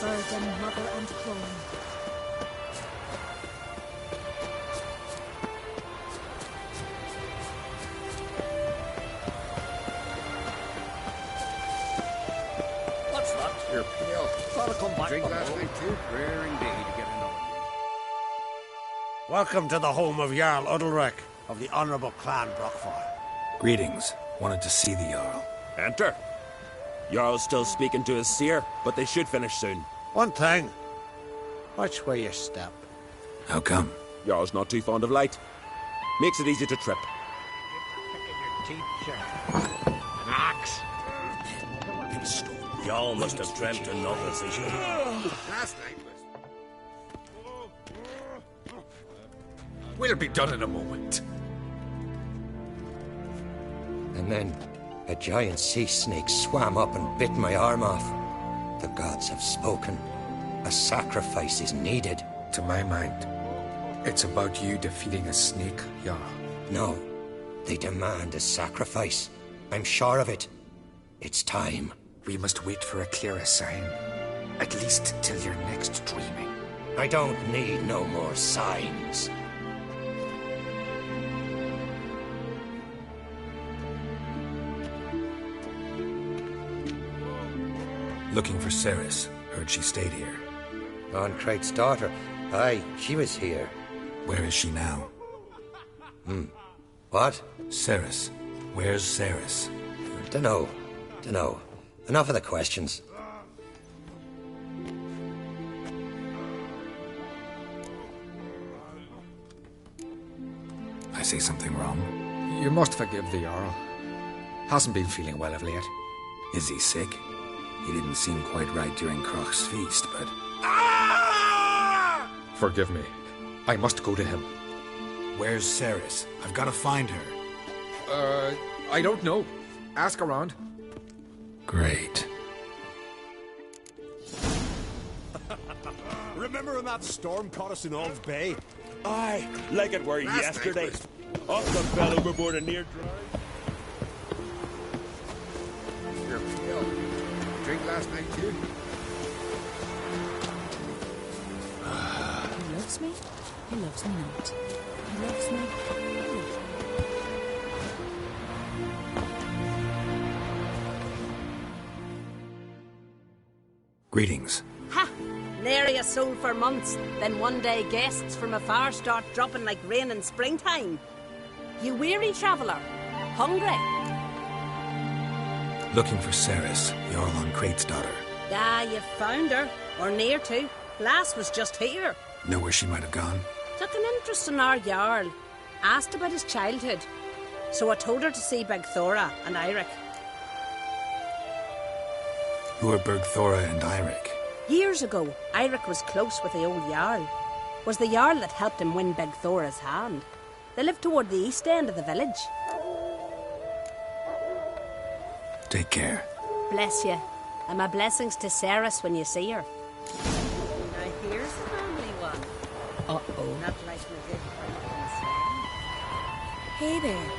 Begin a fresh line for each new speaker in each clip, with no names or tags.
Virgin Mother and Clone.
What's that? You're pale. Gotta come back.
Drink last night too? Rare indeed to get an order.
Welcome to the home of Jarl Udalric of the Honourable Clan Brockfire.
Greetings. Wanted to see the Jarl.
Enter. Jarl's still speaking to his seer, but they should finish soon.
One thing. Watch where you step.
How come?
Jarl's not too fond of light. Makes it easy to trip.
An axe.
Jarl must have dreamt enough as he should.
Last night was... We'll be done in a moment.
And then a giant sea snake swam up and bit my arm off. The gods have spoken. A sacrifice is needed.
To my mind, it's about you defeating a snake, Jarl.
No, they demand a sacrifice. I'm sure of it. It's time.
We must wait for a clearer sign. At least till your next dreaming.
I don't need no more signs.
Looking for Ceres. Heard she stayed here.
On Crate's daughter. Aye, she was here.
Where is she now?
What?
Ceres. Where's Ceres?
Dunno. Enough of the questions.
I say something wrong?
You must forgive the Jarl. Hasn't been feeling well of late.
Is he sick? He didn't seem quite right during Croc's feast, but...
Forgive me. I must go to him.
Where's Ceres? I've got to find her.
I don't know. Ask around.
Great.
Remember when that storm caught us in Ald's Bay?
Aye, like it were
Last
yesterday.
night
Up the fell overboard and near dry.
You're pale. Drink last night too?
He loves me. He loves me not. He loves me. He loves me.
Greetings.
Ha! Nary a soul for months. Then one day guests from afar start dropping like rain in springtime. You weary traveller? Hungry?
Looking for Ceres, Jarl on Crate's daughter.
Ah, you've found her. Or near to. Lass was just here.
Know where she might have gone?
Took an interest in our Jarl. Asked about his childhood. So I told her to see Begthora and Eirik.
Who are Bergthora and Eirik?
Years ago, Eirik was close with the old Jarl. Was the Jarl that helped him win Begthora's hand. They lived toward the east end of the village.
Take care.
Bless you. And my blessings to Ceres when you see her. Now here's the family one. Uh-oh. Not like my good friend.
Hey there.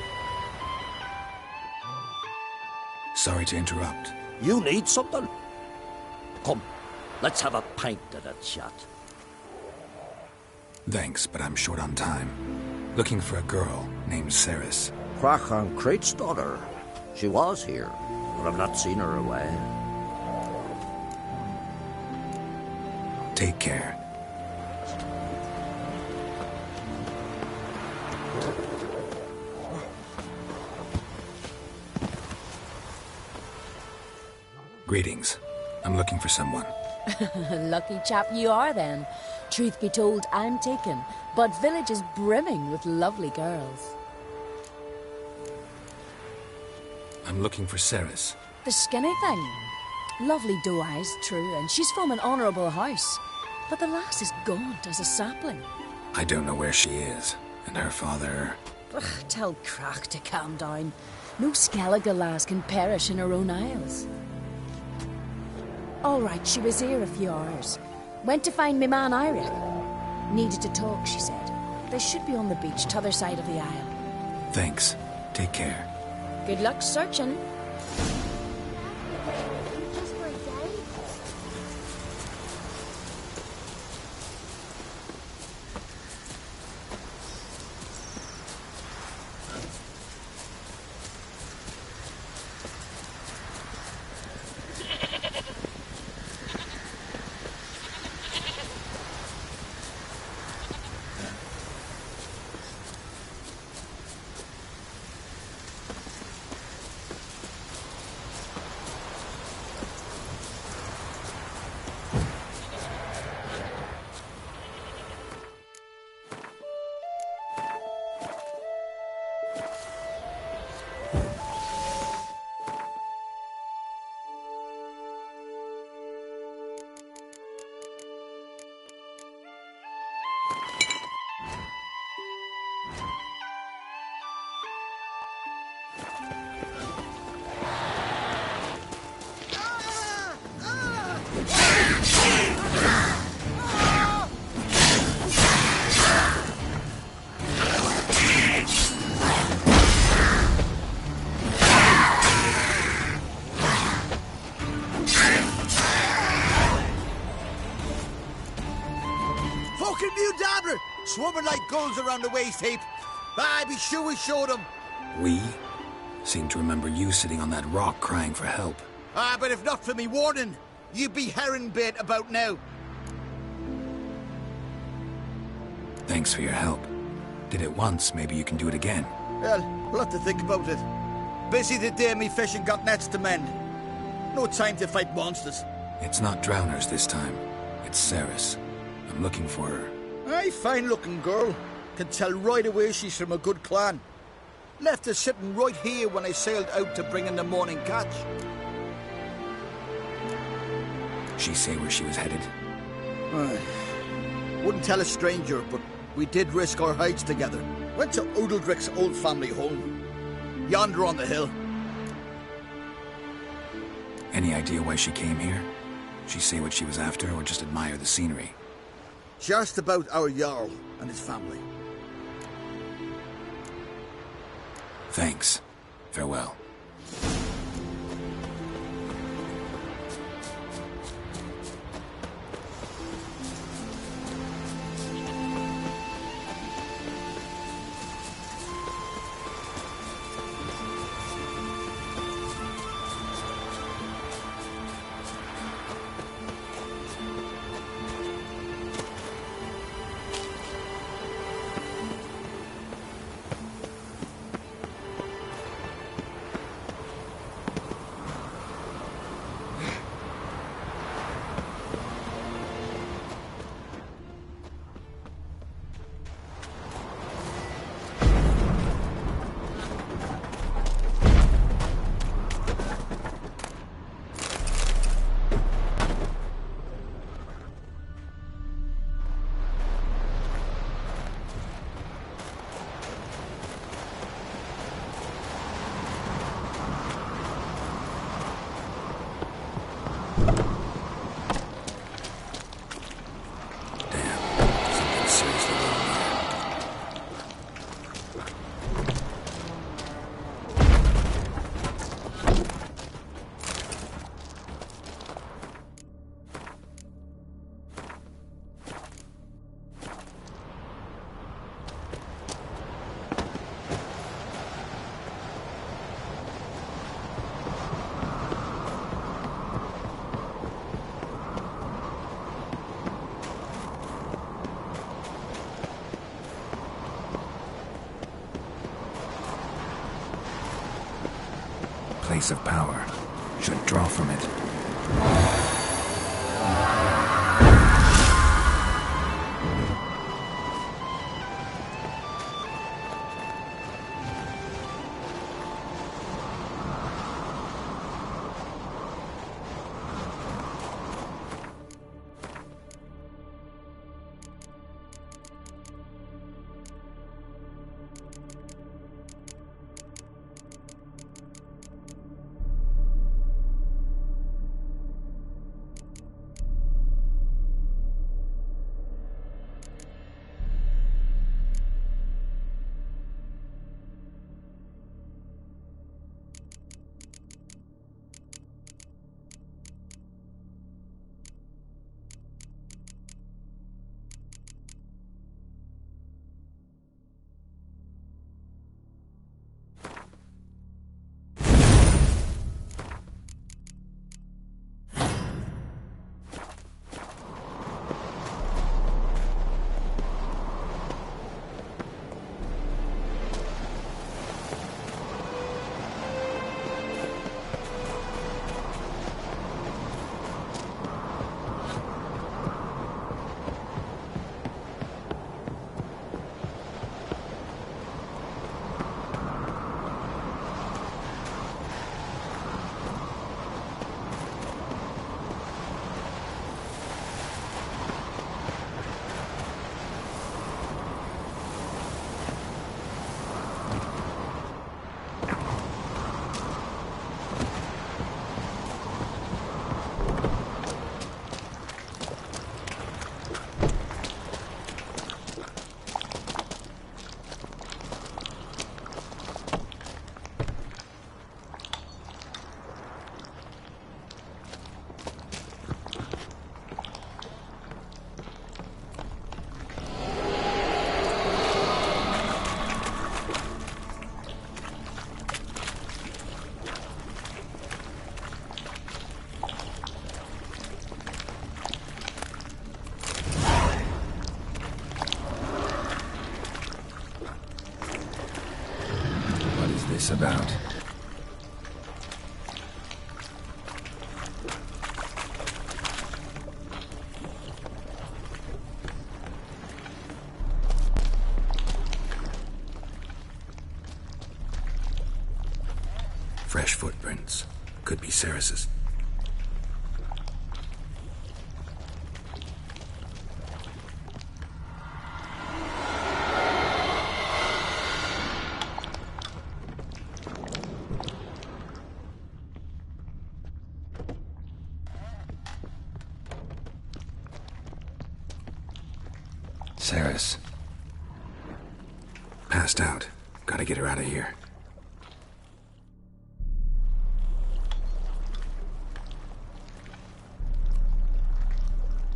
Sorry to interrupt.
You need something? Come, let's have a pint of that chat.
Thanks, but I'm short on time. Looking for a girl named Ceres.
Crach on Crate's daughter. She was here, but I've not seen her away.
Take care. Greetings. I'm looking for someone.
Lucky chap you are then. Truth be told, I'm taken, but village is brimming with lovely girls.
I'm looking for Ceres.
The skinny thing. Lovely doe eyes, true, and she's from an honourable house. But the lass is gaunt as a sapling.
I don't know where she is, and her father...
Ugh, tell Crack to calm down. No Skellige lass can perish in her own isles. All right, she was here a few hours. Went to find me man Ira. Needed to talk, she said. They should be on the beach, t'other side of the isle.
Thanks. Take care.
Good luck searching.
Swarming like gulls around the waist heap. I be sure we showed them.
We? Seem to remember you sitting on that rock crying for help.
But if not for me warning, you'd be herring bait about now.
Thanks for your help. Did it once, maybe you can do it again.
Well, we'll have to think about it. Busy the day me fishing got nets to mend. No time to fight monsters.
It's not drowners this time. It's Ceres. I'm looking for her.
Aye, fine-looking girl. Can tell right away she's from a good clan. Left her sitting right here when I sailed out to bring in the morning catch.
She say where she was headed?
Wouldn't tell a stranger, but we did risk our hides together. Went to Odeldrick's old family home. Yonder on the hill.
Any idea why she came here? She say what she was after, or just admire the scenery?
She asked about our Jarl and his family.
Thanks. Farewell. Place of power. Should draw from it. this about? Fresh footprints. Could be Ceres's. Ceres. Passed out. Gotta get her out of here.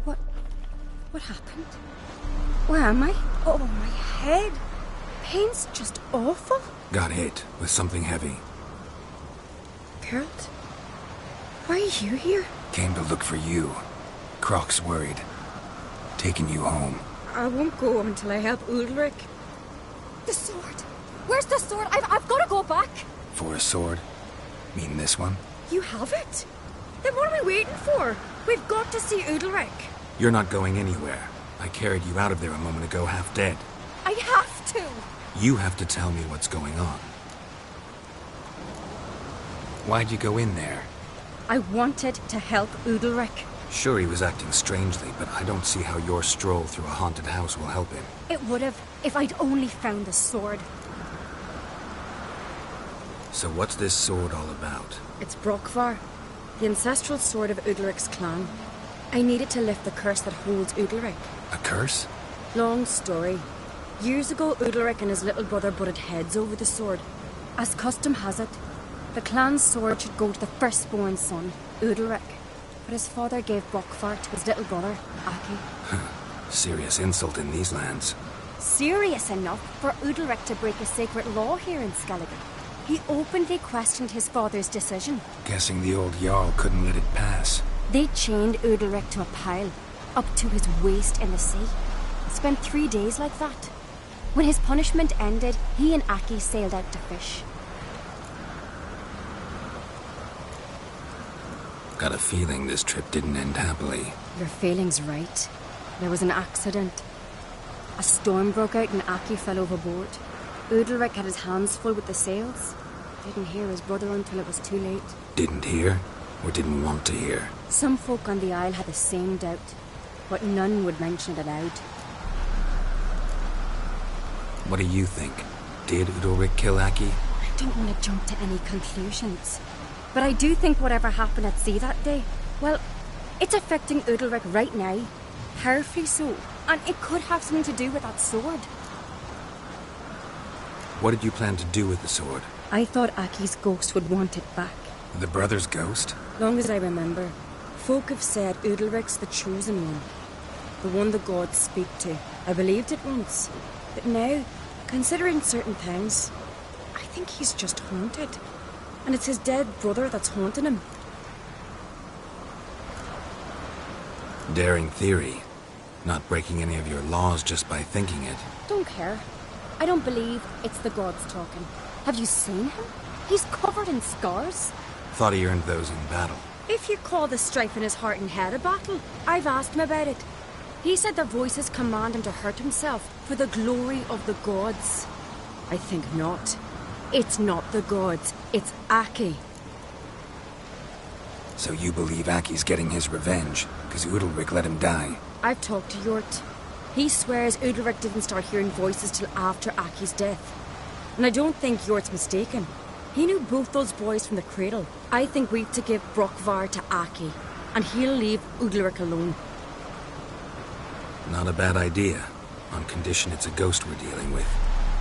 What happened? Where am I? Oh, my head. Pain's just awful.
Got hit with something heavy.
Geralt? Why are you here?
Came to look for you. Croc's worried. Taking you home.
I won't go until I help Ulrich. The sword. Where's the sword? I've got to go back.
For a sword? Mean this one?
You have it? Then what are we waiting for? We've got to see Ulrich.
You're not going anywhere. I carried you out of there a moment ago, half dead.
I have to.
You have to tell me what's going on. Why'd you go in there?
I wanted to help Ulrich.
Sure, he was acting strangely, but I don't see how your stroll through a haunted house will help him.
It would have, if I'd only found the sword.
So what's this sword all about?
It's Brokvar, the ancestral sword of Udalric's clan. I needed to lift the curse that holds Udalric.
A curse?
Long story. Years ago, Udalric and his little brother butted heads over the sword. As custom has it, the clan's sword should go to the firstborn son, Udalric. But his father gave Brokvar to his little brother, Aki.
Serious insult in these lands.
Serious enough for Udalric to break a sacred law here in Skellige. He openly questioned his father's decision.
Guessing the old Jarl couldn't let it pass.
They chained Udalric to a pile, up to his waist in the sea. Spent 3 days like that. When his punishment ended, he and Aki sailed out to fish.
Got a feeling this trip didn't end happily.
Your feeling's right. There was an accident. A storm broke out and Aki fell overboard. Udalric had his hands full with the sails. Didn't hear his brother until it was too late.
Didn't hear? Or didn't want to hear?
Some folk on the Isle had the same doubt, but none would mention it aloud.
What do you think? Did Udalric kill Aki?
I don't want to jump to any conclusions, but I do think whatever happened at sea that day, well, it's affecting Udalric right now. Powerfully so, and it could have something to do with that sword.
What did you plan to do with the sword?
I thought Aki's ghost would want it back.
The brother's ghost?
Long as I remember, folk have said Udalric's the chosen one. The one the gods speak to. I believed it once. But now, considering certain things, I think he's just haunted. And it's his dead brother that's haunting him.
Daring theory. Not breaking any of your laws just by thinking it.
Don't care. I don't believe it's the gods talking. Have you seen him? He's covered in scars.
Thought he earned those in battle.
If you call the strife in his heart and head a battle, I've asked him about it. He said their voices command him to hurt himself for the glory of the gods. I think not. It's not the gods, it's Aki.
So you believe Aki's getting his revenge, because Udalric let him die?
I've talked to Yort. He swears Udalric didn't start hearing voices till after Aki's death. And I don't think Yort's mistaken. He knew both those boys from the cradle. I think we've to give Brokvar to Aki, and he'll leave Udalric alone.
Not a bad idea, on condition it's a ghost we're dealing with.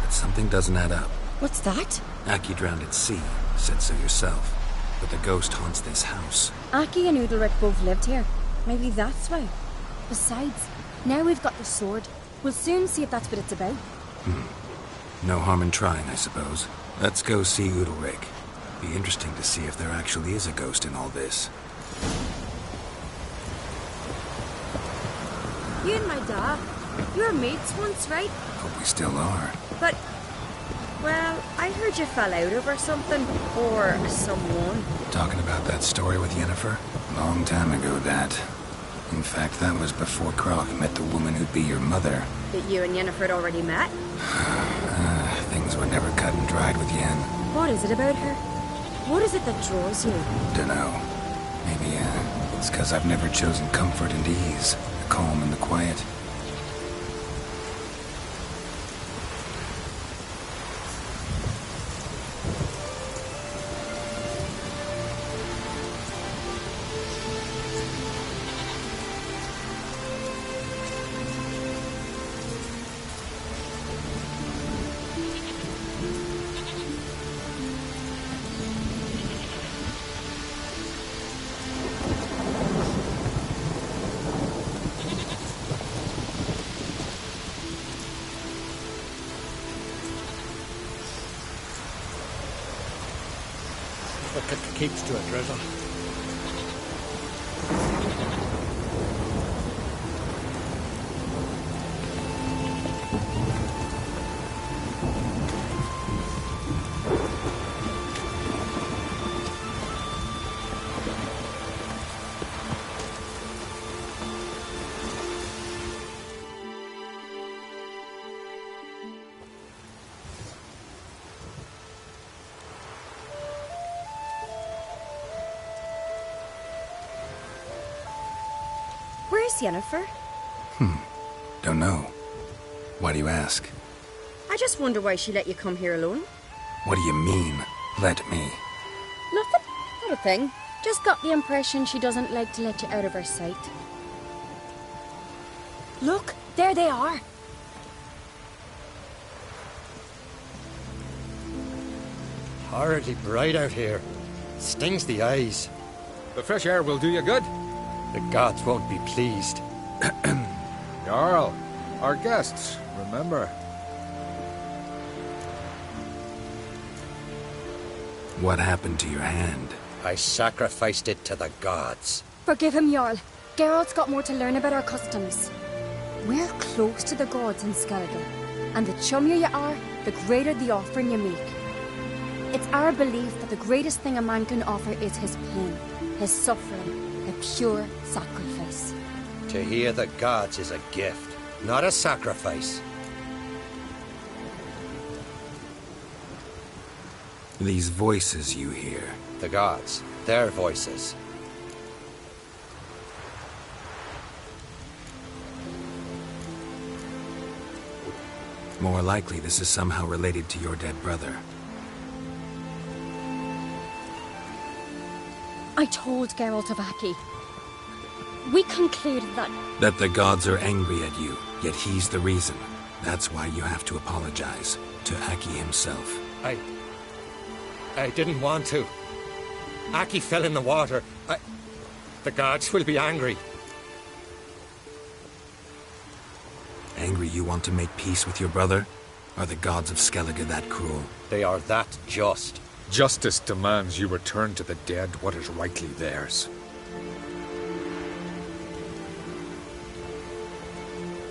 But something doesn't add up.
What's that?
Aki drowned at sea, said so yourself. But the ghost haunts this house.
Aki and Udalric both lived here. Maybe that's why. Besides, now we've got the sword. We'll soon see if that's what it's about.
No harm in trying, I suppose. Let's go see Udalric. Be interesting to see if there actually is a ghost in all this.
You and my dad, you were mates once, right?
Hope we still are.
But Well, I heard you fell out over something. Or someone.
Talking about that story with Yennefer? Long time ago, that. In fact, that was before Croc met the woman who'd be your mother.
That you and Yennefer had already met?
Things were never cut and dried with Yen.
What is it about her? What is it that draws you?
Dunno. Maybe, it's because I've never chosen comfort and ease, the calm and the quiet.
It keeps to a drizzle.
Where's Yennefer?
Don't know. Why do you ask?
I just wonder why she let you come here alone.
What do you mean, let me?
Nothing. Not a thing. Just got the impression she doesn't like to let you out of her sight. Look, there they are.
Horribly bright out here. Stings the eyes.
The fresh air will do you good.
The gods won't be pleased.
Jarl, our guests, remember.
What happened to your hand?
I sacrificed it to the gods.
Forgive him, Jarl. Geralt's got more to learn about our customs. We're close to the gods in Skellige, and the chummier you are, the greater the offering you make. It's our belief that the greatest thing a man can offer is his pain, his suffering, a pure sacrifice.
To hear the gods is a gift, not a sacrifice.
These voices you hear.
The gods, their voices.
More likely this is somehow related to your dead brother.
I told Geralt of Aki. We concluded that...
That the gods are angry at you, yet he's the reason. That's why you have to apologize to Aki himself.
I didn't want to. Aki fell in the water. The gods will be angry.
Angry you want to make peace with your brother? Are the gods of Skellige that cruel?
They are that just.
Justice demands you return to the dead what is rightly theirs.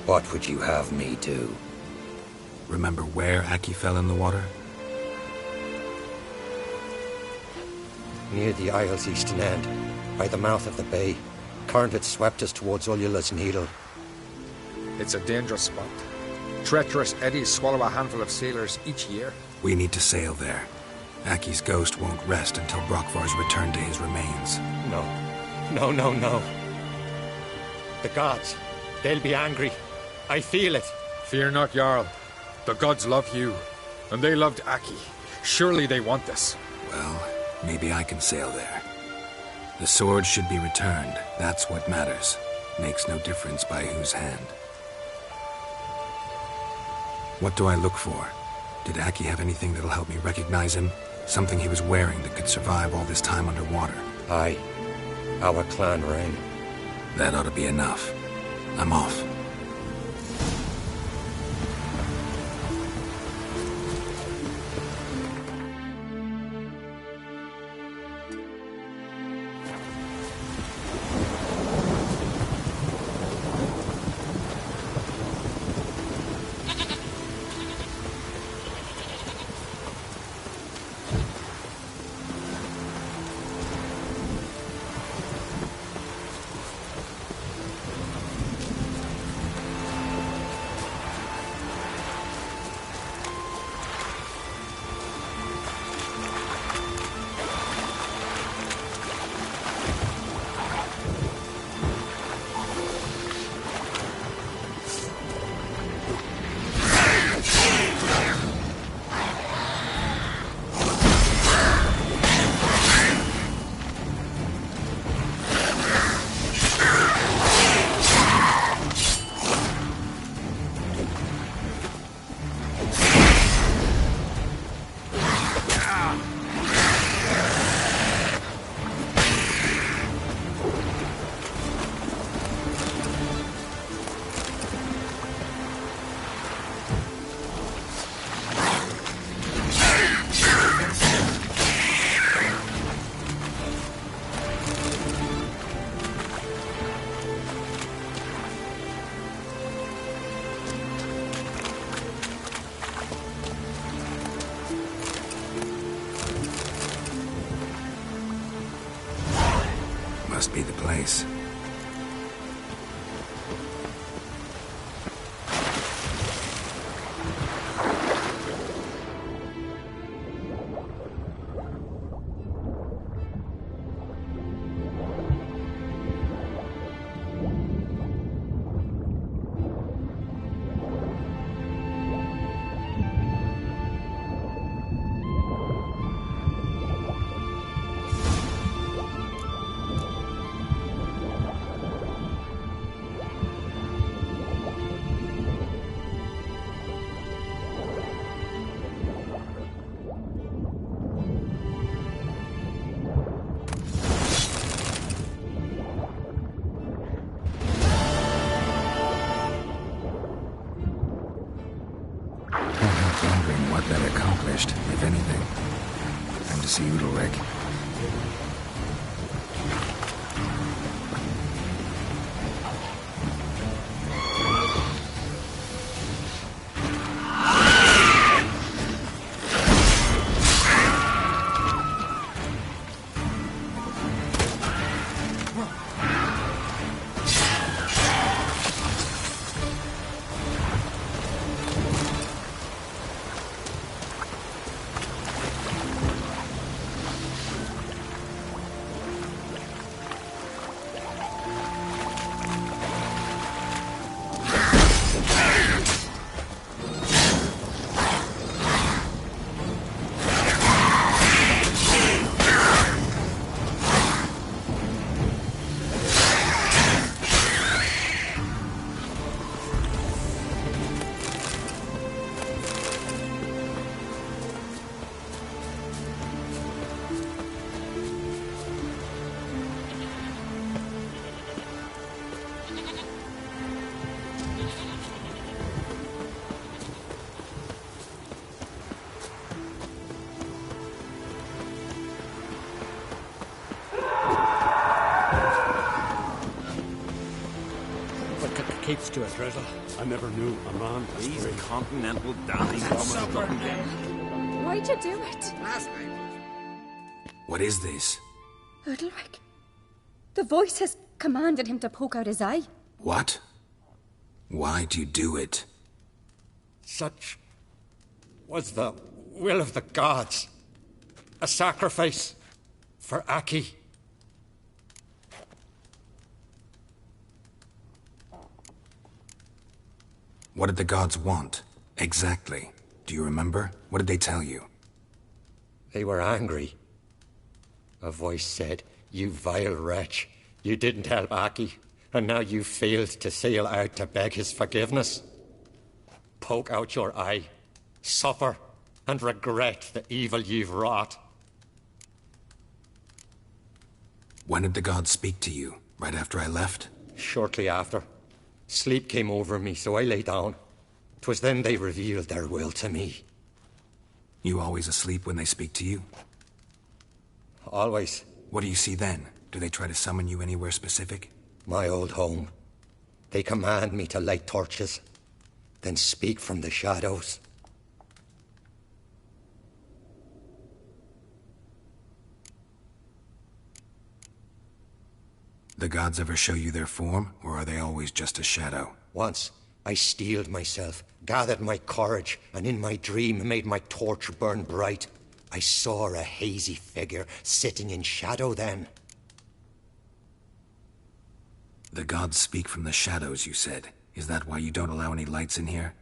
What would you have me do?
Remember where Aki fell in the water?
Near the Isle's eastern end, by the mouth of the bay. Current had swept us towards Ullula's Needle.
It's a dangerous spot. Treacherous eddies swallow a handful of sailors each year.
We need to sail there. Aki's ghost won't rest until Brokvar's returned to his remains.
No. The gods, they'll be angry. I feel it.
Fear not, Jarl. The gods love you, and they loved Aki. Surely they want this.
Well, maybe I can sail there. The sword should be returned. That's what matters. Makes no difference by whose hand. What do I look for? Did Aki have anything that'll help me recognize him? Something he was wearing that could survive all this time underwater?
Aye. Our clan ring.
That ought to be enough. I'm off. must be the place. Wondering what that accomplished, if anything. Time to see Udalric.
Keeps to it, Drizzle. I never knew a man.
He's a continental dandy.
Why'd you do it?
What is this?
Udalric. The voice has commanded him to poke out his eye.
What? Why'd you do it?
Such was the will of the gods. A sacrifice for Aki.
What did the gods want? Exactly. Do you remember? What did they tell you?
They were angry. A voice said, "You vile wretch, you didn't help Aki, and now you failed to sail out to beg his forgiveness. Poke out your eye, suffer, and regret the evil you've wrought."
When did the gods speak to you? Right after I left?
Shortly after. Sleep came over me, so I lay down. 'Twas then they revealed their will to me.
You always asleep when they speak to you?
Always.
What do you see then? Do they try to summon you anywhere specific?
My old home. They command me to light torches, then speak from the shadows.
The gods ever show you their form, or are they always just a shadow?
Once, I steeled myself, gathered my courage, and in my dream made my torch burn bright. I saw a hazy figure sitting in shadow then.
The gods speak from the shadows, you said. Is that why you don't allow any lights in here?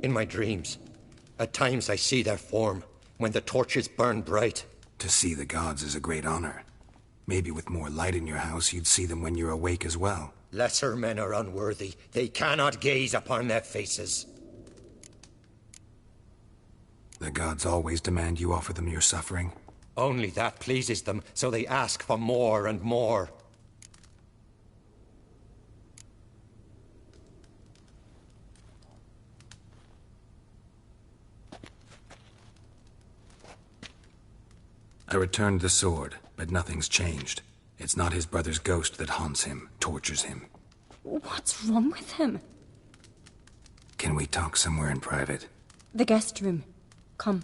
In my dreams. At times I see their form, when the torches burn bright.
To see the gods is a great honor. Maybe with more light in your house, you'd see them when you're awake as well.
Lesser men are unworthy. They cannot gaze upon their faces.
The gods always demand you offer them your suffering?
Only that pleases them, so they ask for more and more.
I returned the sword, but nothing's changed. It's not his brother's ghost that haunts him, tortures him.
What's wrong with him?
Can we talk somewhere in private?
The guest room. Come.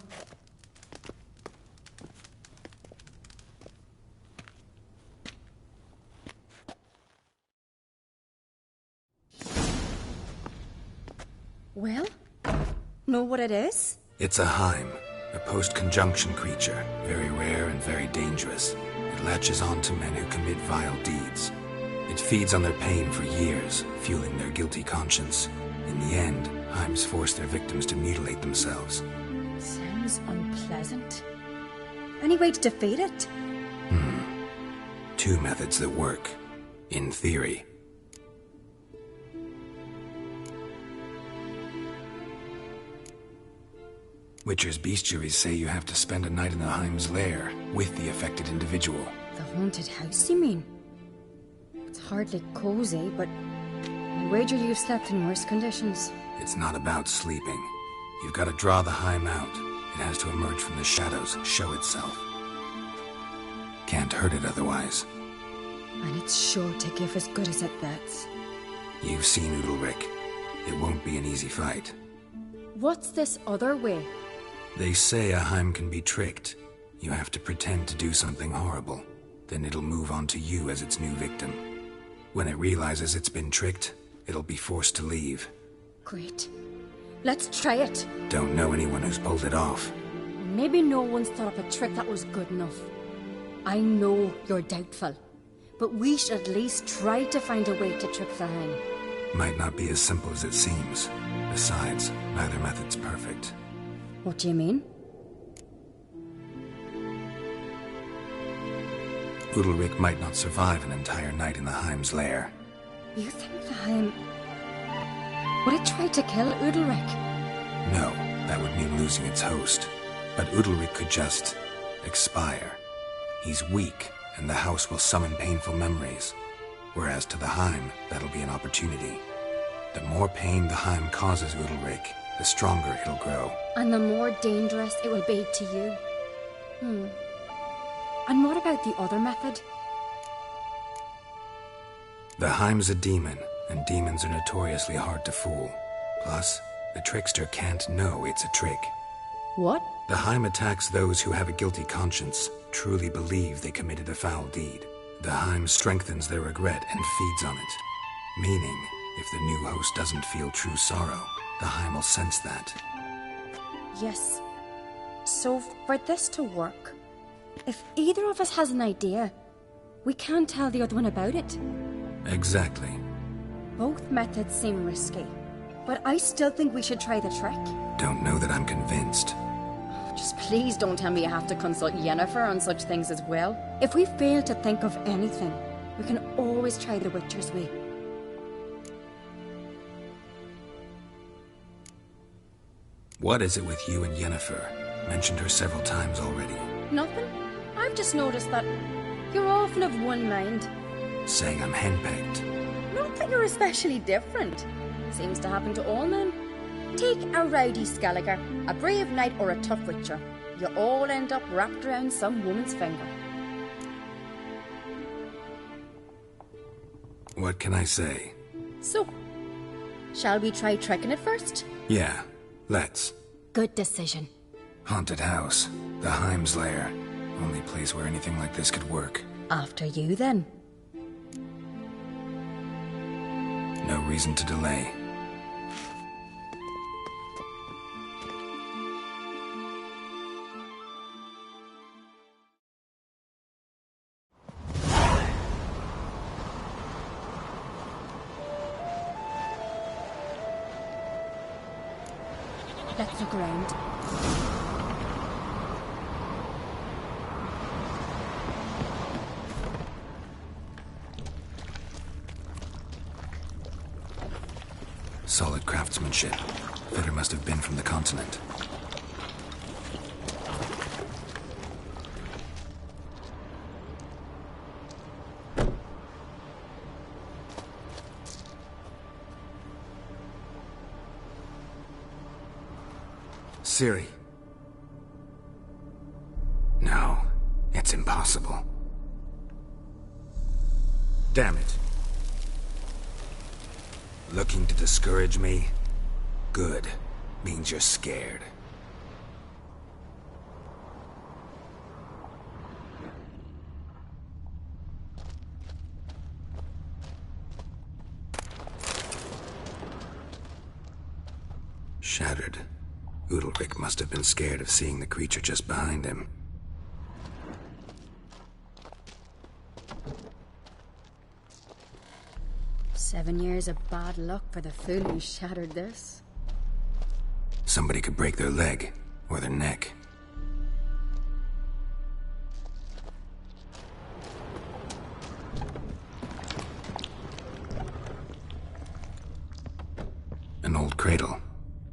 know what it is?
It's a Heim, a post-conjunction creature, very rare and very dangerous. It latches on to men who commit vile deeds. It feeds on their pain for years, fueling their guilty conscience. In the end, Heims force their victims to mutilate themselves.
Sounds unpleasant. Any way to defeat it?
Two methods that work. In theory. Witcher's bestiaries say you have to spend a night in the Heim's lair with the affected individual.
The haunted house, you mean? It's hardly cozy, but I wager you've slept in worse conditions.
It's not about sleeping. You've got to draw the Heim out. It has to emerge from the shadows, show itself. Can't hurt it otherwise.
And it's sure to give as good as it gets.
You've seen Udalric. It won't be an easy fight.
What's this other way?
They say a Heim can be tricked. You have to pretend to do something horrible. Then it'll move on to you as its new victim. When it realizes it's been tricked, it'll be forced to leave.
Great. Let's try it.
Don't know anyone who's pulled it off.
Maybe no one's thought up a trick that was good enough. I know you're doubtful, but we should at least try to find a way to trick the Heim.
Might not be as simple as it seems. Besides, neither method's perfect.
What do you mean?
Udalric might not survive an entire night in the Heim's lair.
You think the Heim... would it try to kill Udalric?
No, that would mean losing its host. But Udalric could just... expire. He's weak, and the house will summon painful memories. Whereas to the Heim, that'll be an opportunity. The more pain the Heim causes Udalric, the stronger it'll grow.
And the more dangerous it will be to you. And what about the other method?
The Heim's a demon, and demons are notoriously hard to fool. Plus, the trickster can't know it's a trick.
What?
The Heim attacks those who have a guilty conscience, truly believe they committed a foul deed. The Heim strengthens their regret and feeds on it. Meaning, if the new host doesn't feel true sorrow, the Heim will sense that.
Yes. So for this to work, if either of us has an idea, we can't tell the other one about it.
Exactly.
Both methods seem risky, but I still think we should try the trick.
Don't know that I'm convinced.
Just please don't tell me you have to consult Yennefer on such things as well. If we fail to think of anything, we can always try the Witcher's way.
What is it with you and Yennefer? Mentioned her several times already.
Nothing. I've just noticed that you're often of one mind.
Saying I'm henpecked.
Not that you're especially different. Seems to happen to all men. Take a rowdy Skelliger, a brave knight or a tough witcher. You all end up wrapped around some woman's finger.
What can I say?
So, shall we try tricking it first?
Yeah, let's.
Good decision.
Haunted house. The Heim's lair. Only place where anything like this could work.
After you, then.
No reason to delay.
Let's look around.
Solid craftsmanship. Fitter must have been from the continent. Ciri. No, it's impossible. Damn it. Looking to discourage me? Good. Means you're scared. Shattered. Udalric must have been scared of seeing the creature just behind him.
"7 years of bad luck for the fool who shattered this."
Somebody could break their leg, or their neck. An old cradle.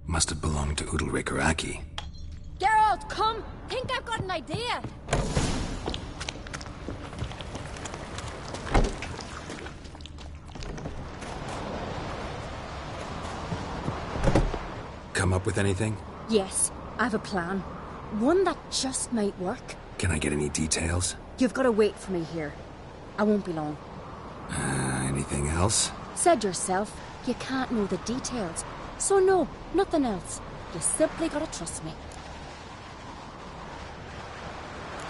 Must have belonged to Udalric or Aki.
Geralt, come! Think I've got an idea!
Come up with anything?
Yes, I have a plan. One that just might work.
Can I get any details?
You've got to wait for me here. I won't be long.
Anything else?
Said yourself, you can't know the details. So no, nothing else. You simply gotta trust me.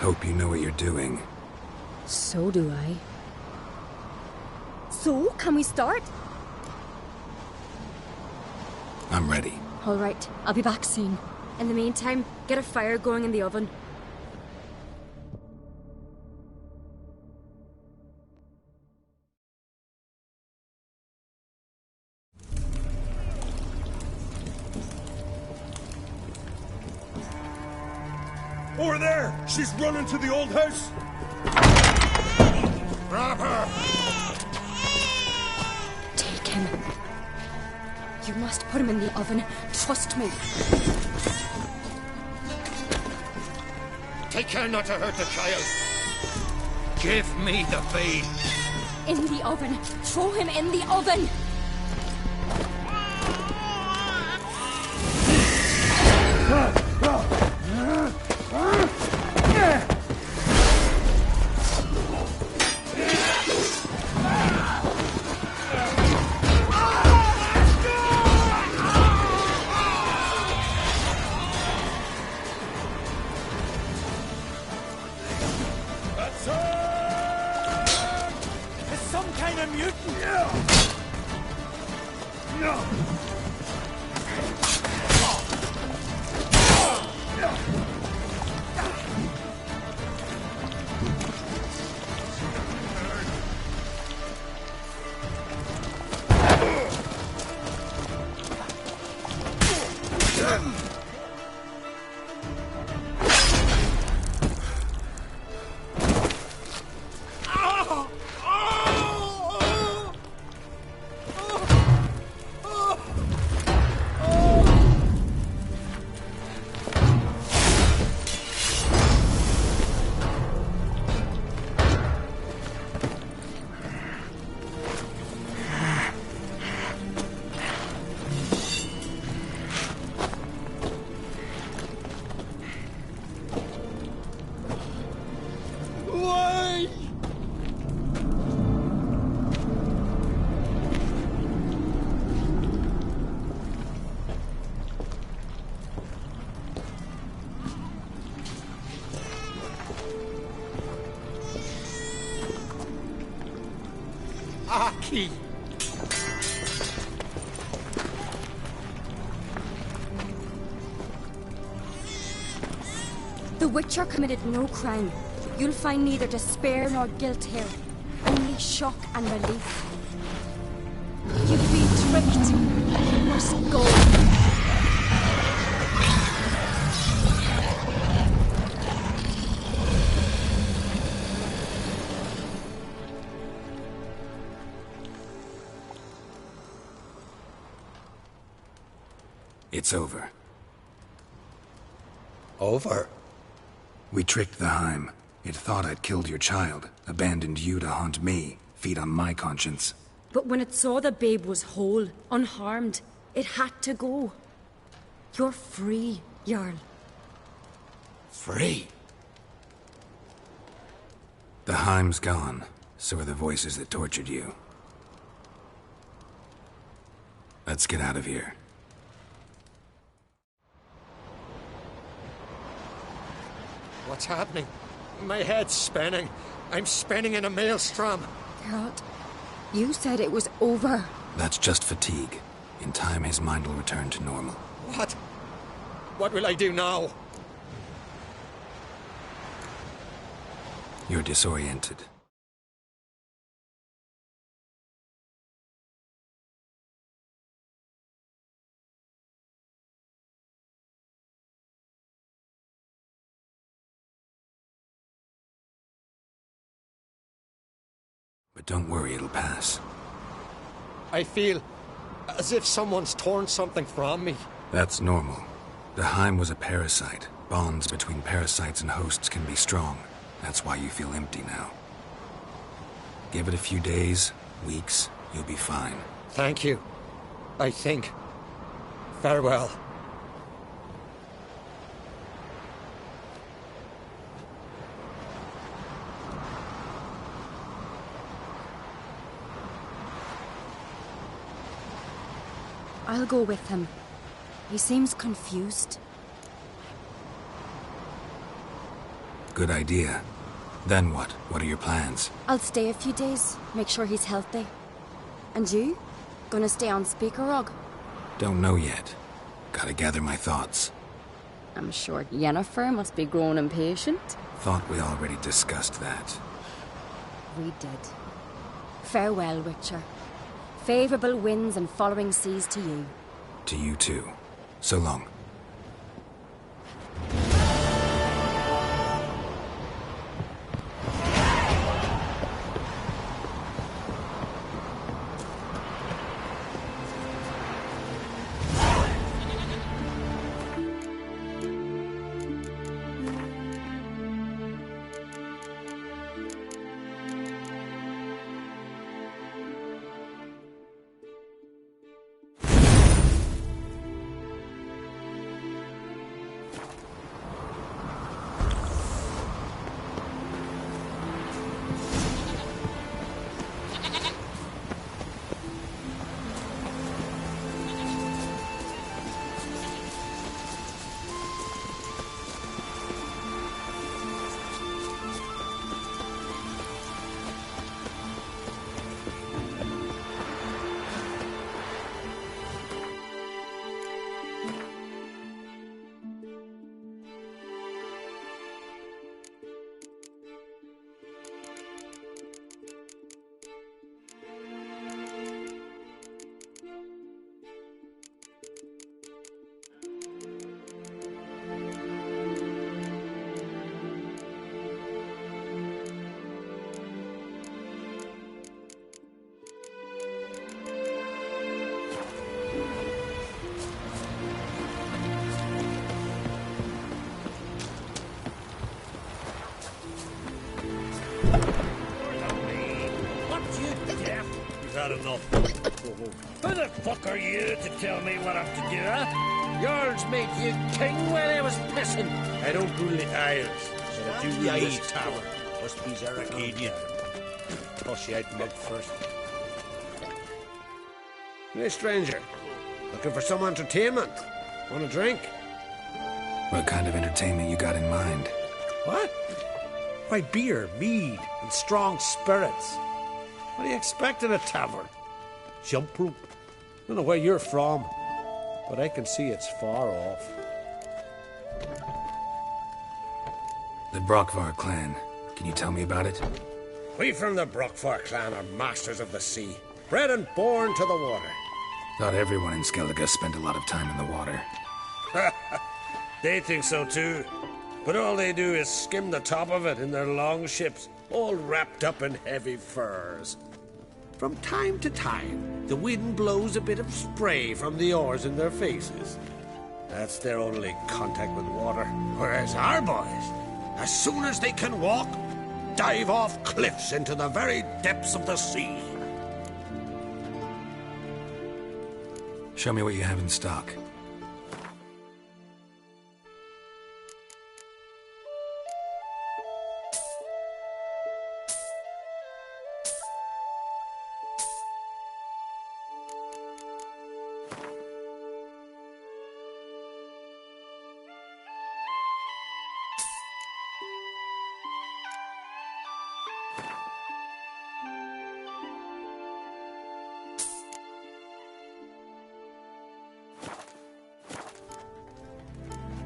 Hope you know what you're doing.
So do I. So, can we start?
I'm ready.
All right, I'll be back soon. In the meantime, get a fire going in the oven.
Over there! She's running to the old house! Grab her!
Take him. You must put him in the oven. Trust me.
Take care not to hurt the child. Give me the babe.
In the oven. Throw him in the oven.
Aki!
The Witcher committed no crime. You'll find neither despair nor guilt here. Only shock and relief. You've been tricked. You must go.
It's over.
Over?
We tricked the Heim. It thought I'd killed your child, abandoned you to haunt me, feed on my conscience.
But when it saw the babe was whole, unharmed, it had to go. You're free, Jarl.
Free?
The Heim's gone, so are the voices that tortured you. Let's get out of here.
What's happening? My head's spinning. I'm spinning in a maelstrom.
Geralt, you said it was over.
That's just fatigue. In time, his mind will return to normal.
What? What will I do now?
You're disoriented. But don't worry, it'll pass.
I feel as if someone's torn something from me.
That's normal. The Heim was a parasite. Bonds between parasites and hosts can be strong. That's why you feel empty now. Give it a few days, weeks, you'll be fine.
Thank you. I think. Farewell.
I'll go with him. He seems confused.
Good idea. Then what? What are your plans?
I'll stay a few days, make sure he's healthy. And you? Gonna stay on Speaker Rog?
Don't know yet. Gotta gather my thoughts.
I'm sure Yennefer must be growing impatient.
Thought we already discussed that.
We did. Farewell, Witcher. Favourable winds and following seas to you.
To you too. So long.
Enough. Who the fuck are you to tell me what I'm to do, huh? Yours made you king while I was pissing. I don't rule the Isles, so I do rule this tower. Must be Zaracadian. Toss you out mud first. Hey, stranger. Looking for some entertainment? Want a drink?
What kind of entertainment you got in mind?
What? Why, beer, mead, and strong spirits. What do you expect in a tavern? Jump rope. I don't know where you're from, but I can see it's far off.
The Brockvar clan. Can you tell me about it?
We from the Brockvar clan are masters of the sea, bred and born to the water.
Thought everyone in Skellige spent a lot of time in the water.
They think so too, but all they do is skim the top of it in their long ships, all wrapped up in heavy furs. From time to time, the wind blows a bit of spray from the oars in their faces. That's their only contact with water. Whereas our boys, as soon as they can walk, dive off cliffs into the very depths of the sea.
Show me what you have in stock.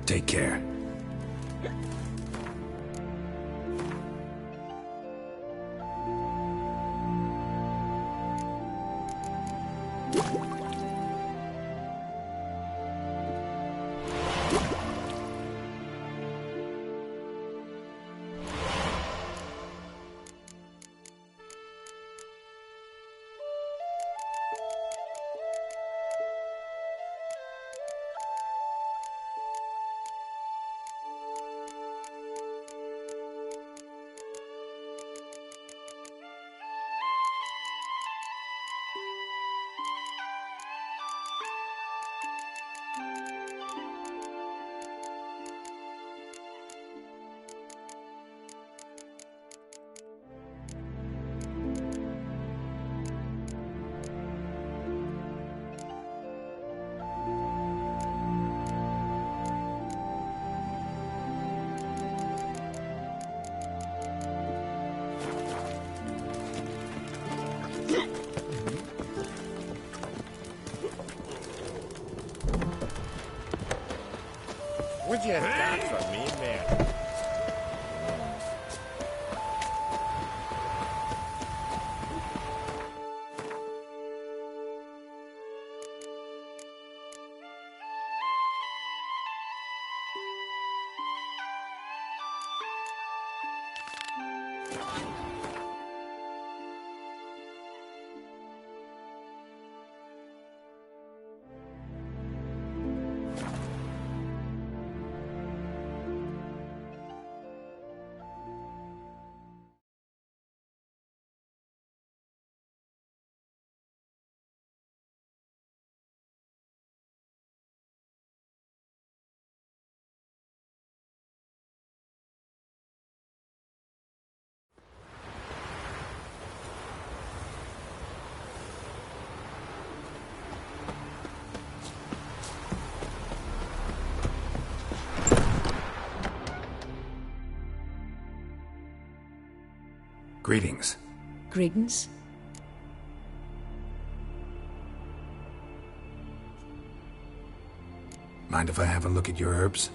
Take care.
What'd you got for me, man?
Greetings.
Greetings.
Mind if I have a look at your herbs?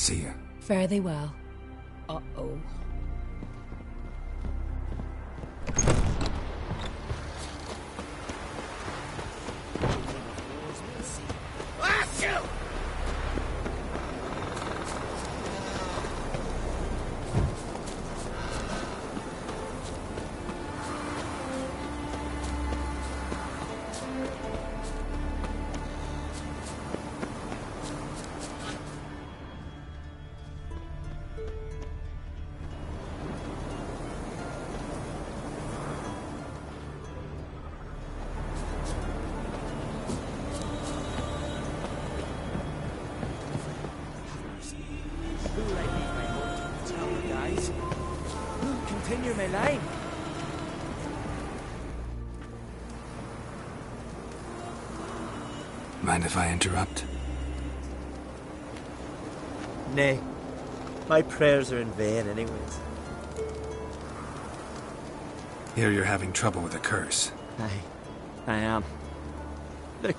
See ya.
Fare thee well. Uh-oh.
Continue my line.
Mind if I interrupt?
Nay. My prayers are in vain anyways.
Here you're having trouble with a curse.
I am. Look,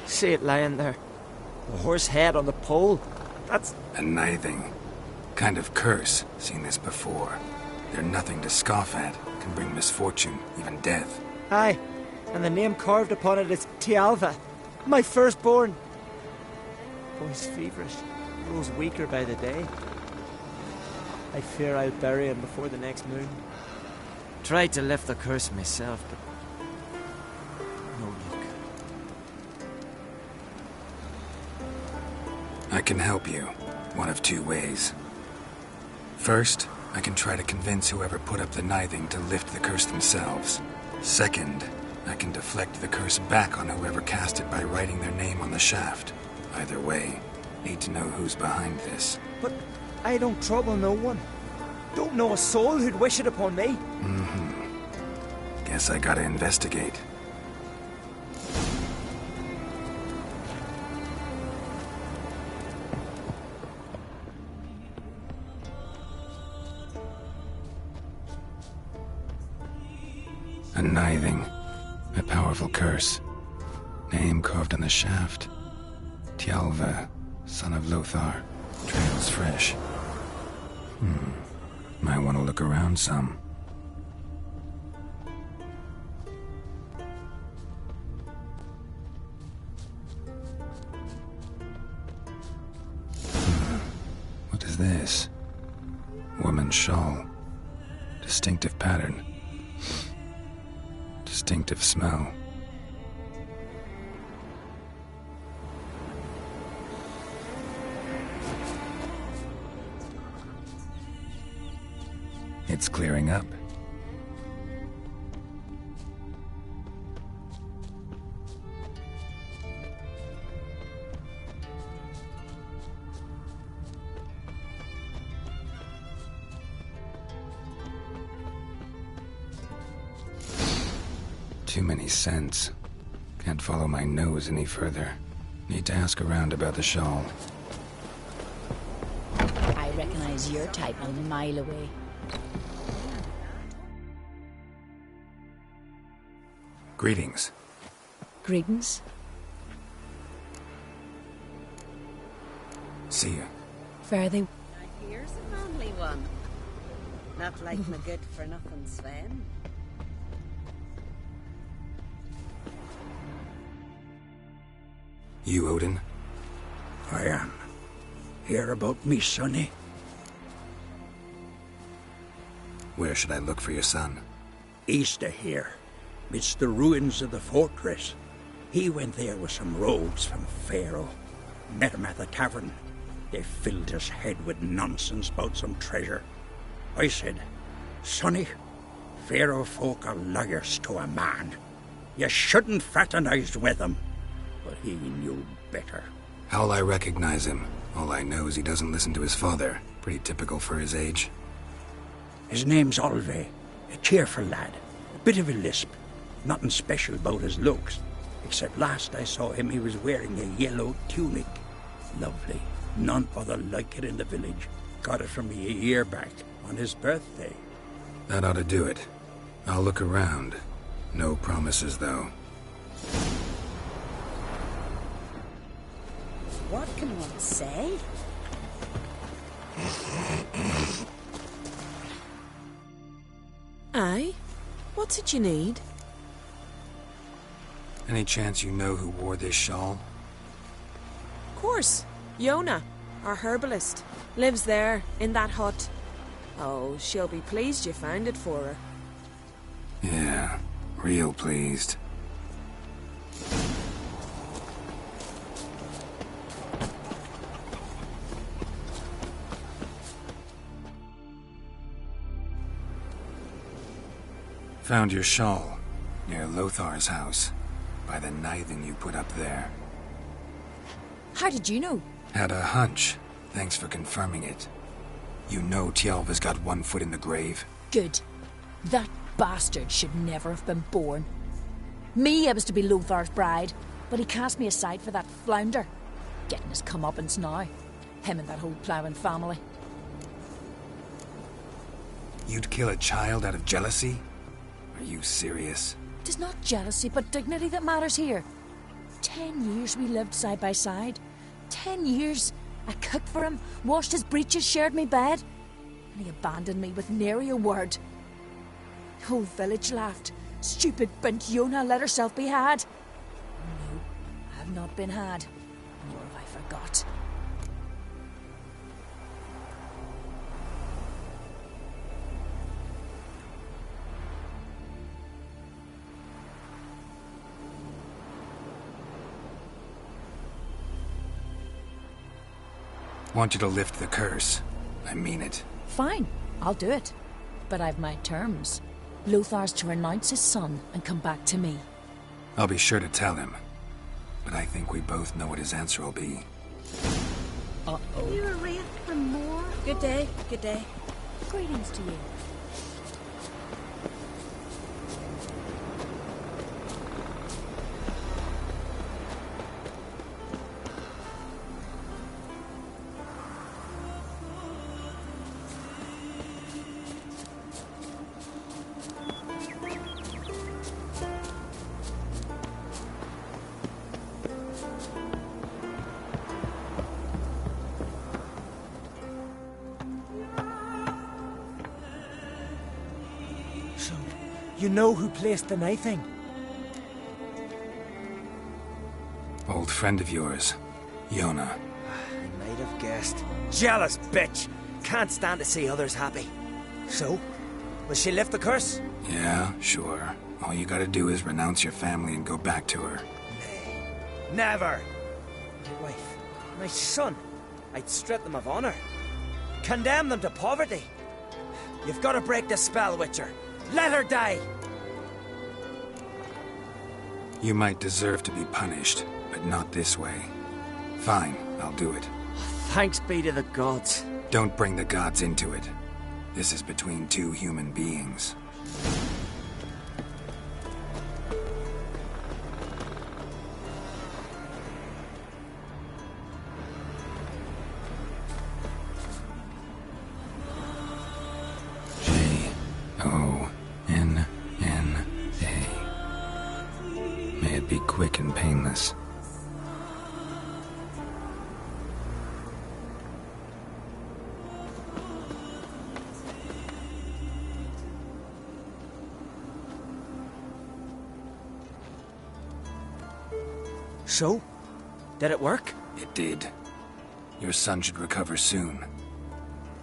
see it lying there. A horse head on the pole. That's...
A nithing. Kind of curse. Seen this before. They're nothing to scoff at. Can bring misfortune, even death.
Aye, and the name carved upon it is Tialva, my firstborn. Boy's feverish, grows weaker by the day. I fear I'll bury him before the next moon. Tried to lift the curse myself, but no luck.
I can help you. One of two ways. First, I can try to convince whoever put up the nithing to lift the curse themselves. Second, I can deflect the curse back on whoever cast it by writing their name on the shaft. Either way, need to know who's behind this.
But I don't trouble no one. Don't know a soul who'd wish it upon me.
Guess I gotta investigate. A nithing. A powerful curse. Name carved on the shaft. Tialva, son of Lothar. Trails fresh. Might want to look around some. What is this? Woman's shawl. Distinctive pattern. Distinctive smell. It's clearing up. Too many scents. Can't follow my nose any further. Need to ask around about the shawl.
I recognize your type a mile away.
Greetings.
Greetings.
See ya.
Fare thee.
Now here's a manly one. Not like my good-for-nothing Sven.
You, Odin?
I am. Hear about me, sonny?
Where should I look for your son?
East of here. It's the ruins of the fortress. He went there with some rogues from Pharaoh. Met him at the tavern. They filled his head with nonsense about some treasure. I said, Sonny, Pharaoh folk are liars to a man. You shouldn't fraternize with them. But he knew better.
How'll I recognize him? All I know is he doesn't listen to his father. Pretty typical for his age.
His name's Olve. A cheerful lad. A bit of a lisp. Nothing special about his looks. Except last I saw him, he was wearing a yellow tunic. Lovely. None other like it in the village. Got it from me a year back, on his birthday.
That ought to do it. I'll look around. No promises, though.
What can one say?
Aye? What's it you need?
Any chance you know who wore this shawl?
Of course. Yona, our herbalist, lives there, in that hut. Oh, she'll be pleased you found it for her.
Yeah, real pleased. Found your shawl near Lothar's house, by the knithing you put up there.
How did you know?
Had a hunch. Thanks for confirming it. You know Tjalva's got one foot in the grave.
Good. That bastard should never have been born. Me, I was to be Lothar's bride, but he cast me aside for that flounder. Getting his comeuppance now. Him and that whole ploughing family.
You'd kill a child out of jealousy? Are you serious?
It is not jealousy, but dignity that matters here. 10 years we lived side by side. 10 years. I cooked for him, washed his breeches, shared my bed. And he abandoned me with nary a word. The whole village laughed. Stupid bint Yona let herself be had. No, I have not been had. Nor have I forgot.
Want you to lift the curse. I mean it.
Fine, I'll do it. But I've my terms. Lothar's to renounce his son and come back to me.
I'll be sure to tell him. But I think we both know what his answer will be.
Uh-oh.
You're wraith for more?
Good day, good day.
Greetings to you.
You know who placed the knifing?
Old friend of yours, Yona.
I might have guessed. Jealous bitch! Can't stand to see others happy. So, will she lift the curse?
Yeah, sure. All you gotta do is renounce your family and go back to her.
Nay, never! My wife, my son, I'd strip them of honor. Condemn them to poverty. You've got to break the spell, Witcher. Let her die!
You might deserve to be punished, but not this way. Fine, I'll do it.
Thanks be to the gods.
Don't bring the gods into it. This is between two human beings. May it be quick and painless.
So? Did it work?
It did. Your son should recover soon.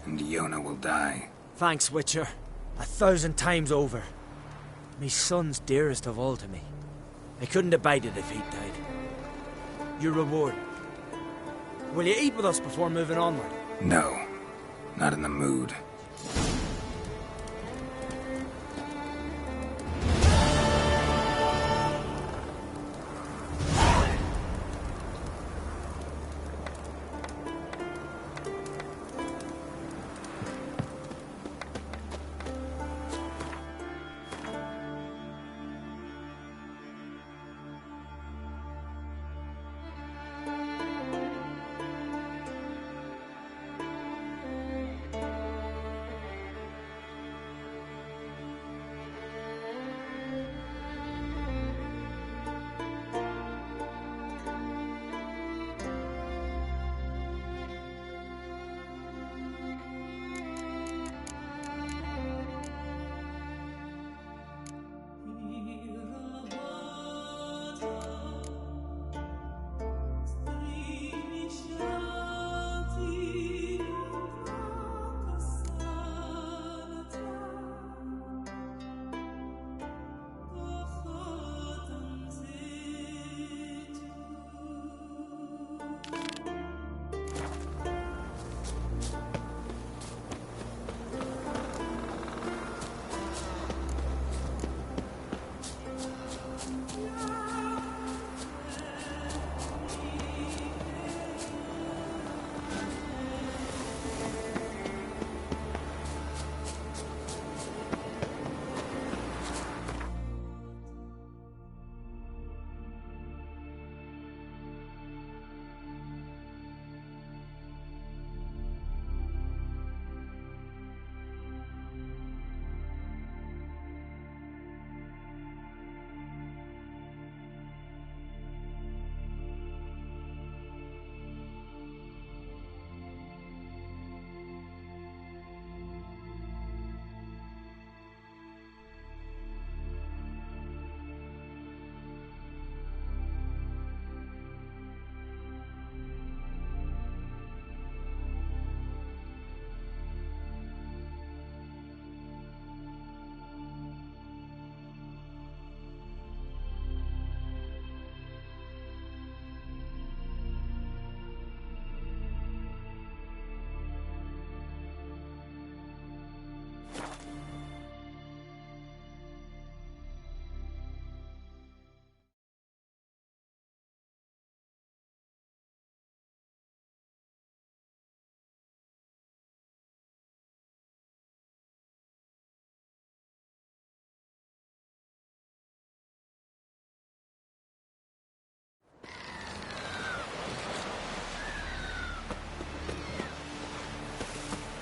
And Yona will die.
Thanks, Witcher. 1,000 times over. My son's dearest of all to me. I couldn't abide it if he died. Your reward. Will you eat with us before moving onward?
No. Not in the mood.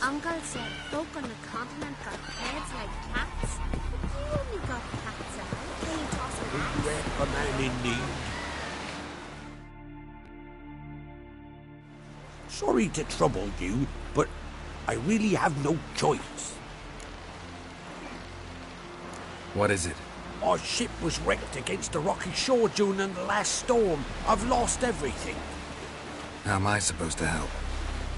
Uncle said folk on the continent got heads like cats. But you only got cats out. Can you toss an axe?
Regret a man in need. Sorry to trouble you, but I really have no choice.
What is it?
Our ship was wrecked against a rocky shore during the last storm. I've lost everything.
How am I supposed to help?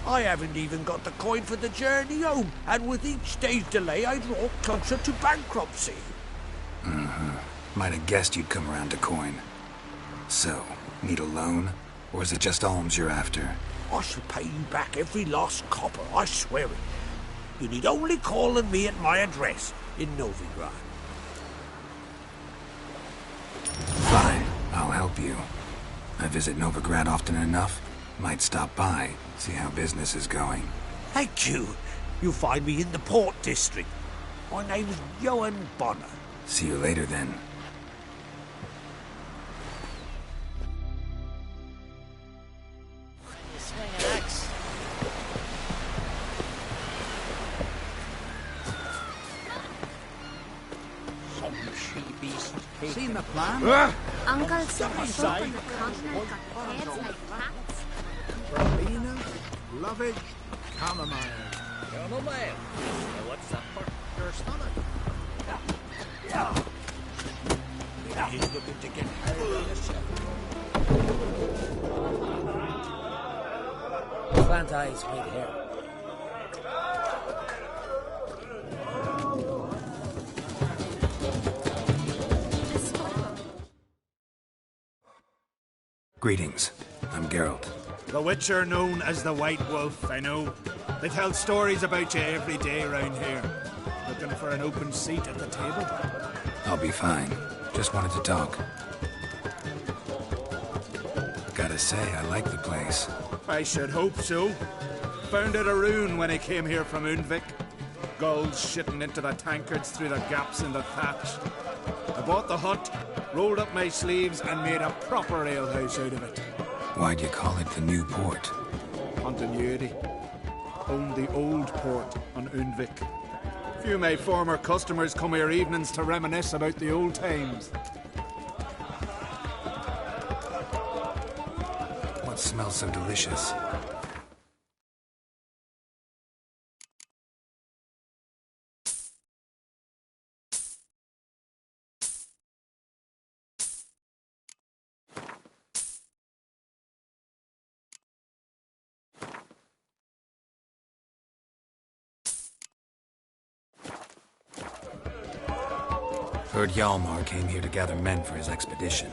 I haven't even got the coin for the journey home, and with each day's delay, I draw closer to bankruptcy.
Might have guessed you'd come around to coin. So, need a loan? Or is it just alms you're after?
I shall pay you back every lost copper, I swear it. You need only call on me at my address in Novigrad.
Fine, I'll help you. I visit Novigrad often enough. Might stop by, see how business is going.
Thank you. You'll find me in the Port District. My name's Johan Bonner.
See you later then.
Some she-beast. Seen the plan?
Uncle said folk on the continent got heads like cats.
Verbena, lovage, chamomile.
Chamomile? What's that for?
Your stomach.
He's looking to get married yourself.
Plant eyes, white hair.
Greetings. I'm Geralt.
The Witcher known as the White Wolf, I know. They tell stories about you every day around here. Looking for an open seat at the table?
I'll be fine. Just wanted to talk. Gotta say, I like the place.
I should hope so. Found it a ruin when I came here from Undvik. Gulls shitting into the tankards through the gaps in the thatch. I bought the hut, rolled up my sleeves, and made a proper alehouse out of it.
Why'd you call it the New Port?
Continuity. Owned the old port on Undvik. Few of my former customers come here evenings to reminisce about the old times.
What smells so delicious? Heard Hjalmar came here to gather men for his expedition.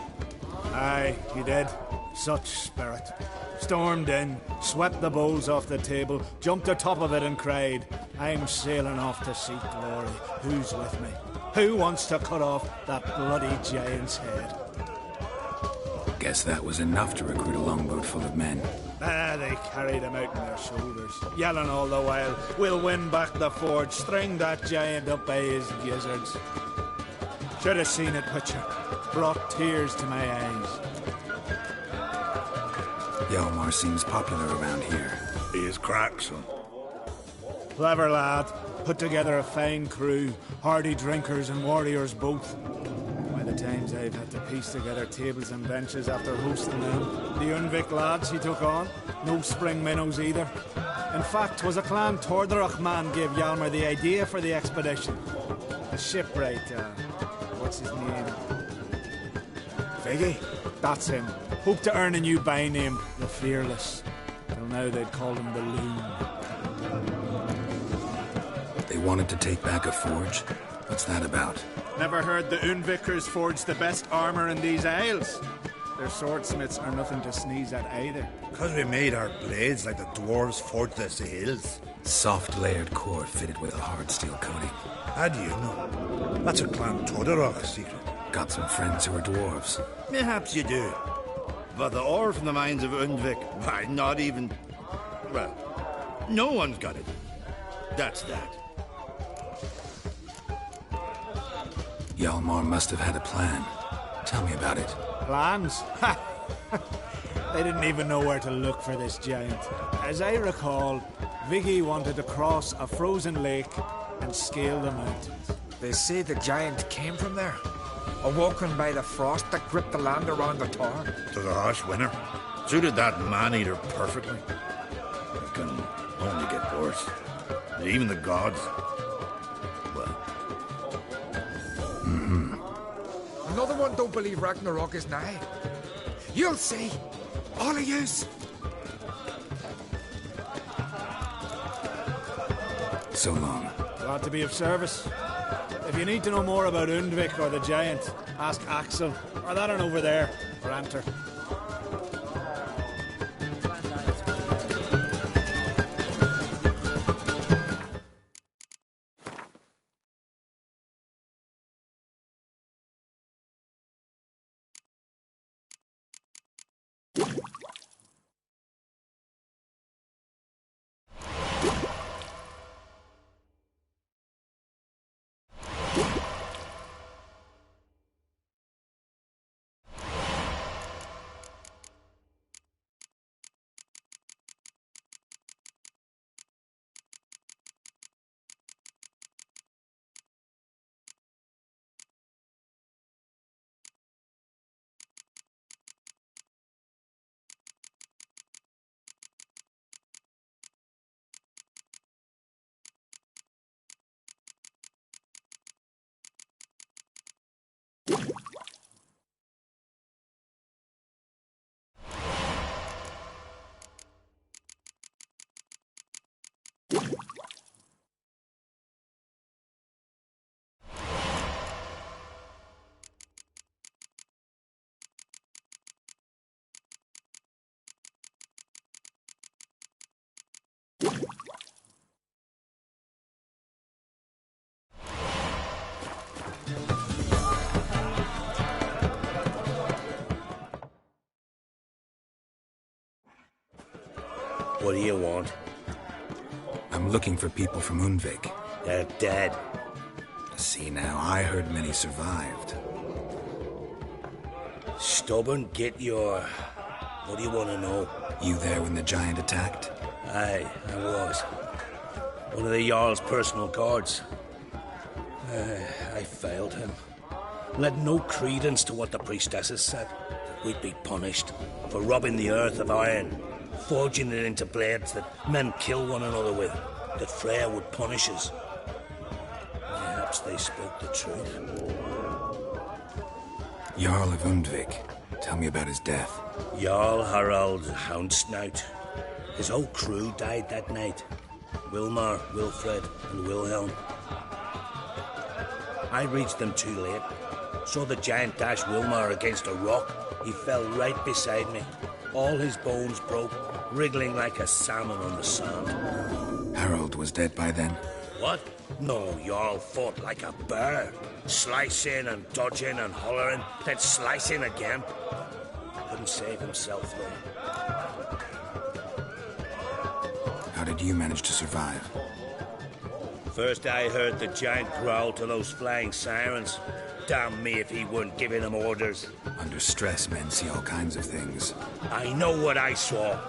Aye, he did. Such spirit. Stormed in, swept the bowls off the table, jumped atop of it and cried, "I'm sailing off to seek glory. Who's with me? Who wants to cut off that bloody giant's head?"
Guess that was enough to recruit a longboat full of men.
They carried him out on their shoulders, yelling all the while, "We'll win back the forge, string that giant up by his gizzards." Should have seen it, Witcher. Brought tears to my eyes.
Hjalmar seems popular around here.
He is cracksome.
Clever lad. Put together a fine crew. Hardy drinkers and warriors both. By the times I've had to piece together tables and benches after hosting them. The Undvik lads he took on. No spring minnows either. In fact, 'twas a clan Tordarach man gave Hjalmar the idea for the expedition. The shipwright, what's his name? Viggy? That's him. Hoped to earn a new by-name, the Fearless. Till now they'd called him the Loon.
They wanted to take back a forge? What's that about?
Never heard the Undvikers forge the best armor in these isles. Their swordsmiths are nothing to sneeze at either.
Because we made our blades like the dwarves forged their sails.
Soft layered core fitted with a hard steel coating.
How do you know? That's a clan Tordarach's secret.
Got some friends who are dwarves.
Perhaps you do. But the ore from the mines of Undvik, why, not even... Well, no one's got it. That's that.
Hjalmar must have had a plan. Tell me about it.
Plans? Ha!
They didn't even know where to look for this giant. As I recall, Vicky wanted to cross a frozen lake and scale the mountains.
They say the giant came from there, awoken by the frost that gripped the land around the tower.
To the harsh winter. Suited that man-eater perfectly. It can only get worse. Even the gods. Well.
Another one don't believe Ragnarok is nigh. You'll see. All of yous.
So long.
Glad to be of service. If you need to know more about Undvik or the giant, ask Axel, or that one over there, or Anter.
What do you want?
I'm looking for people from Undvik.
They're dead.
See now, I heard many survived.
Stubborn, get your... What do you want to know?
You there when the giant attacked?
Aye, I was. One of the Jarl's personal guards. I failed him. Led no credence to what the priestesses said. That we'd be punished for robbing the earth of iron, forging it into blades that men kill one another with, that Freya would punish us. Perhaps they spoke the truth.
Jarl of Undvik. Tell me about his death.
Jarl Harald Houndsnout. His whole crew died that night. Wilmar, Wilfred, and Wilhelm. I reached them too late. Saw the giant dash Wilmar against a rock. He fell right beside me. All his bones broke, wriggling like a salmon on the sand.
Harold was dead by then?
What? No, Jarl fought like a bear. Slicing and dodging and hollering, then slicing again. Couldn't save himself, though.
How did you manage to survive?
First I heard the giant growl to those flying sirens. Damn me if he weren't giving them orders.
Under stress, men see all kinds of things.
I know what I saw.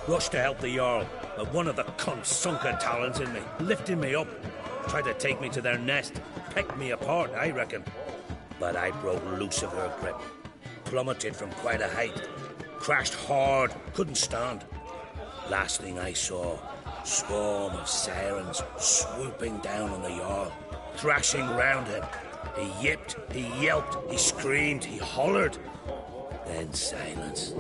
Rushed to help the Jarl, but one of the cunts sunk her talons in me, lifting me up. Tried to take me to their nest. Pecked me apart, I reckon. But I broke loose of her grip. Plummeted from quite a height. Crashed hard. Couldn't stand. Last thing I saw, swarm of sirens swooping down on the Jarl, thrashing round him. He yipped, he yelped, he screamed, he hollered. Then silence.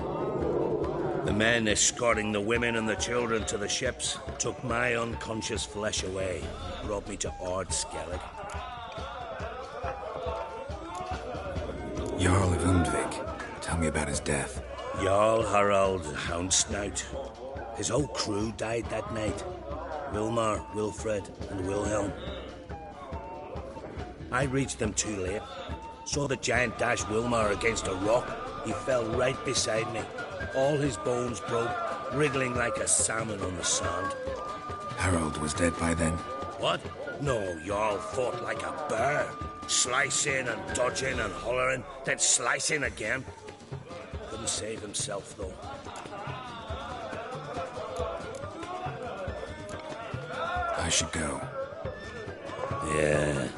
The men escorting the women and the children to the ships took my unconscious flesh away, brought me to Ard Skellig.
Jarl of Undvik. Tell me about his death.
Jarl Harald Houndsnout. His whole crew died that night. Wilmar, Wilfred, and Wilhelm. I reached them too late. Saw the giant dash Wilmar against a rock. He fell right beside me. All his bones broke, wriggling like a salmon on the sand.
Harold was dead by then?
What? No, Jarl fought like a bear. Slicing and dodging and hollering, then slicing again. Couldn't save himself, though.
I should go.
Yeah.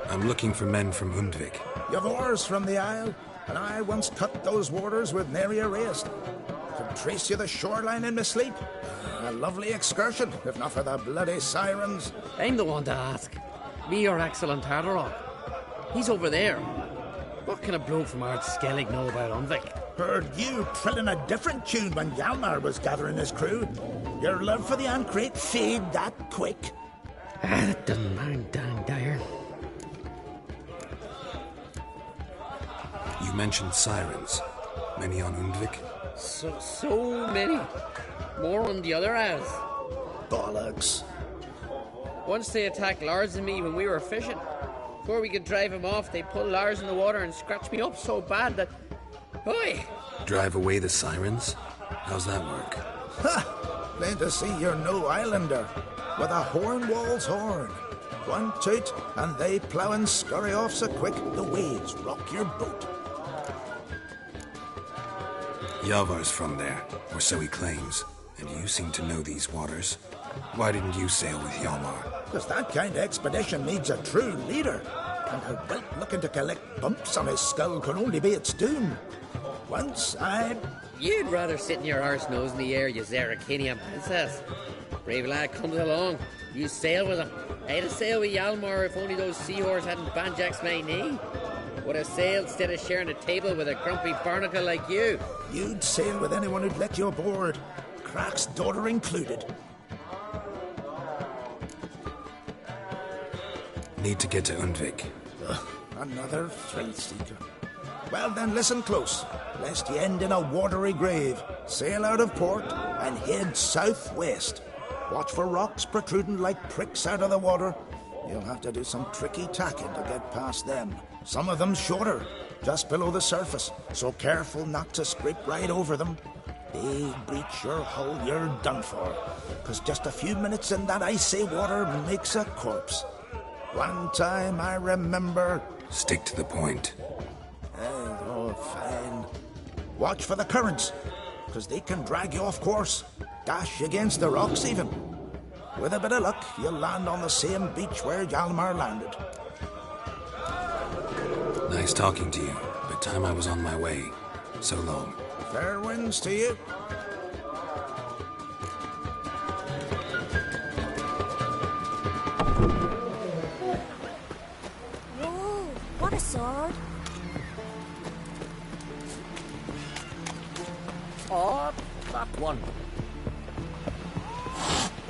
I'm looking for men from Undvik.
You've oars from the Isle, and I once cut those waters with nary a rest. Could trace you the shoreline in my sleep. A lovely excursion, if not for the bloody sirens.
I'm the one to ask. Me, your excellent Tartarock. He's over there. What can a bloke from Ard Skellig know about Unvik?
Heard you trilling a different tune when Hjalmar was gathering his crew. Your love for the Ancrate fade that quick.
That doesn't mind dang dire.
You mentioned sirens. Many on Undvik?
So many. More on the other as.
Bollocks.
Once they attacked Lars and me when we were fishing. Before we could drive him off, they pulled Lars in the water and scratched me up so bad that... Oi!
Drive away the sirens? How's that work?
Ha! Plain to see you're no islander. With a horn wall's horn. One toot, and they plough and scurry off so quick the waves rock your boat.
Yavar's from there, or so he claims, and you seem to know these waters. Why didn't you sail with Hjalmar?
Because that kind of expedition needs a true leader, and a whelp looking to collect bumps on his skull can only be its doom. Once
You'd rather sit in your arse nose in the air, you Zarakinian princess. Brave lad comes along, you sail with him. I'd have sailed with Hjalmar if only those seahorses hadn't banjaxed my knee. Would have sailed instead of sharing a table with a grumpy barnacle like you.
You'd sail with anyone who'd let you aboard, Crack's daughter included.
Need to get to Undvik.
Another thrill seeker. Well then, listen close, lest you end in a watery grave. Sail out of port and head southwest. Watch for rocks protruding like pricks out of the water. You'll have to do some tricky tacking to get past them. Some of them shorter, just below the surface, so careful not to scrape right over them. They breach your hull, you're done for. 'Cause just a few minutes in that icy water makes a corpse. One time I remember...
Stick to the point.
Oh, fine. Watch for the currents, 'cause they can drag you off course. Dash against the rocks even. With a bit of luck, you'll land on the same beach where Hjalmar landed.
Nice talking to you, but time I was on my way. So long.
Fair winds to you.
Whoa, what a sword.
Oh, that one.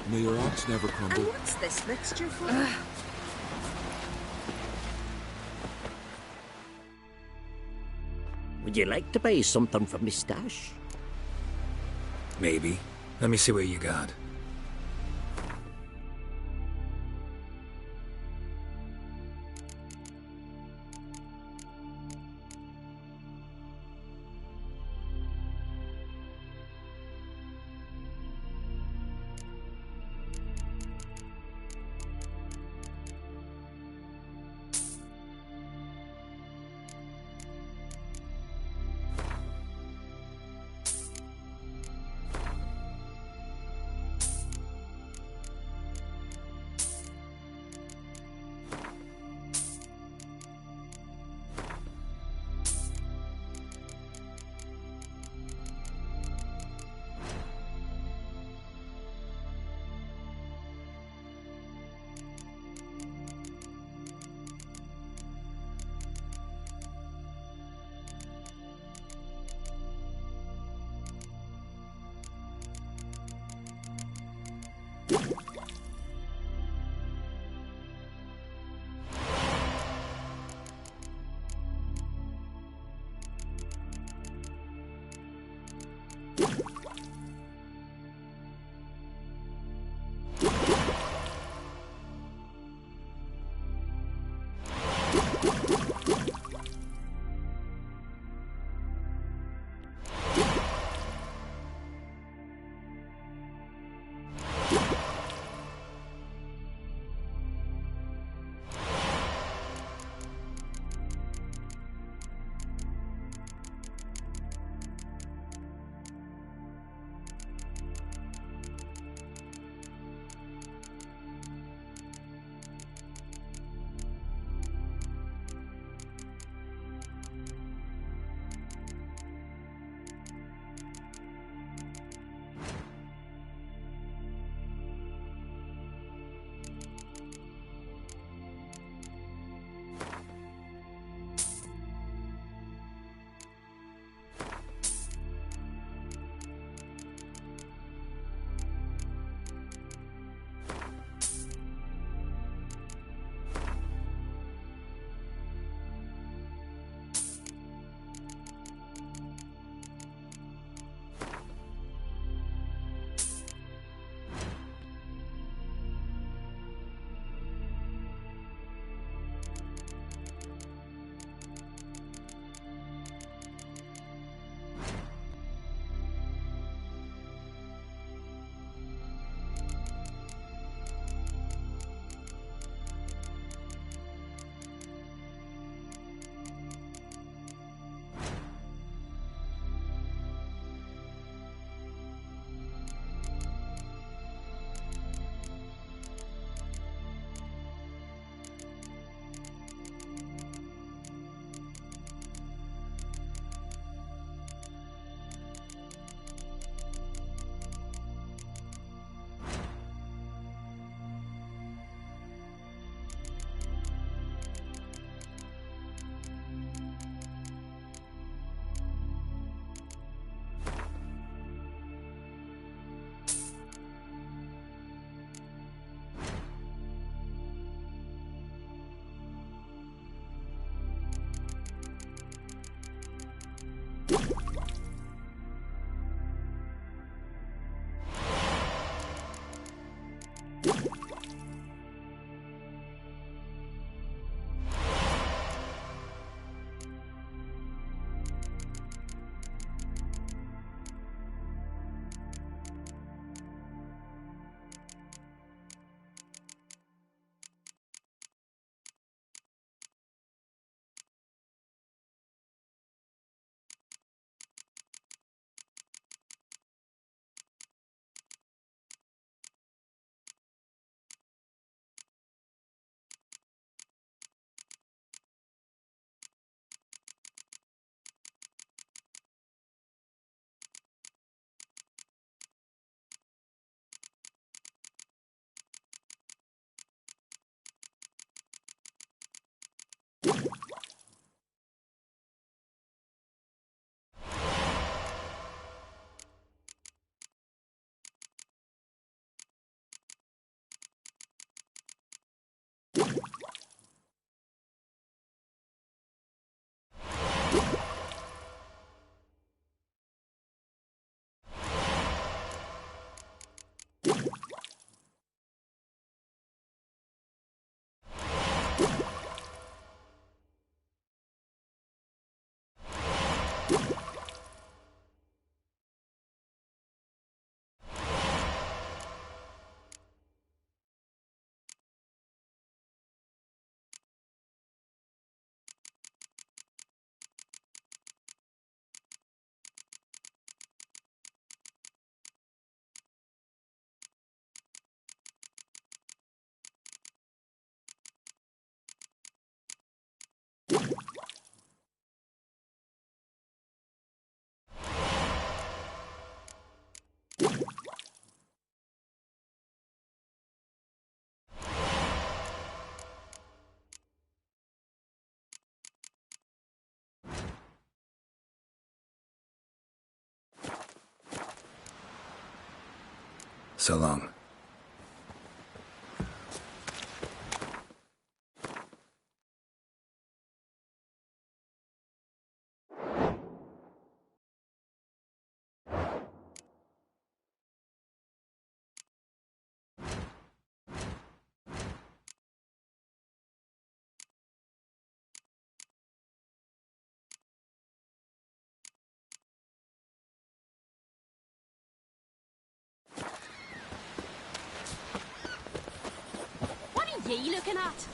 May your ox never crumble.
And what's this mixture for?
Would you like to buy something from me stash?
Maybe. Let me see what you got. So long.
What are ye looking at?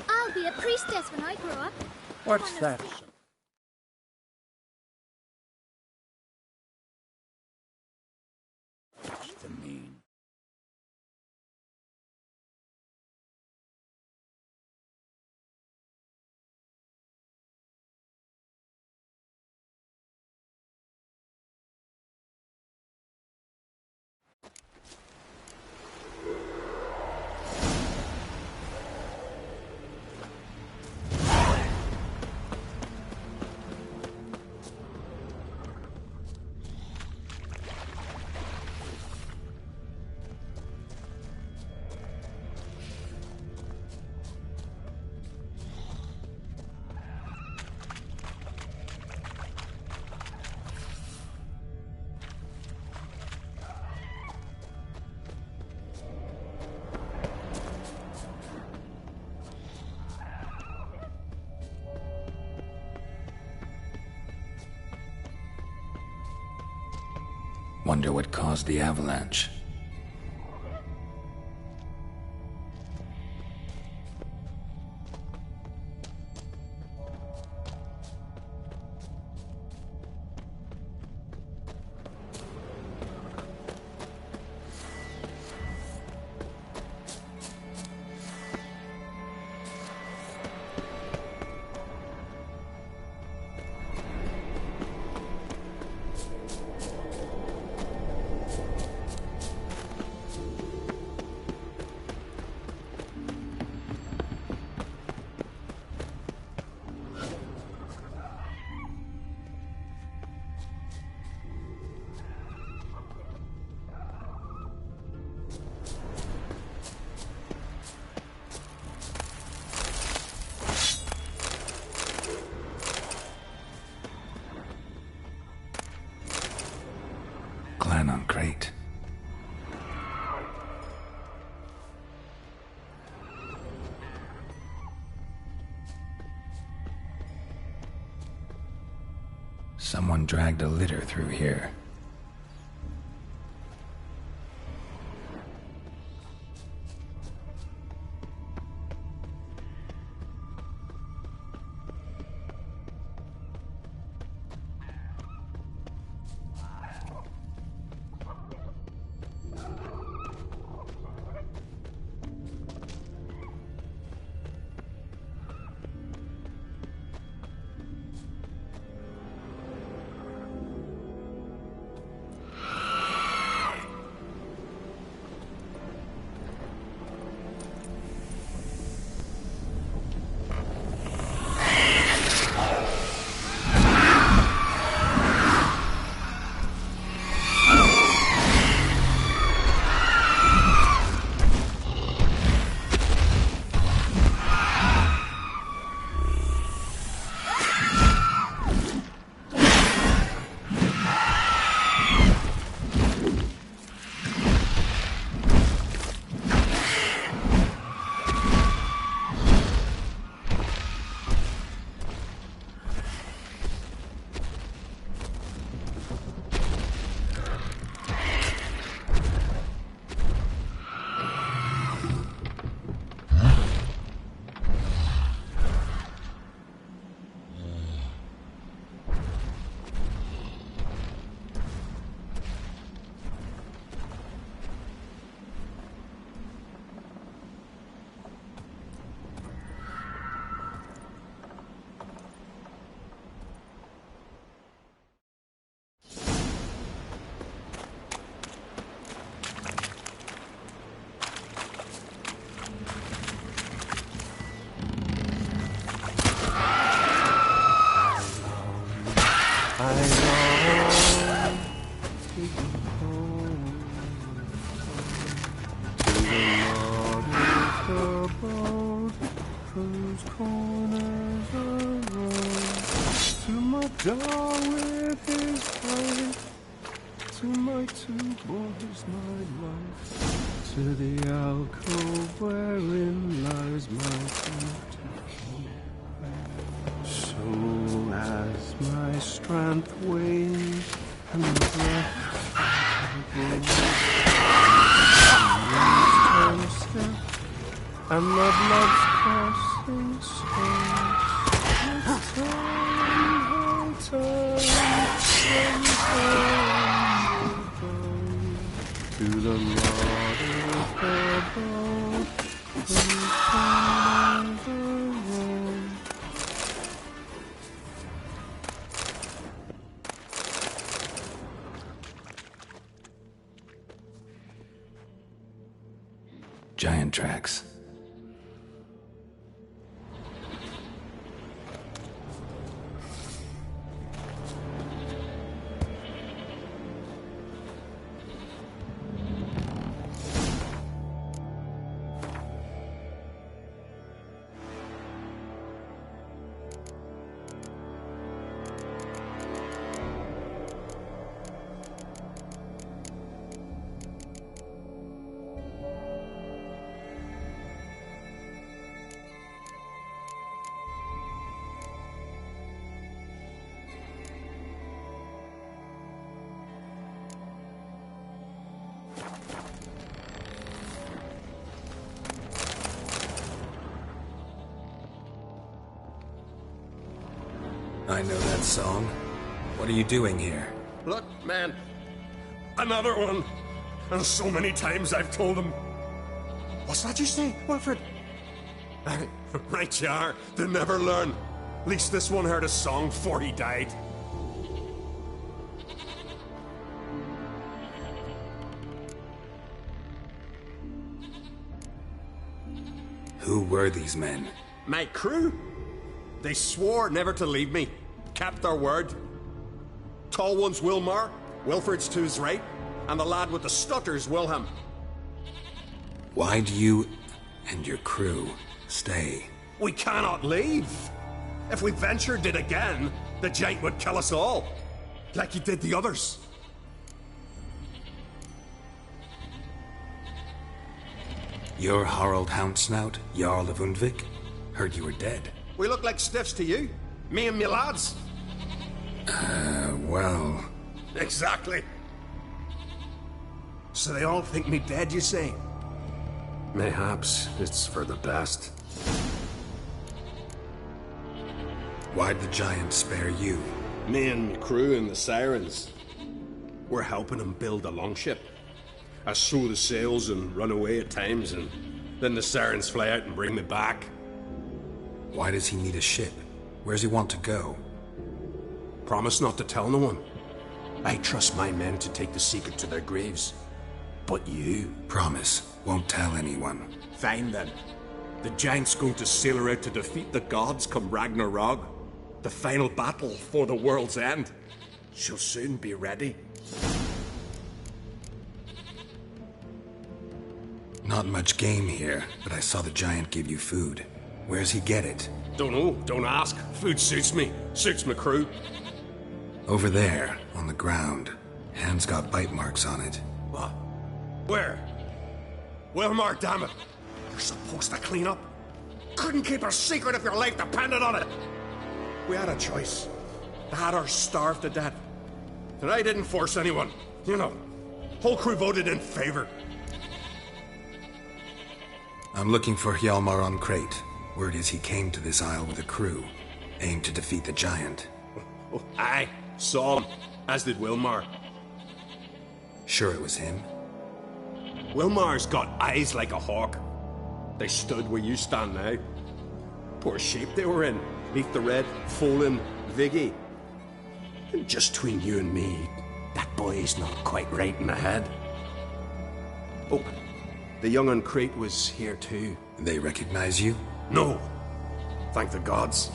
I'll be a priestess when I grow up.
What's that? The mean.
Wonder what caused the avalanche. Someone dragged a litter through here.
Dog with his wife, to my two boys, my life, to the alcove wherein lies my beauty. Soon as my strength wanes and the breath and the blood's coursing storms, to the Lord above,
Giant tracks. I know that song. What are you doing here?
Look, man. Another one. And so many times I've told him. What's that you say, Wilfred? Right you are. They never learn. At least this one heard a song before he died.
Who were these men?
My crew. They swore never to leave me. Kept their word. Tall one's Wilmar, Wilfred's to his right, and the lad with the stutter's Wilhelm.
Why do you and your crew stay?
We cannot leave. If we ventured it again, the giant would kill us all. Like he did the others.
You're Harald Houndsnout, Jarl of Undvik? Heard you were dead.
We look like stiffs to you. Me and me lads.
Well...
Exactly.
So they all think me dead, you say?
Mayhaps it's for the best.
Why'd the giant spare you?
Me and my crew and the Sirens. We're helping him build a longship. I sew the sails and run away at times, and then the Sirens fly out and bring me back.
Why does he need a ship? Where's he want to go?
Promise not to tell no one. I trust my men to take the secret to their graves. But you...
Promise. Won't tell anyone.
Fine then. The giant's going to sail her out to defeat the gods come Ragnarok. The final battle for the world's end. She'll soon be ready.
Not much game here, but I saw the giant give you food. Where's he get it?
Don't know, don't ask. Food suits me, suits my crew.
Over there, on the ground. Hand's got bite marks on it.
What? Where? Wilmar, damn it! You're supposed to clean up. Couldn't keep a secret if your life depended on it. We had a choice. That or starve to death. And I didn't force anyone. You know, whole crew voted in favor.
I'm looking for Hjalmar on Crate. Word is he came to this isle with a crew, aimed to defeat the giant.
Oh, aye, saw him, as did Wilmar.
Sure it was him?
Wilmar's got eyes like a hawk. They stood where you stand now. Poor shape they were in, neath the red, fallen Viggy. And just between you and me, that boy's not quite right in the head. Oh, the young on Crate was here too.
They recognize you?
No. Thank the gods.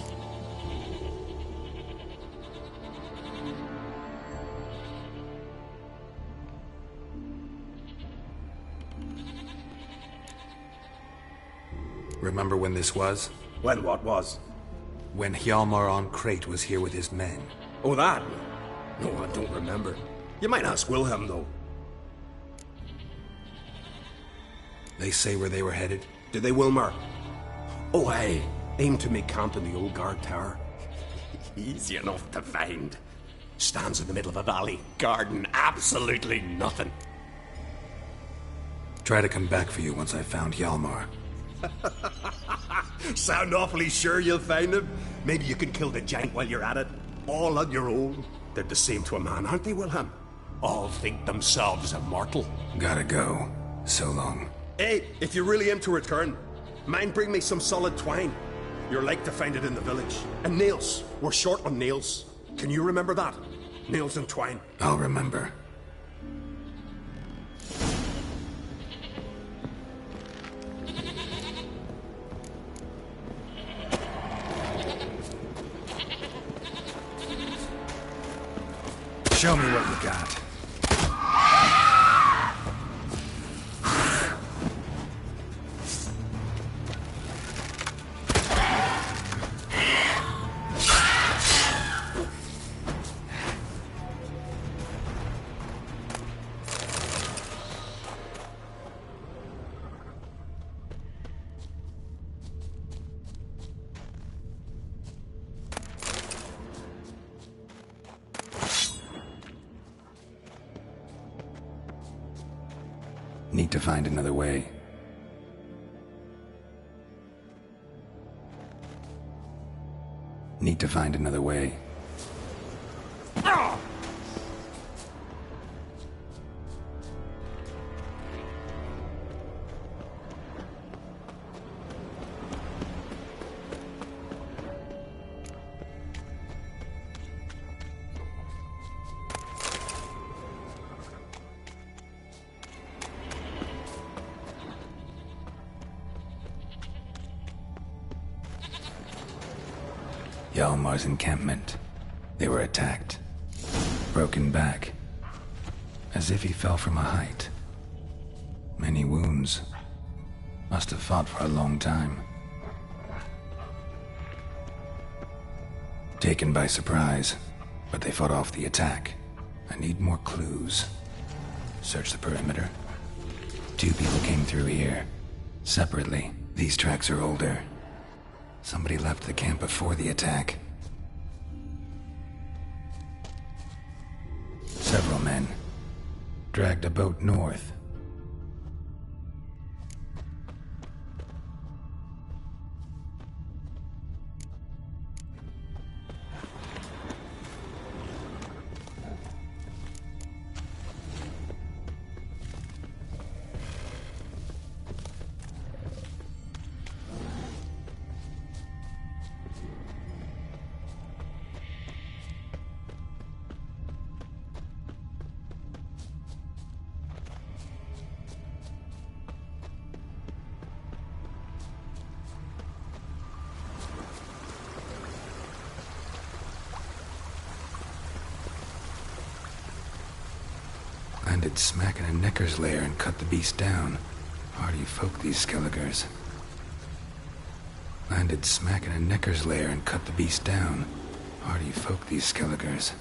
Remember when this was?
When what was?
When Hjalmar on Crate was here with his men.
Oh, that? No, I don't remember. You might ask Wilhelm, though.
They say where they were headed?
Did they, Wilmar? Oh, aye. Aim to make camp in the old guard tower. Easy enough to find. Stands in the middle of a valley. Garden, absolutely nothing.
Try to come back for you once I've found Hjalmar.
Sound awfully sure you'll find him? Maybe you can kill the giant while you're at it. All on your own. They're the same to a man, aren't they, Wilhelm? All think themselves immortal.
Gotta go. So long.
Hey, if you really aim to return, mind bring me some solid twine. You're like to find it in the village. And nails. We're short on nails. Can you remember that? Nails and twine.
I'll remember. Show me what you got. Need to find another way. Need to find another way. Hjalmar's encampment. They were attacked. Broken back. As if he fell from a height. Many wounds. Must have fought for a long time. Taken by surprise, but they fought off the attack. I need more clues. Search the perimeter. 2 people came through here. Separately. These tracks are older. Somebody left the camp before the attack. dragged a boat north. Landed smack in a necker's lair and cut the beast down. Hardy folk, these Skelligers. Landed smack in a necker's lair and cut the beast down. Hardy folk, these Skelligers.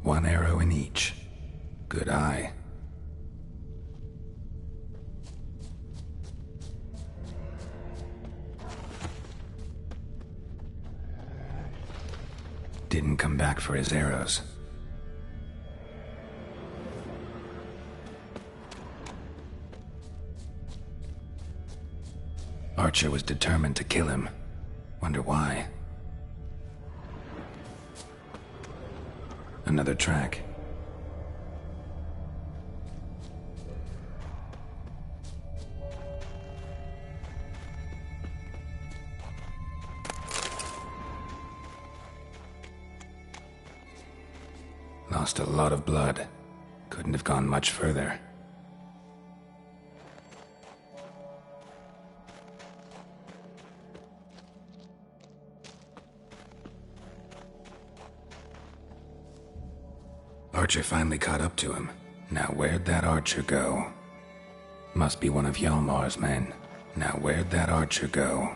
One arrow in each. Good eye. Didn't come back for his arrows. Archer was determined to kill him. Wonder why. Another track. Lost a lot of blood. Couldn't have gone much further. Archer finally caught up to him. Now where'd that archer go? Must be one of Hjalmar's men. Now where'd that archer go?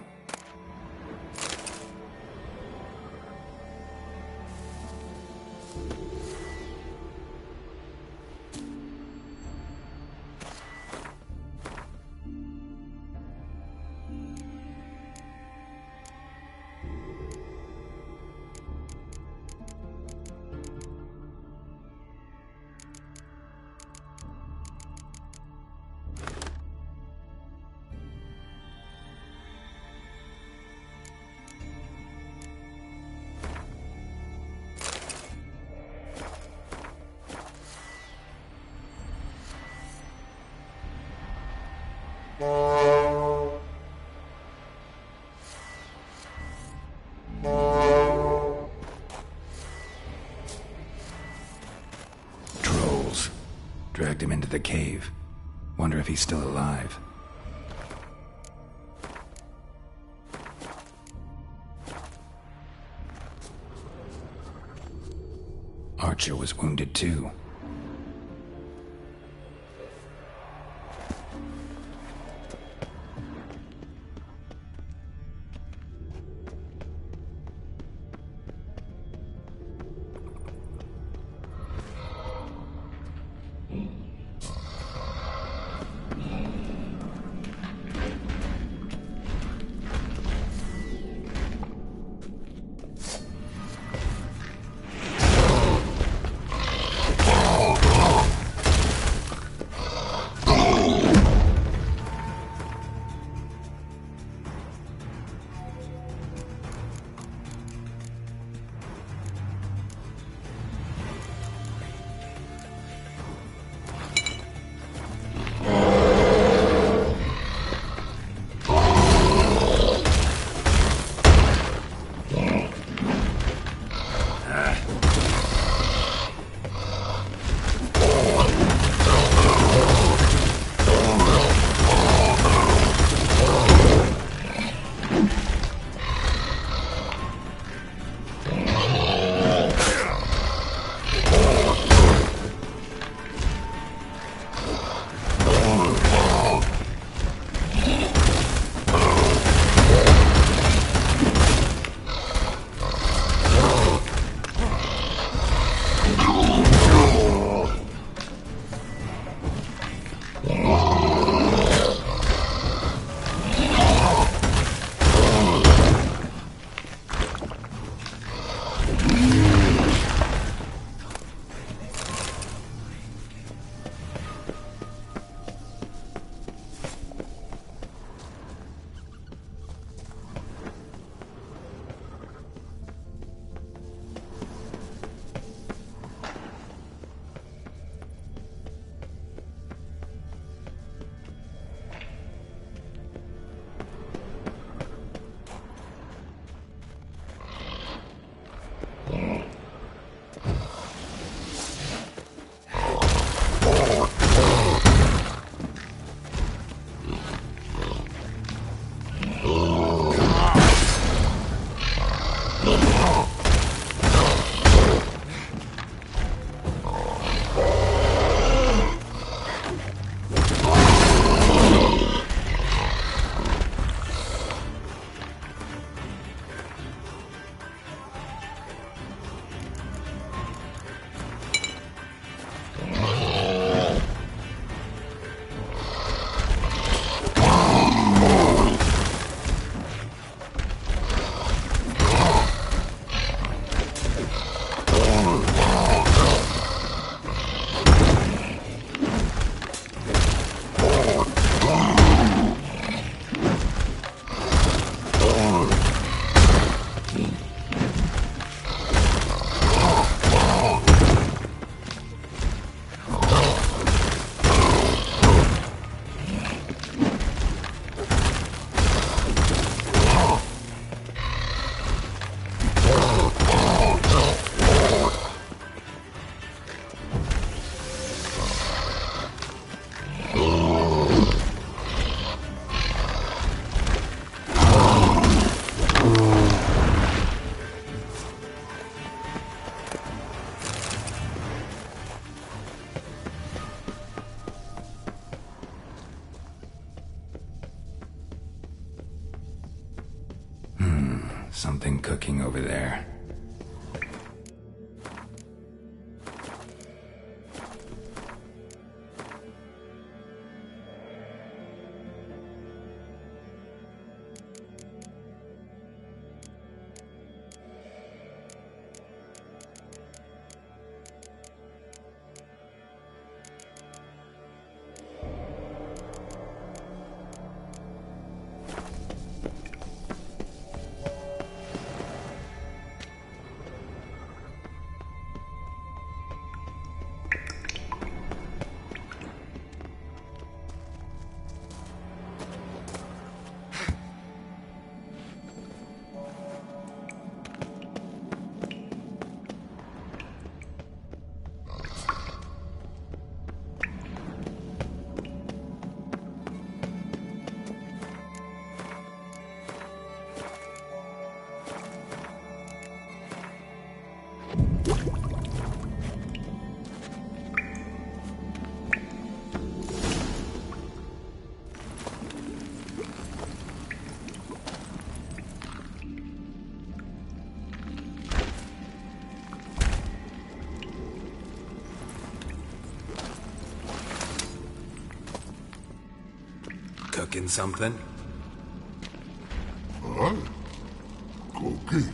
Trolls. Dragged him into the cave. Wonder if he's still alive. Archer was wounded too. Something cooking over there. Cooking something?
Huh? Cookie?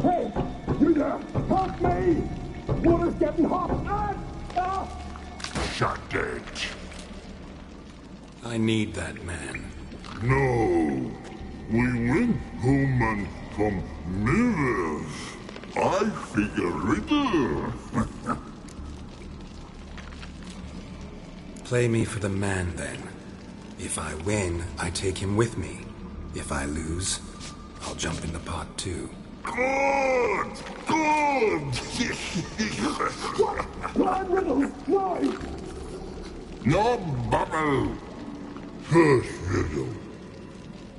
Hey, you there! Help me! Water's getting hot!
Shut it.
I need that man.
No. We went home and from mirrors. I figure riddle.
Play me for the man, then. If I win, I take him with me. If I lose, I'll jump in the pot, too.
Good! Good!
Blind riddles! No!
No bubble! First riddle.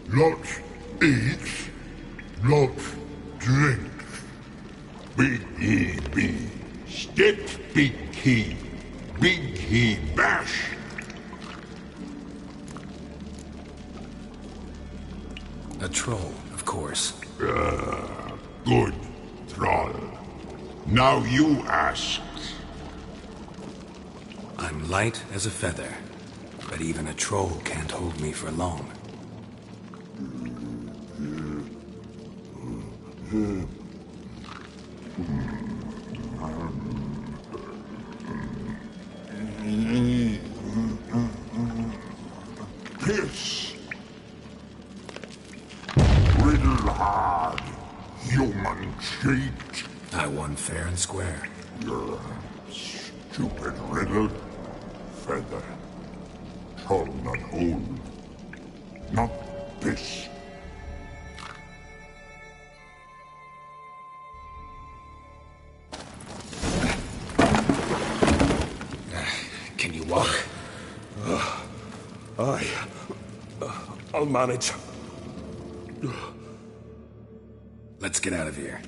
Lots eats, lots drinks. Big he be, step big he bash.
A troll, of course.
Good, troll. Now you ask.
I'm light as a feather, but even a troll can't hold me for long.
Piss. Riddle hard, human cheat.
I won fair and square.
Stupid riddle. Feather. Troll not hold. Not piss.
Can you walk?
I'll manage.
Let's get out of here.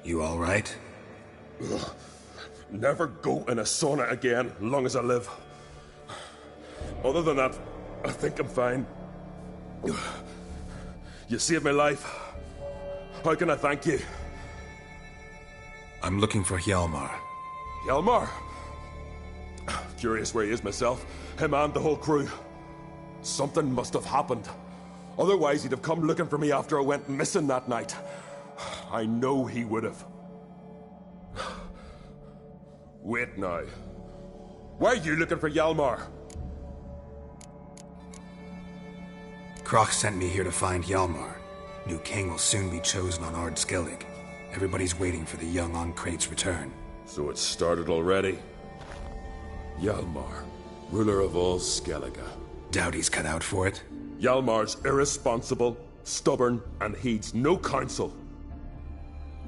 You all right?
Never go in a sauna again, long as I live. Other than that, I think I'm fine. You saved my life. How can I thank you?
I'm looking for Hjalmar.
Hjalmar? Curious where he is myself. Him and the whole crew. Something must have happened. Otherwise, he'd have come looking for me after I went missing that night. I know he would have. Wait now. Why are you looking for Hjalmar?
Kroch sent me here to find Hjalmar. New king will soon be chosen on Ard Skellig. Everybody's waiting for the young Ancrate's return.
So it's started already. Hjalmar, ruler of all Skellige.
Doubt he's cut out for it.
Hjalmar's irresponsible, stubborn, and heeds no counsel.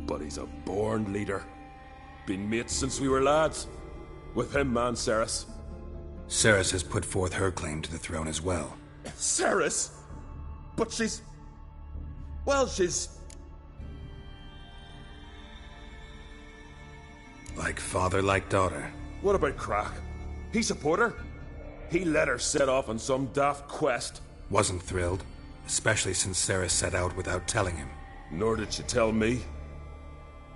But he's a born leader. Been mates since we were lads. With him and Ceres.
Ceres has put forth her claim to the throne as well.
Ceres? But she's... Well, she's...
Like father, like daughter.
What about Crack? He support her? He let her set off on some daft quest.
Wasn't thrilled, especially since Sarah set out without telling him.
Nor did she tell me.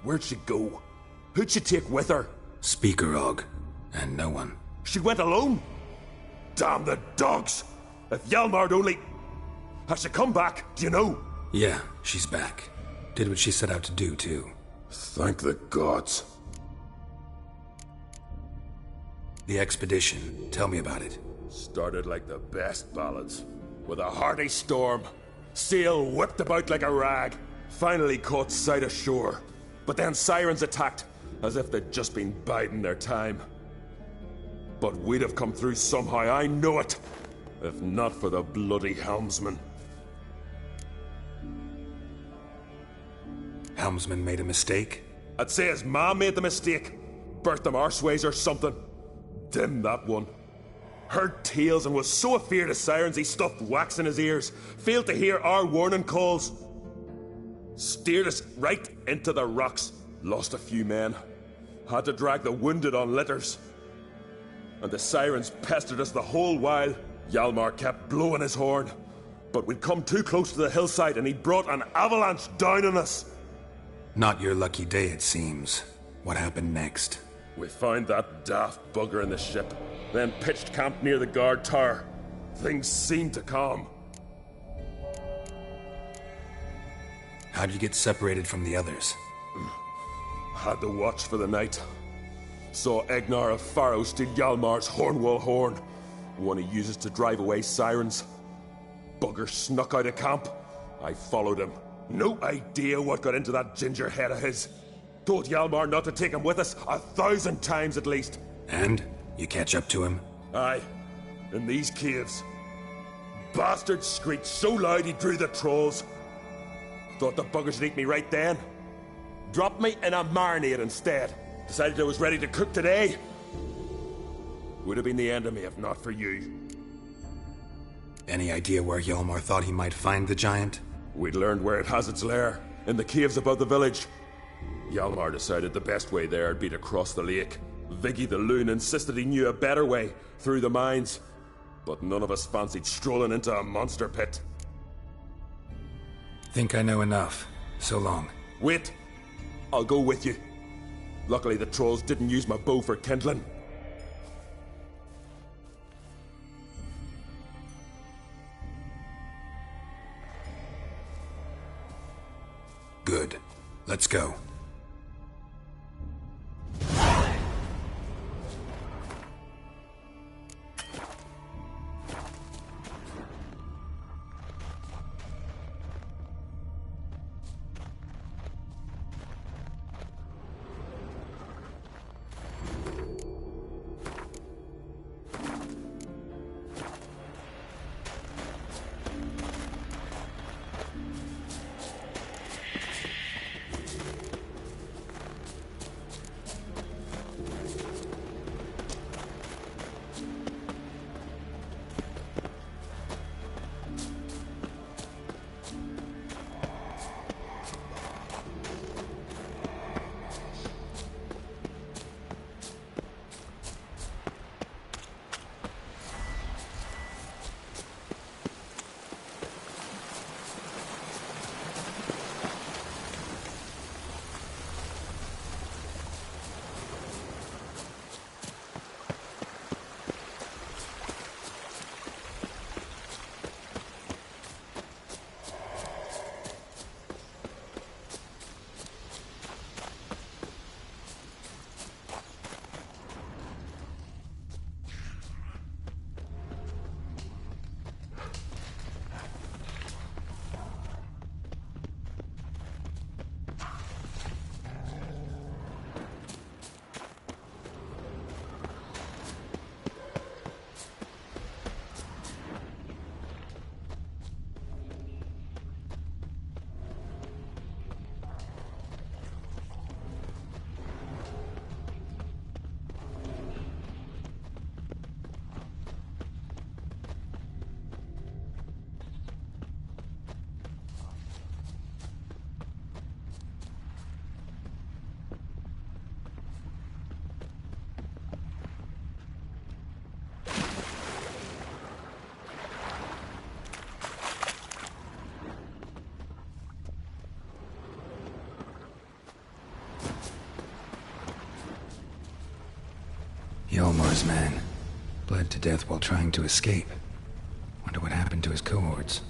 Where'd she go? Who'd she take with her?
Speaker Og, and no one.
She went alone? Damn the dogs! If Hjalmar'd only... Has she come back? Do you know?
Yeah, she's back. Did what she set out to do, too.
Thank the gods.
The expedition. Tell me about it.
Started like the best ballads. With a hearty storm. Sail whipped about like a rag. Finally caught sight of shore. But then sirens attacked, as if they'd just been biding their time. But we'd have come through somehow, I know it. If not for the bloody helmsman.
Helmsman made a mistake?
I'd say his ma made the mistake. Birthed him arseways or something. Dim, that one. Heard tales and was so afeard of sirens he stuffed wax in his ears. Failed to hear our warning calls. Steered us right into the rocks. Lost a few men. Had to drag the wounded on litters. And the sirens pestered us the whole while. Hjalmar kept blowing his horn. But we'd come too close to the hillside and he brought an avalanche down on us.
Not your lucky day, it seems. What happened next?
We found that daft bugger in the ship, then pitched camp near the guard tower. Things seemed to calm.
How'd you get separated from the others?
Had to watch for the night. Saw Egnar of Faro steal Hjalmar's Hornwall horn, one he uses to drive away sirens. Bugger snuck out of camp. I followed him. No idea what got into that ginger head of his. Told Hjalmar not to take him with us 1,000 times at least.
And? You catch up to him?
Aye. In these caves. Bastard screeched so loud he drew the trolls. Thought the buggers would eat me right then. Dropped me in a marinade instead. Decided I was ready to cook today. Would have been the end of me if not for you.
Any idea where Hjalmar thought he might find the giant?
We'd learned where it has its lair. In the caves above the village. Hjalmar decided the best way there would be to cross the lake. Viggy the loon insisted he knew a better way, through the mines. But none of us fancied strolling into a monster pit.
Think I know enough. So long.
Wait. I'll go with you. Luckily the trolls didn't use my bow for kindling.
Good. Let's go. Hjalmar's man. Bled to death while trying to escape. Wonder what happened to his cohorts.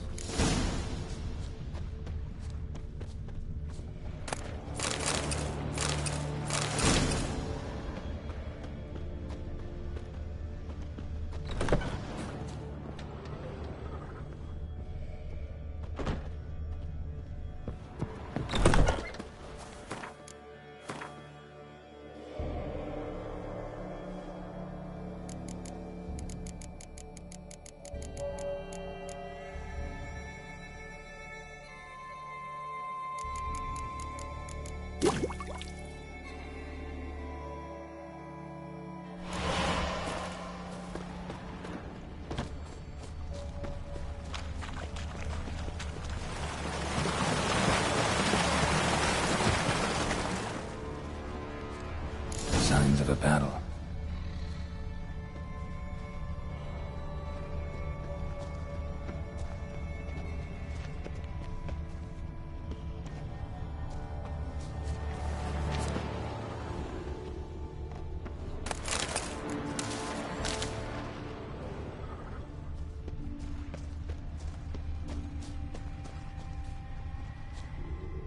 Signs of a battle.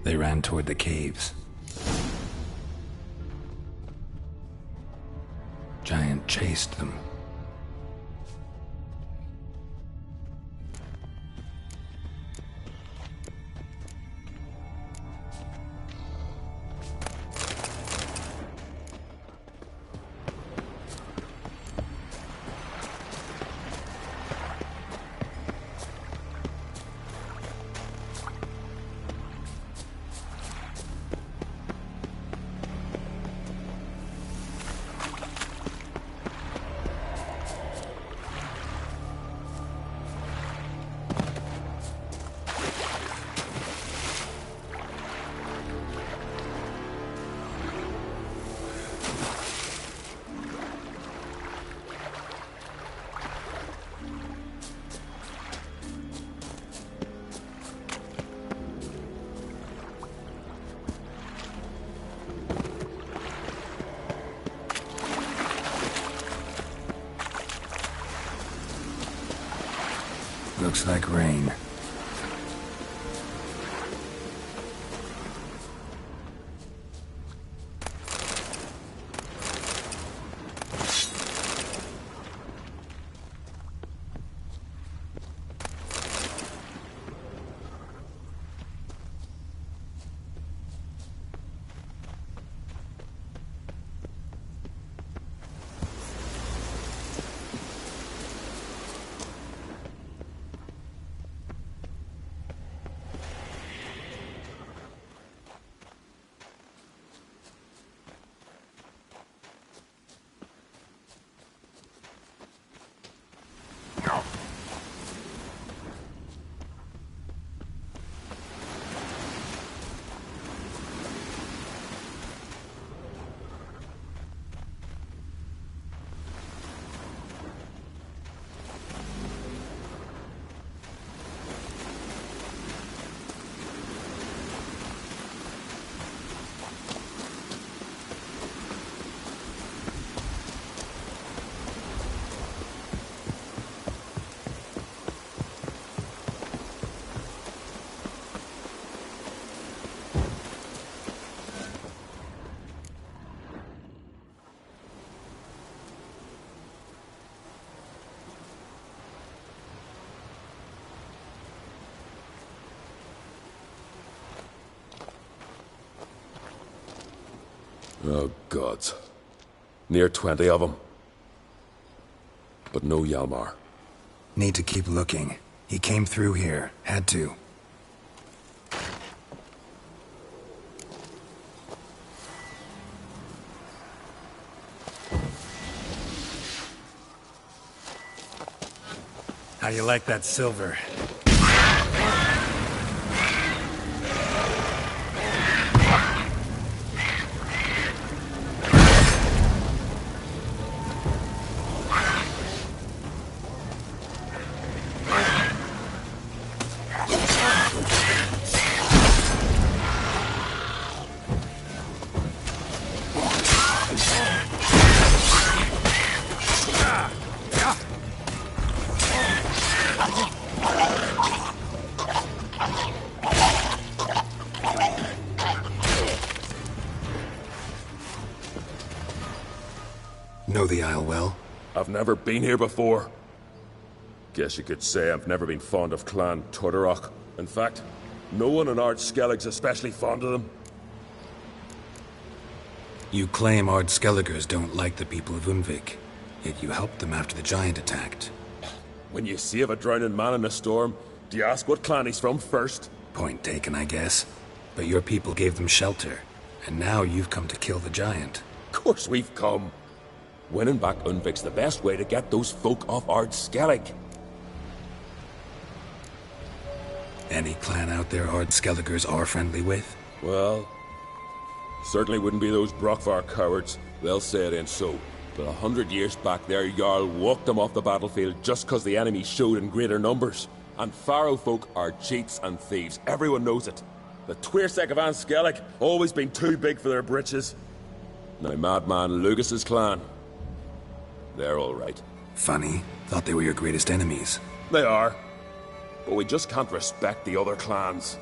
They ran toward the caves. Giant chased them. Looks like rain.
Oh, gods. Near 20 of them. But no Hjalmar.
Need to keep looking. He came through here. Had to.
How you like that silver?
Know the Isle well?
I've never been here before. Guess you could say I've never been fond of Clan Tudorok. In fact, no one in Ard Skellig's especially fond of them.
You claim Ard Skelligers don't like the people of Unvik, yet you helped them after the giant attacked.
When you save a drowning man in a storm, do you ask what clan he's from first?
Point taken, I guess. But your people gave them shelter, and now you've come to kill the giant.
Of course we've come. Winning back Unvik's the best way to get those folk off Ard Skellig.
Any clan out there Ard Skelligers are friendly with?
Well, certainly wouldn't be those Brockvar cowards. They'll say it ain't so. But 100 years back their Jarl walked them off the battlefield just 'cause the enemy showed in greater numbers. And Pharaoh folk are cheats and thieves. Everyone knows it. The Twirsek of An Skellig always been too big for their britches. Now Madman Lucas's clan, they're all right.
Funny. Thought they were your greatest enemies.
They are. But we just can't respect the other clans.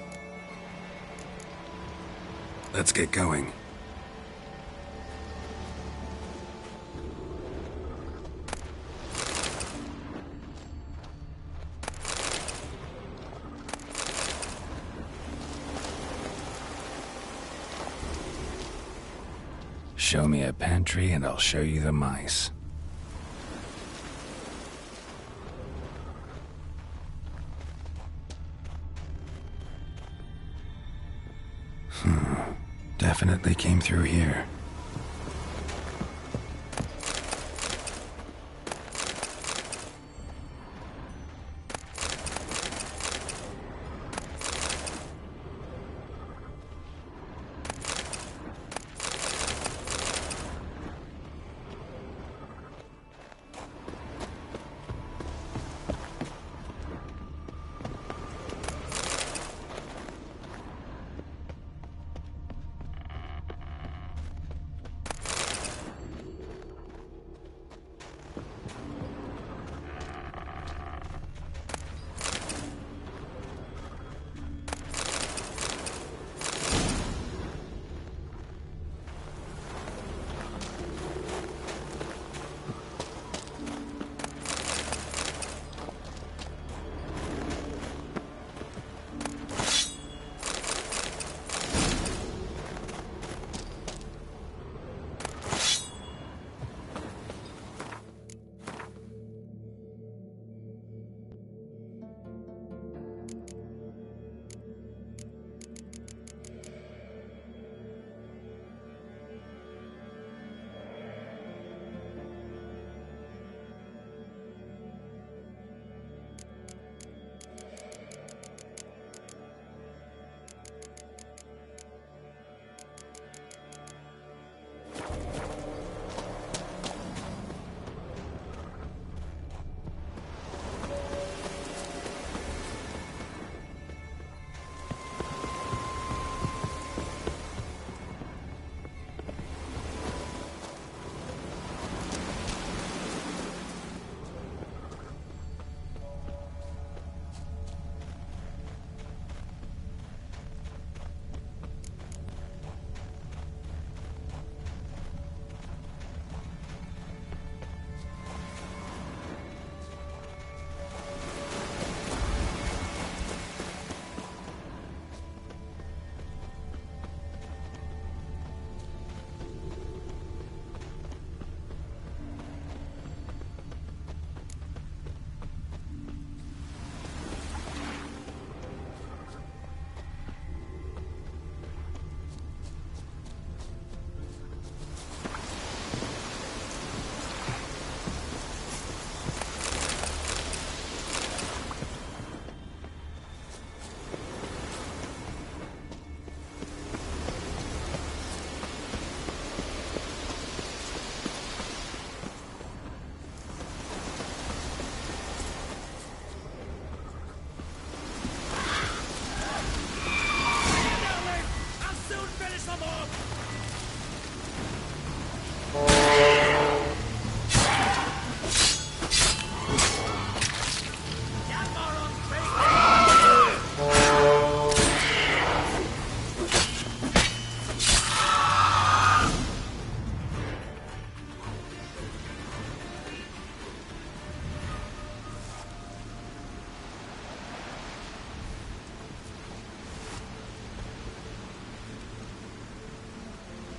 Let's get going. Show me a pantry and I'll show you the mice. Definitely came through here.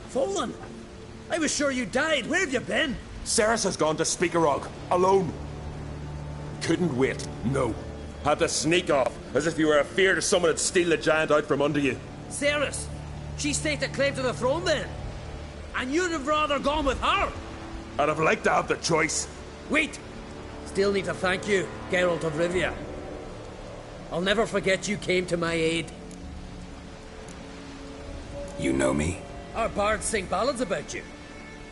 Fallen? I was sure you died. Where have you been?
Ceres has gone to Speakerog, alone. Couldn't wait, no. Had to sneak off, as if you were afeard of someone would steal the giant out from under you.
Ceres? She staked a claim to the throne then? And you'd have rather gone with her?
I'd have liked to have the choice.
Wait! Still need to thank you, Geralt of Rivia. I'll never forget you came to my aid.
You know me?
Our bards sing ballads about you.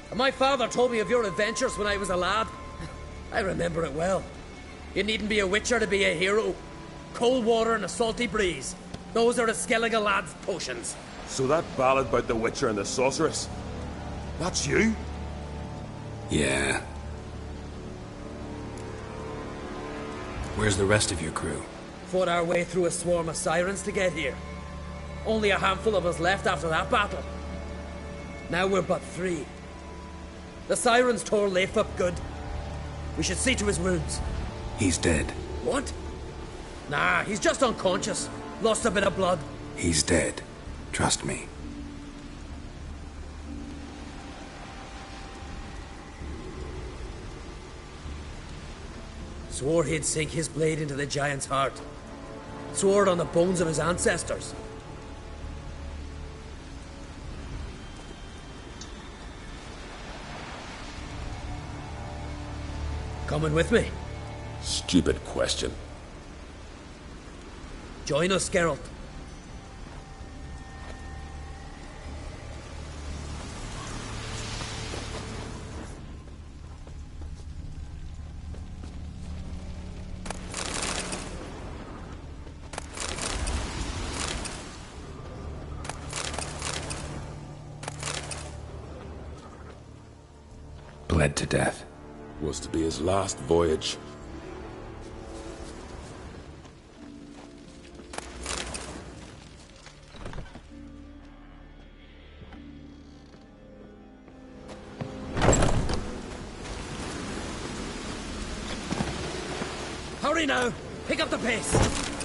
And my father told me of your adventures when I was a lad. I remember it well. You needn't be a witcher to be a hero. Cold water and a salty breeze. Those are a Skellige lad's potions.
So that ballad about the witcher and the sorceress, that's you?
Yeah. Where's the rest of your crew?
Fought our way through a swarm of sirens to get here. Only a handful of us left after that battle. Now we're but 3. The sirens tore Leif up good. We should see to his wounds.
He's dead.
What? Nah, he's just unconscious. Lost a bit of blood.
He's dead. Trust me.
Swore he'd sink his blade into the giant's heart. Swore it on the bones of his ancestors. Coming with me?
Stupid question.
Join us, Geralt.
Bled to death.
Was to be his last voyage.
Hurry now! Pick up the pace!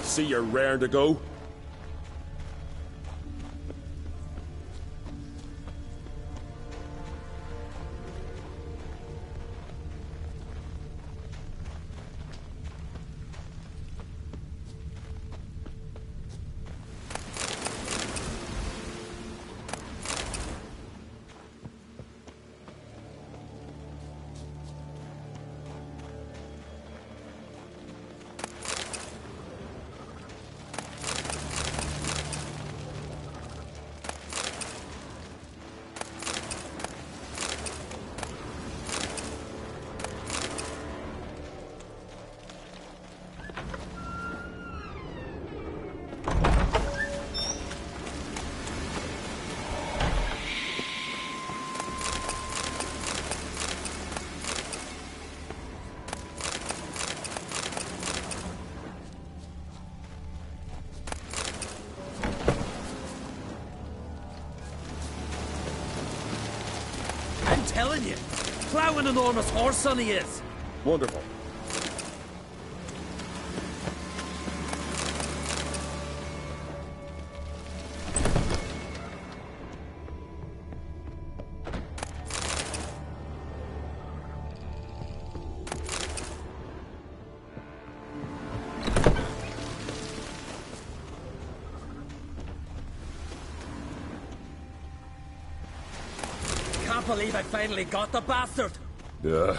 See you're raring to go?
Telling you, plough an enormous horse son he is.
Wonderful.
Can't believe I finally got the bastard.
Yeah.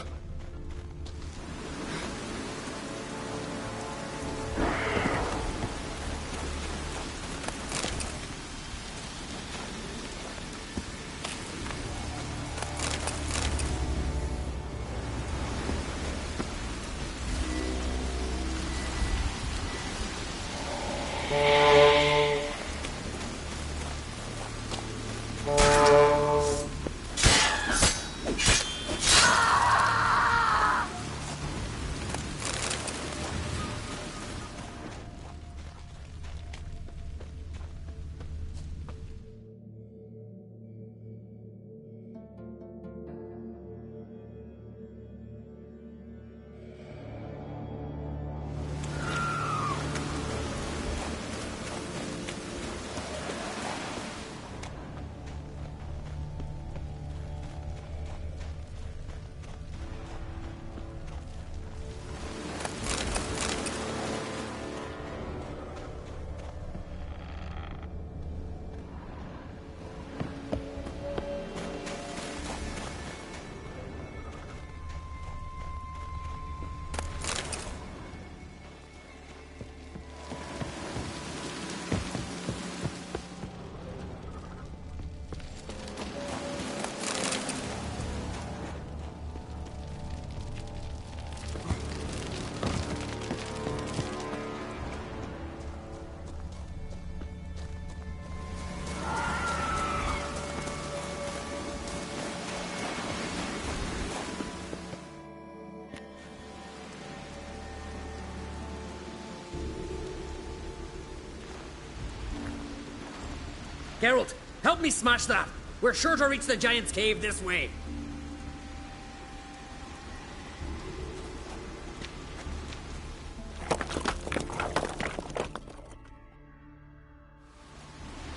Geralt, help me smash that. We're sure to reach the giant's cave this way.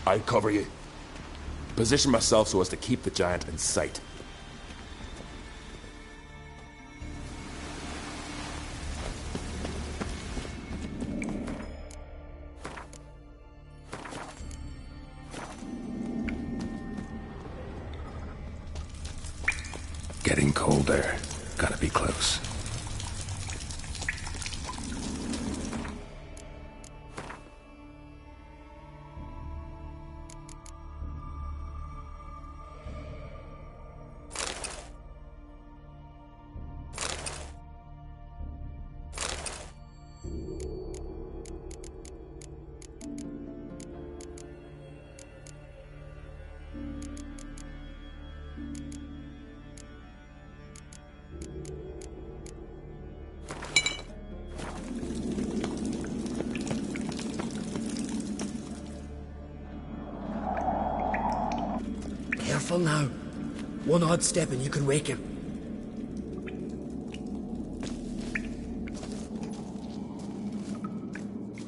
I'll cover you. Position myself so as to keep the giant in sight.
Getting colder. Gotta be close.
Careful now. One odd step and you can wake him.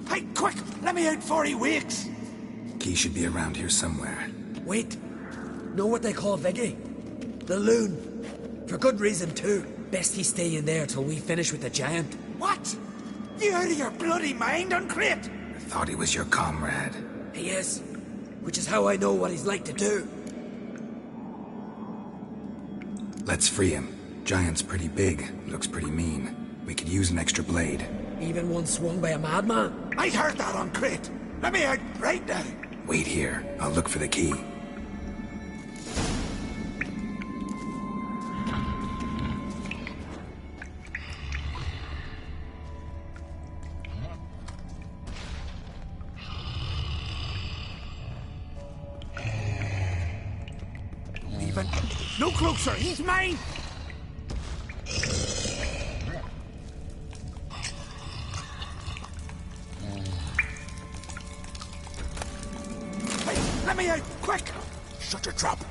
Hey, quick! Let me out before he wakes!
Key should be around here somewhere.
Wait. Know what they call Viggy? The loon. For good reason too. Best he stay in there till we finish with the giant.
What? You out of your bloody mind, Uncrate?
I thought he was your comrade.
He is. Which is how I know what he's like to do.
Let's free him. Giant's pretty big. Looks pretty mean. We could use an extra blade.
Even one swung by a madman.
I heard that, Uncrate. Let me out right now.
Wait here. I'll look for the key.
Even. No closer, he's mine! Hey, let me out, quick!
Shut your trap.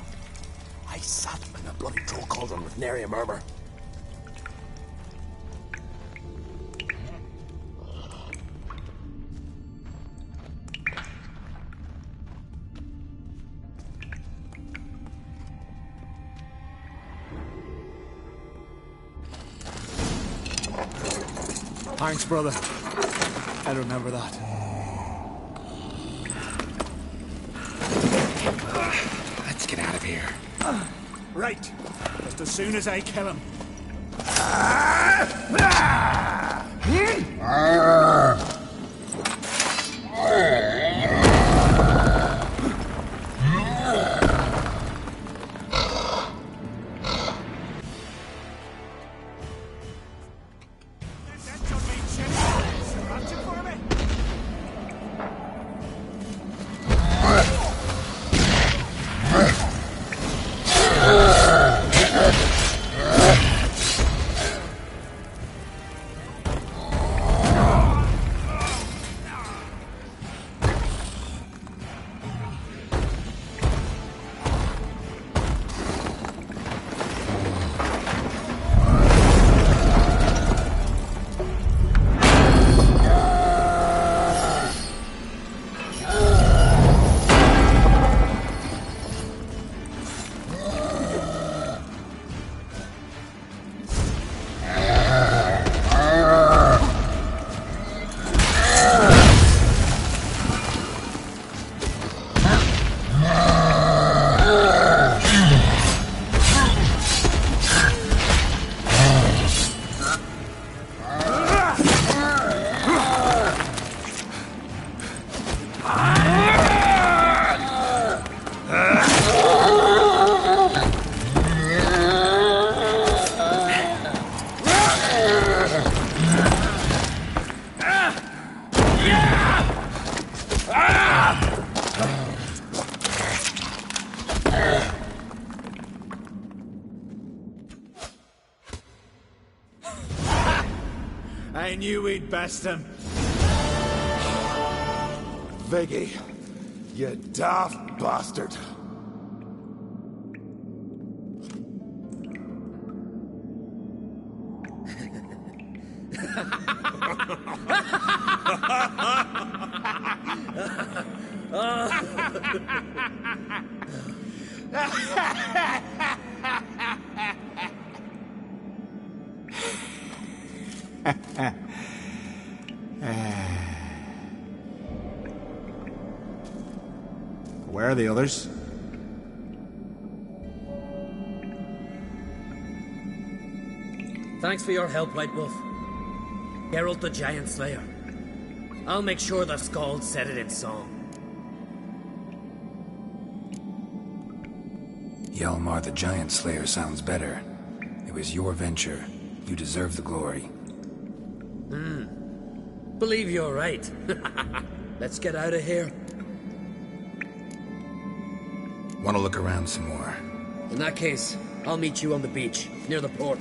I sat in a bloody troll cauldron with nary a murmur.
Thanks, brother. I remember that.
Let's get out of here.
Right. Just as soon as I kill him. I knew we'd best him.
Viggy,
You daft bastard.
Where are the others?
Thanks for your help, White Wolf. Geralt the Giant Slayer. I'll make sure the Scald said it in song.
Hjalmar the Giant Slayer sounds better. It was your venture. You deserve the glory.
Believe you're right. Let's get out of here.
Want to look around some more?
In that case, I'll meet you on the beach, near the port.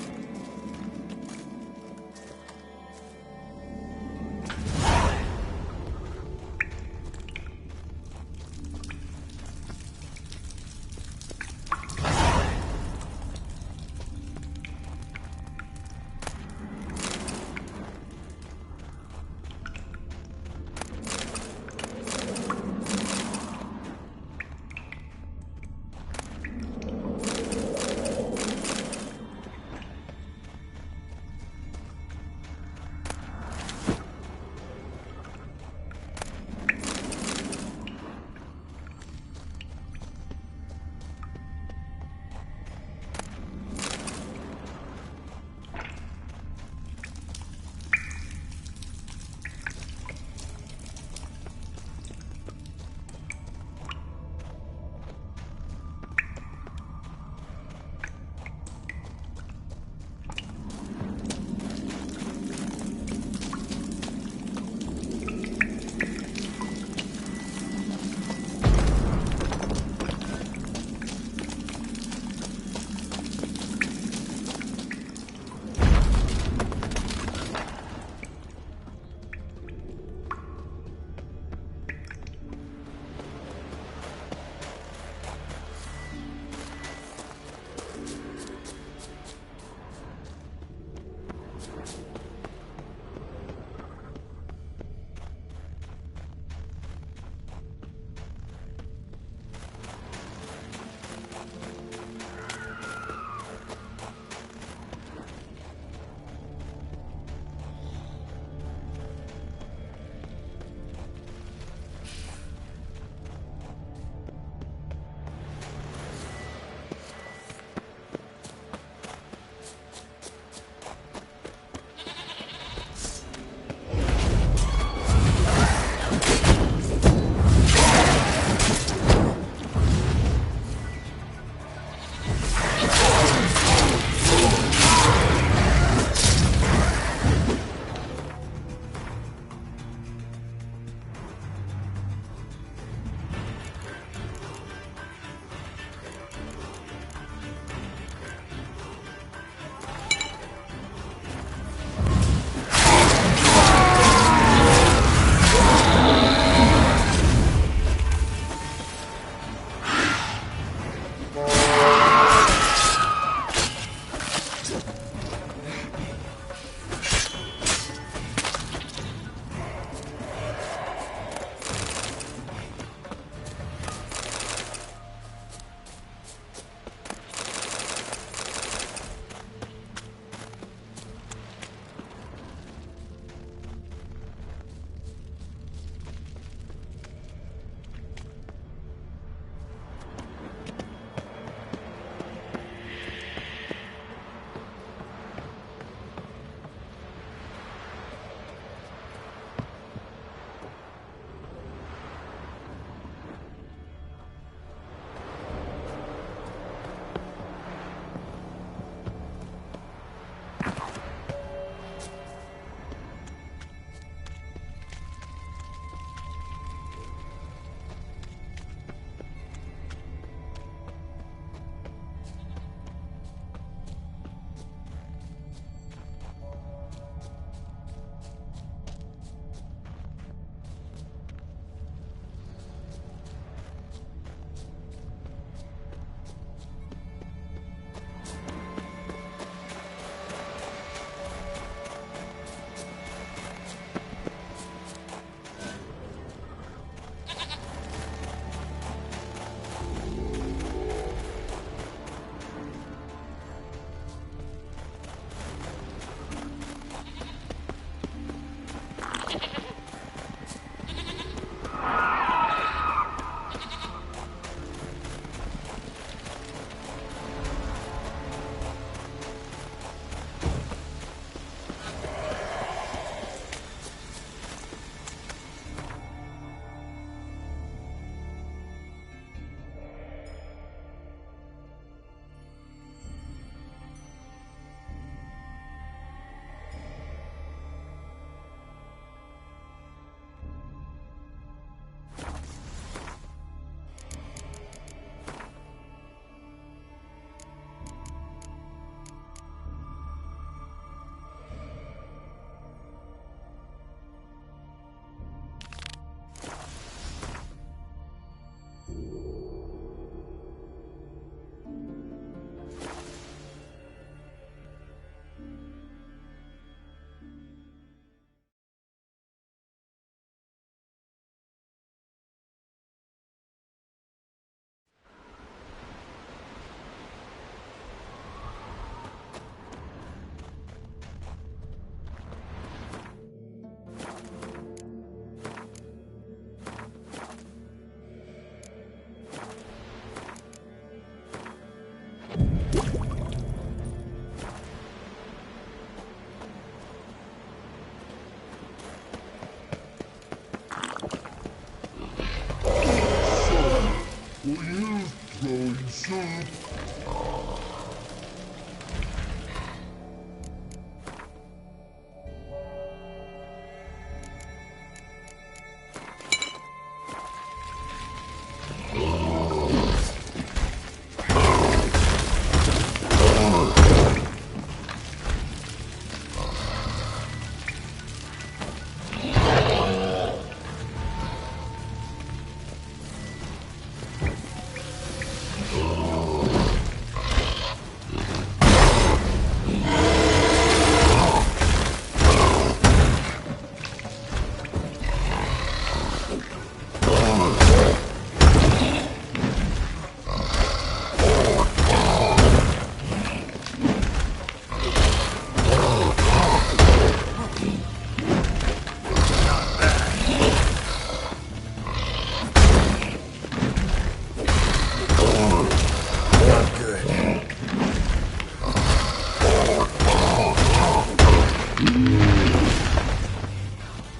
going soup.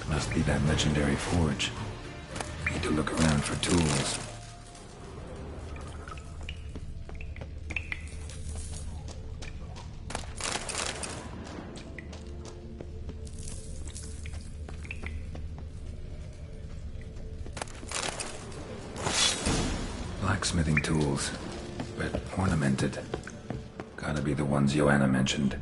Must be that legendary forge. Need to look around for tools. Blacksmithing tools, but ornamented. Gotta be the ones Joanna mentioned.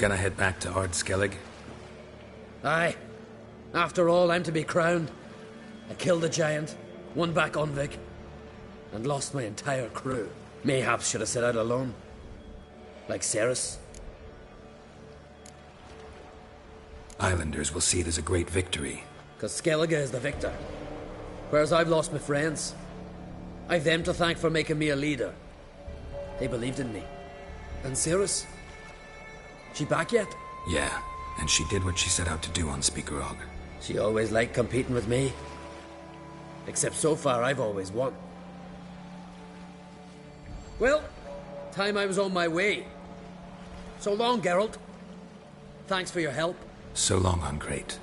Gonna head back to Ard Skellig?
Aye. After all, I'm to be crowned. I killed a giant, won back Unvik, and lost my entire crew. Mayhaps should have set out alone. Like Ceres.
Islanders will see it as a great victory.
Because Skellige is the victor. Whereas I've lost my friends. I've them to thank for making me a leader. They believed in me. And Ceres? She back yet?
Yeah, and she did what she set out to do on Speakerog.
She always liked competing with me. Except so far, I've always won. Well, time I was on my way. So long, Geralt. Thanks for your help.
So long, Ungreat.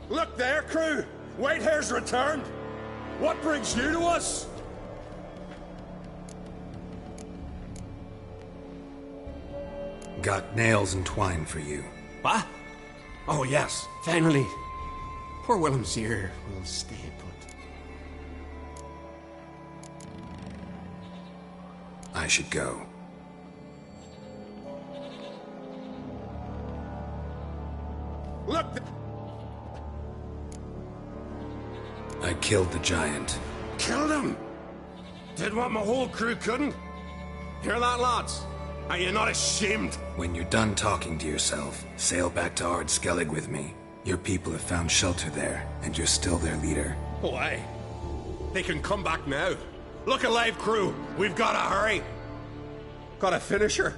Look there, crew! Whitehair's returned! What brings you to us?
Got nails and twine for you.
What? Oh, yes, finally. Poor Willem's ear will stay put.
I should go.
Look!
I killed the giant.
Killed him? Did what my whole crew couldn't? Hear that, lads? Are you not ashamed?
When you're done talking to yourself, sail back to Ard Skellig with me. Your people have found shelter there, and you're still their leader.
Why? They can come back now. Look alive, crew. We've got to hurry. Got to finish her.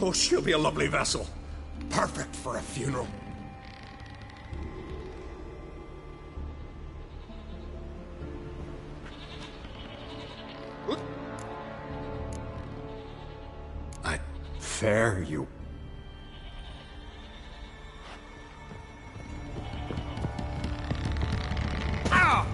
Oh, she'll be a lovely vessel. Perfect for a funeral. Fair, you. Ah!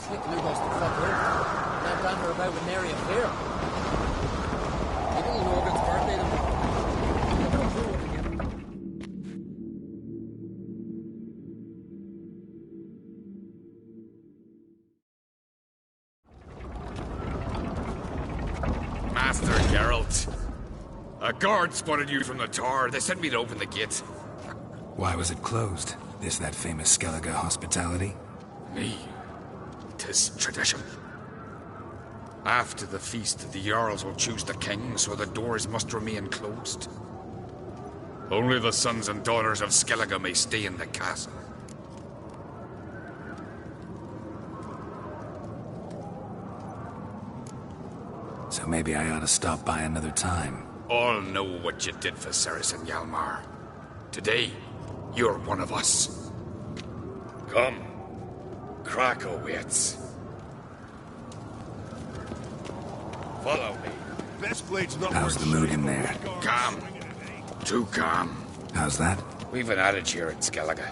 Slick Lugos to fuck her. Now dander about with nary a fear. Little Logan's birthday
Master Geralt. A guard spotted you from the tower. They sent me to open the gate.
Why was it closed? Is that famous Skellige hospitality?
Me? To
'Tis tradition. After the feast, the Jarls will choose the king, so the doors must remain closed. Only the sons and daughters of Skellige may stay in the castle.
So maybe I ought to stop by another time.
All know what you did for Saracen Hjalmar. Today, you're one of us. Come. Krakow waits. Follow me.
Best blade's not
How's the mood in there?
Calm. Too calm.
How's that?
We've an adage here at Skellige.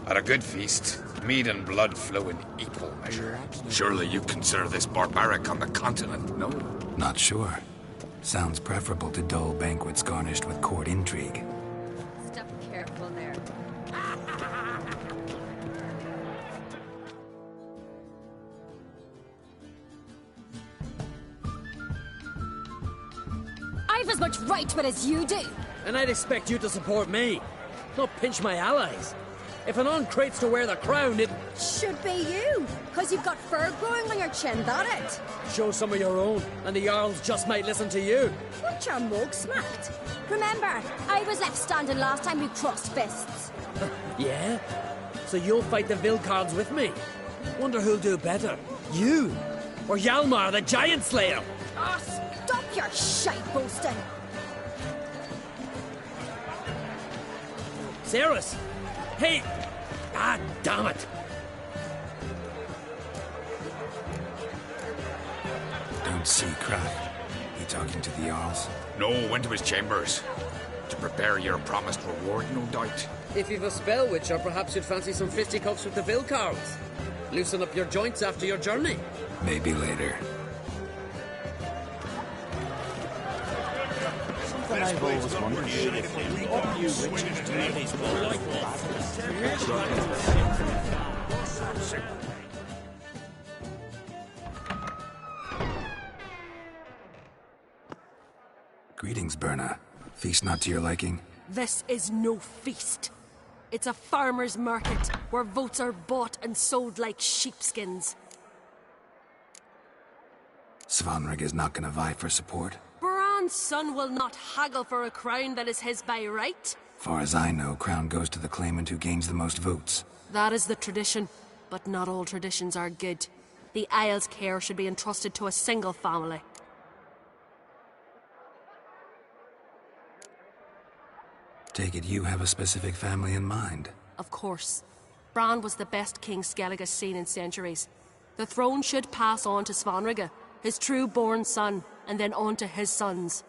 At a good feast, mead and blood flow in equal measure. Surely you consider this barbaric on the continent, no?
Not sure. Sounds preferable to dull banquets garnished with court intrigue.
Step careful there.
I've as much right to it as you do.
And I'd expect you to support me, not pinch my allies. If an uncrate's to wear the crown, it
Should be you, because you've got fur growing on your chin, that it?
show some of your own, and the Jarls just might listen to you.
Want your mug smacked? Remember, I was left standing last time we crossed fists.
Yeah? So you'll fight the Vilcards with me? Wonder who'll do better, you or Hjalmar the Giant Slayer?
Ah, stop your shite boasting.
Ceres! Hey! Ah, damn it!
Don't see Crack. He talking to the Jarls?
No, went to his chambers. To prepare your promised reward, no doubt.
If you've a spell witch, or perhaps you'd fancy some fisticuffs with the Vilcards. Loosen up your joints after your journey.
Maybe later.
Something I've always wondered. What you witches do these
Greetings, Berna. Feast not to your liking?
This is no feast. It's a farmer's market where votes are bought and sold like sheepskins.
Svanrig is not gonna vie for support?
Bran's son will not haggle for a crown that is his by right.
Far as I know, crown goes to the claimant who gains the most votes.
That is the tradition, but not all traditions are good. The Isle's care should be entrusted to a single family.
Take it you have a specific family in mind.
Of course. Bran was the best king Skellige's seen in centuries. The throne should pass on to Svanrige, his true-born son, and then on to his sons.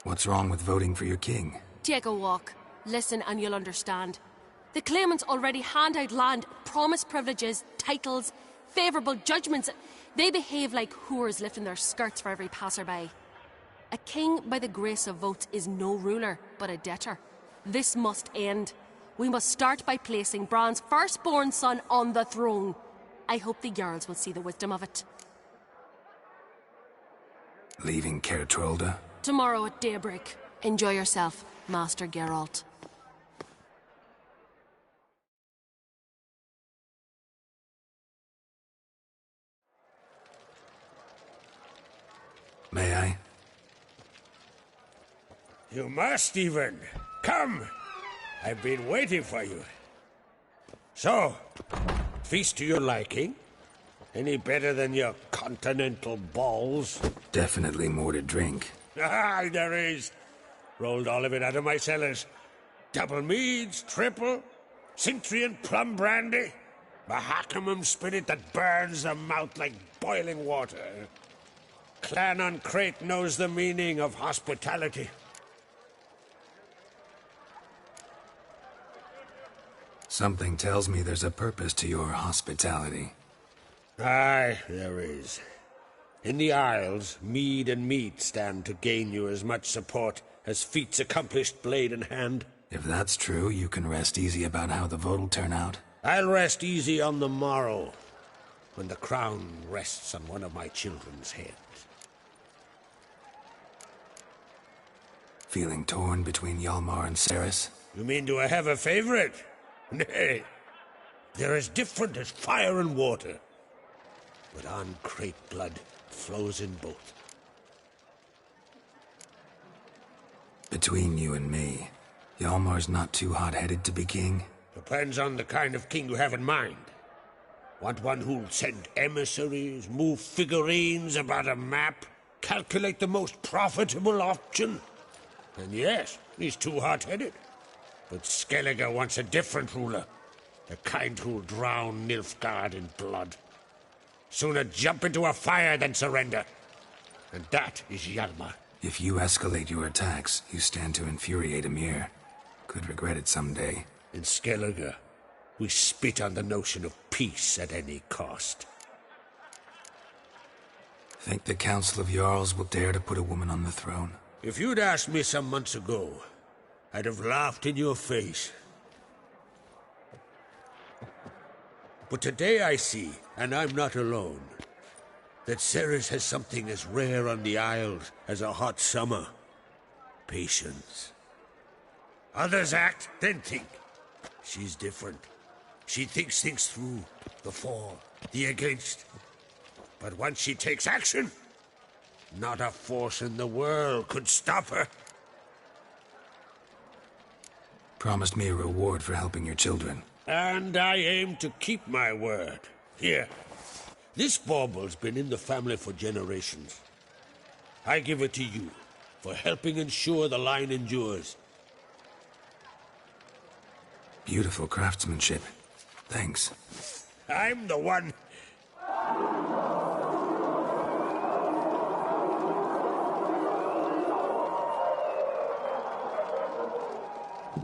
What's wrong with voting for your king?
Take a walk. Listen and you'll understand. The claimants already hand out land, promise privileges, titles, favourable judgments. They behave like whores lifting their skirts for every passerby. A king by the grace of votes is no ruler, but a debtor. This must end. We must start by placing Bran's firstborn son on the throne. I hope the Jarls will see the wisdom of it.
Leaving Caer Trolda?
Tomorrow at daybreak. Enjoy yourself, Master Geralt.
May I?
You must even. Come! I've been waiting for you. So, feast to your liking? Any better than your continental balls?
Definitely more to drink.
Ah, there is. Rolled all of it out of my cellars. Double meads, triple, Cintrian plum brandy, Mahakimum spirit that burns the mouth like boiling water. Clan on Crate knows the meaning of hospitality.
Something tells me there's a purpose to your hospitality.
Aye, there is. In the Isles, mead and meat stand to gain you as much support as feats accomplished blade in hand.
If that's true, you can rest easy about how the vote'll turn out.
I'll rest easy on the morrow, when the crown rests on one of my children's heads.
Feeling torn between Hjalmar and Ceres?
You mean do I have a favorite? Nay. They're as different as fire and water. But uncreate blood flows in both.
Between you and me, Hjalmar's not too hot-headed to be king?
Depends on the kind of king you have in mind. Want one who'll send emissaries, move figurines about a map, calculate the most profitable option? And yes, he's too hot-headed. But Skellige wants a different ruler. The kind who'll drown Nilfgaard in blood. Sooner jump into a fire than surrender. And that is Hjalmar.
If you escalate your attacks, you stand to infuriate Emir. Could regret it someday.
In Skellige, we spit on the notion of peace at any cost.
Think the Council of Jarls will dare to put a woman on the throne?
If you'd asked me some months ago, I'd have laughed in your face. But today I see, and I'm not alone, that Ceres has something as rare on the Isles as a hot summer. Patience. Others act, then think. She's different. She thinks things through, the for, the against. But once she takes action, not a force in the world could stop her.
Promised me a reward for helping your children.
And I aim to keep my word. Here. This bauble's been in the family for generations. I give it to you for helping ensure the line endures.
Beautiful craftsmanship. Thanks.
I'm the one.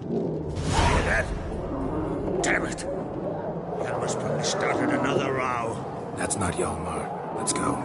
Hear that? Damn it! Hjalmar's probably started another row.
That's not Hjalmar. Let's go.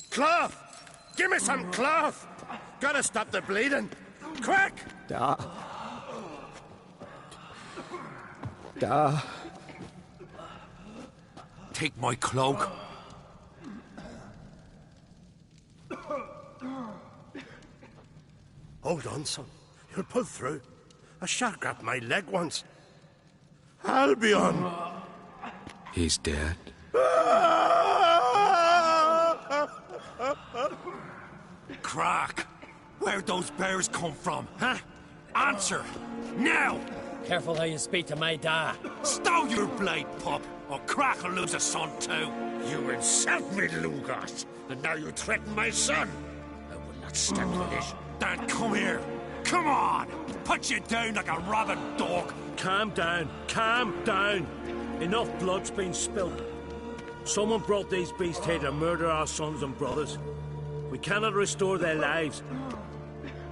Cloth! Give me some cloth! Gotta stop the bleeding! Quick!
Da.
Take my cloak.
Hold on, son. You'll pull through. A shark grabbed my leg once. Albion!
He's dead.
Crack! Where'd those bears come from, huh? Answer! Now!
Careful how you speak to my dad.
Stow your blade, pup, or Crack will lose a son too.
You insult me, Lugos, and now you threaten my son. I will not stand for this.
Dan, come here. Come on! Put you down like a rabid dog.
Calm down. Calm down. Enough blood's been spilt. Someone brought these beasts here to murder our sons and brothers. We cannot restore their lives.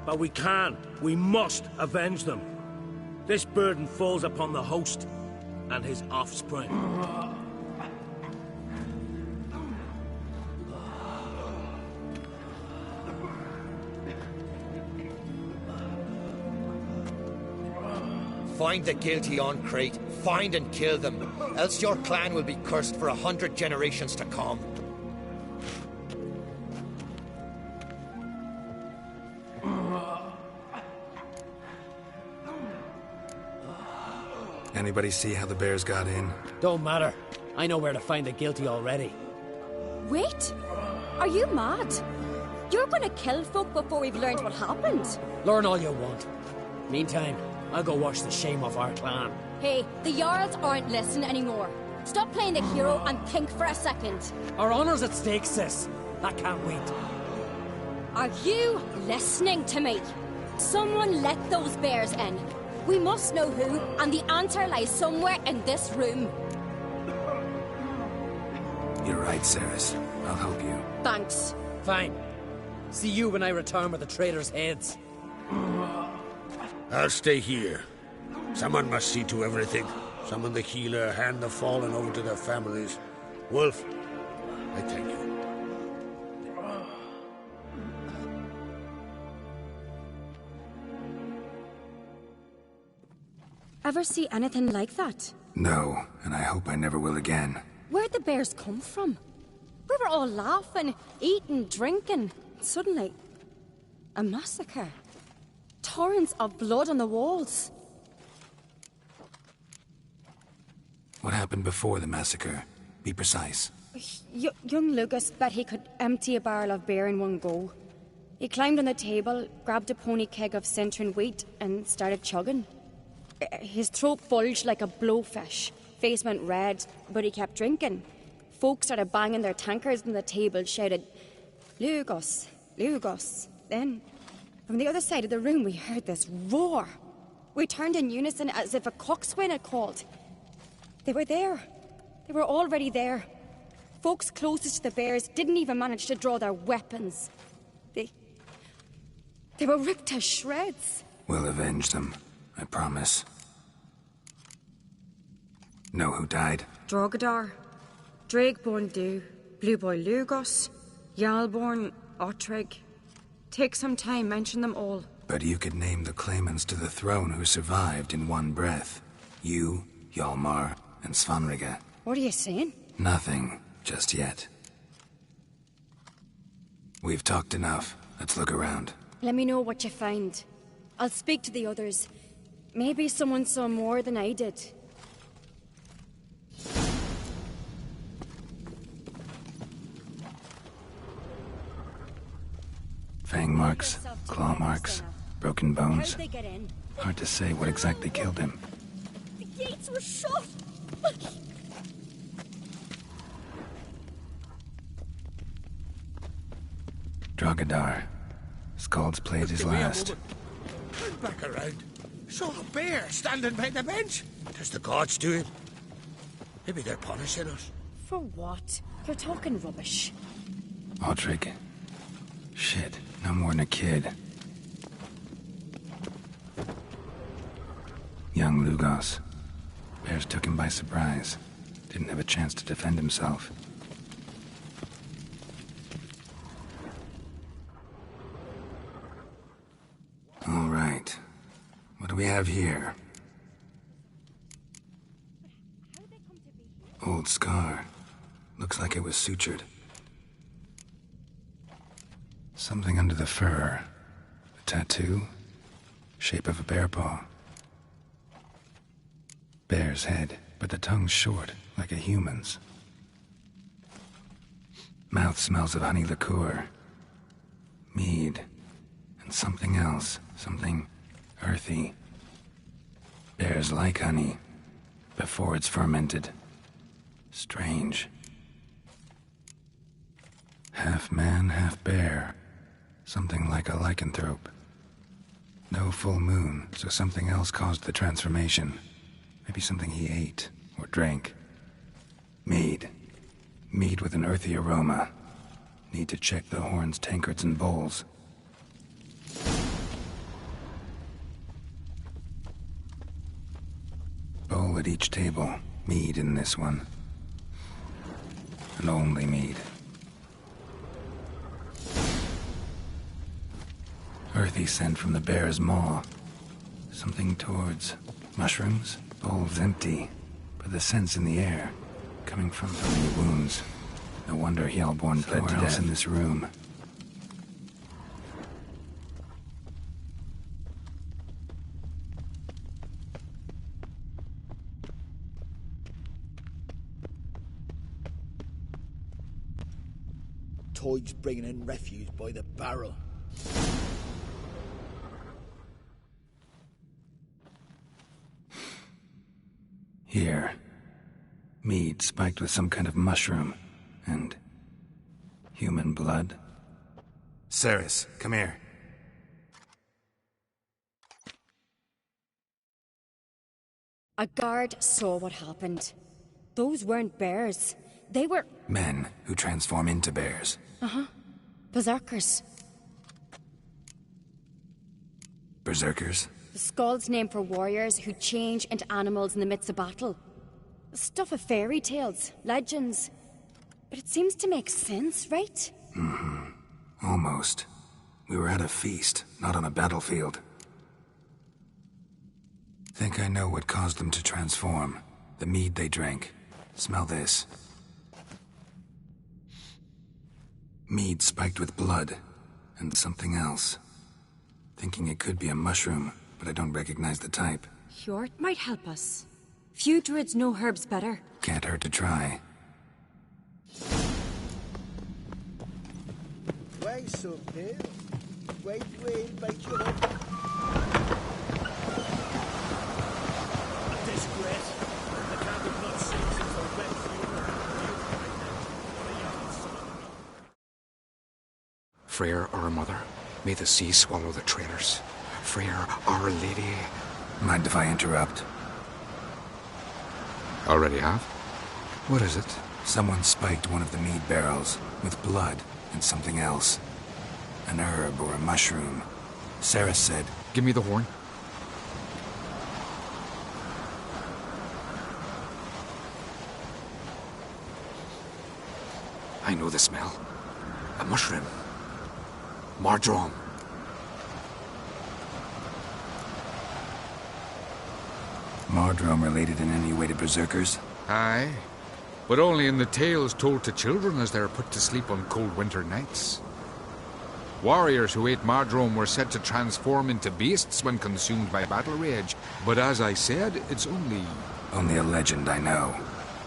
But we must avenge them. This burden falls upon the host and his offspring.
Find the guilty on Crete. Find and kill them. Else your clan will be cursed for 100 generations to come.
Anybody see how the bears got in?
Don't matter. I know where to find the guilty already.
Wait! Are you mad? You're gonna kill folk before we've learned what happened?
Learn all you want. Meantime, I'll go wash the shame off our clan.
Hey, the Jarls aren't listening anymore. Stop playing the hero and think for a second.
Our honor's at stake, sis. That can't wait.
Are you listening to me? Someone let those bears in. We must know who, and the answer lies somewhere in this room.
You're right, Ceres. I'll help you.
Thanks.
Fine. See you when I return with the traitors' heads.
I'll stay here. Someone must see to everything. Summon the healer, hand the fallen over to their families. Wolf, I thank you.
Ever see anything like that?
No, and I hope I never will again.
Where'd the bears come from? We were all laughing, eating, drinking. Suddenly, a massacre. Torrents of blood on the walls.
What happened before the massacre? Be precise.
Young Lucas bet he could empty a barrel of beer in one go. He climbed on the table, grabbed a pony keg of Cintron wheat, and started chugging. His throat bulged like a blowfish. Face went red, but he kept drinking. Folks started banging their tankards on the table, shouted, "Lugos, Lugos." Then, from the other side of the room, we heard this roar. We turned in unison as if a coxswain had called. They were there. They were already there. Folks closest to the bears didn't even manage to draw their weapons. They were ripped to shreds.
We'll avenge them, I promise. Know who died?
Drogadar, Drakeborn Du, Blue Boy Lugos, Yalborn, Ottrig. Take some time, mention them all.
But you could name the claimants to the throne who survived in one breath. You, Hjalmar, and Svanrige.
What are you saying?
Nothing, just yet. We've talked enough. Let's look around.
Let me know what you find. I'll speak to the others. Maybe someone saw more than I did.
Fang marks, claw marks, broken bones.
How'd they get in?
Hard to say what exactly killed him.
The gates were shut!
Drogadar. Skald's played his last.
Turn back around. Saw a bear standing by the bench. Does the gods do it? Maybe they're punishing us.
For what? They're talking rubbish.
Ottrig. Shit, no more than a kid. Young Lugos. Bears took him by surprise. Didn't have a chance to defend himself. All right. What do we have here? Old scar. Looks like it was sutured. Something under the fur. A tattoo? Shape of a bear paw. Bear's head, but the tongue's short, like a human's. Mouth smells of honey liqueur. Mead. And something else. Something earthy. Bears like honey. Before it's fermented. Strange. Half man, half bear. Something like a lycanthrope. No full moon, so something else caused the transformation. Maybe something he ate or drank. Mead. Mead with an earthy aroma. Need to check the horns, tankards, and bowls. Bowl at each table. Mead in this one. And only mead. Earthy scent from the bear's maw. Something towards mushrooms. Bowl's empty, but the scent's in the air. Coming from so many wounds. No wonder Hellborn nowhere else in this room.
Toid's bringing in refuse by the barrel.
Here. Mead spiked with some kind of mushroom. And human blood. Ceres, come here.
A guard saw what happened. Those weren't bears. They were...
Men who transform into bears.
Uh-huh. Berserkers.
Berserkers?
The Skald's name for warriors who change into animals in the midst of battle. Stuff of fairy tales, legends. But it seems to make sense, right?
Mm-hmm. Almost. We were at a feast, not on a battlefield. Think I know what caused them to transform. The mead they drank. Smell this. Mead spiked with blood. And something else. Thinking it could be a mushroom, but I don't recognize the type.
Hjort might help us. Few druids know herbs better.
Can't hurt to try.
Why so pale? Wait, bite you up.
Disgrace. I can't be blood citizens or red
Freyr, our mother, may the sea swallow the traitors. Freyr, our lady.
Mind if I interrupt?
Already have? What is it?
Someone spiked one of the mead barrels with blood and something else. An herb or a mushroom. Sarah said...
Give me the horn. I know the smell. A mushroom. Mardrome.
Mardrome related in any way to berserkers?
Aye, but only in the tales told to children as they are put to sleep on cold winter nights. Warriors who ate Mardrome were said to transform into beasts when consumed by battle rage, but as I said, it's only...
Only a legend, I know.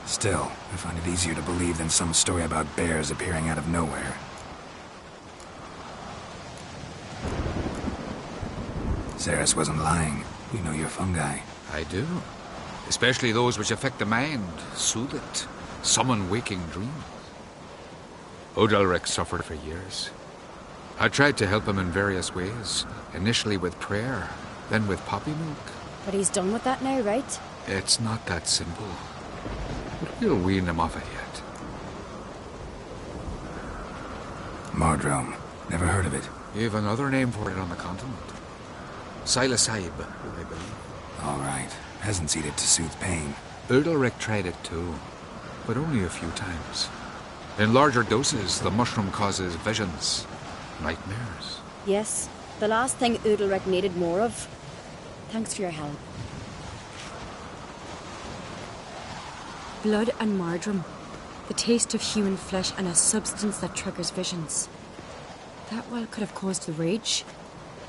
Still, I find it easier to believe than some story about bears appearing out of nowhere. Ceres wasn't lying. You know your fungi.
I do. Especially those which affect the mind, soothe it, summon waking dreams. Odalric suffered for years. I tried to help him in various ways, initially with prayer, then with poppy milk.
But he's done with that now, right?
It's not that simple. But we'll wean him off it yet.
Mardrome. Never heard of it.
You've another name for it on the continent. Psilocybe, I believe.
All right. Peasants eat it to soothe pain.
Udalric tried it too, but only a few times. In larger doses, the mushroom causes visions, nightmares.
Yes, the last thing Udalric needed more of. Thanks for your help. Blood and Mardrome. The taste of human flesh and a substance that triggers visions. That well could have caused the rage.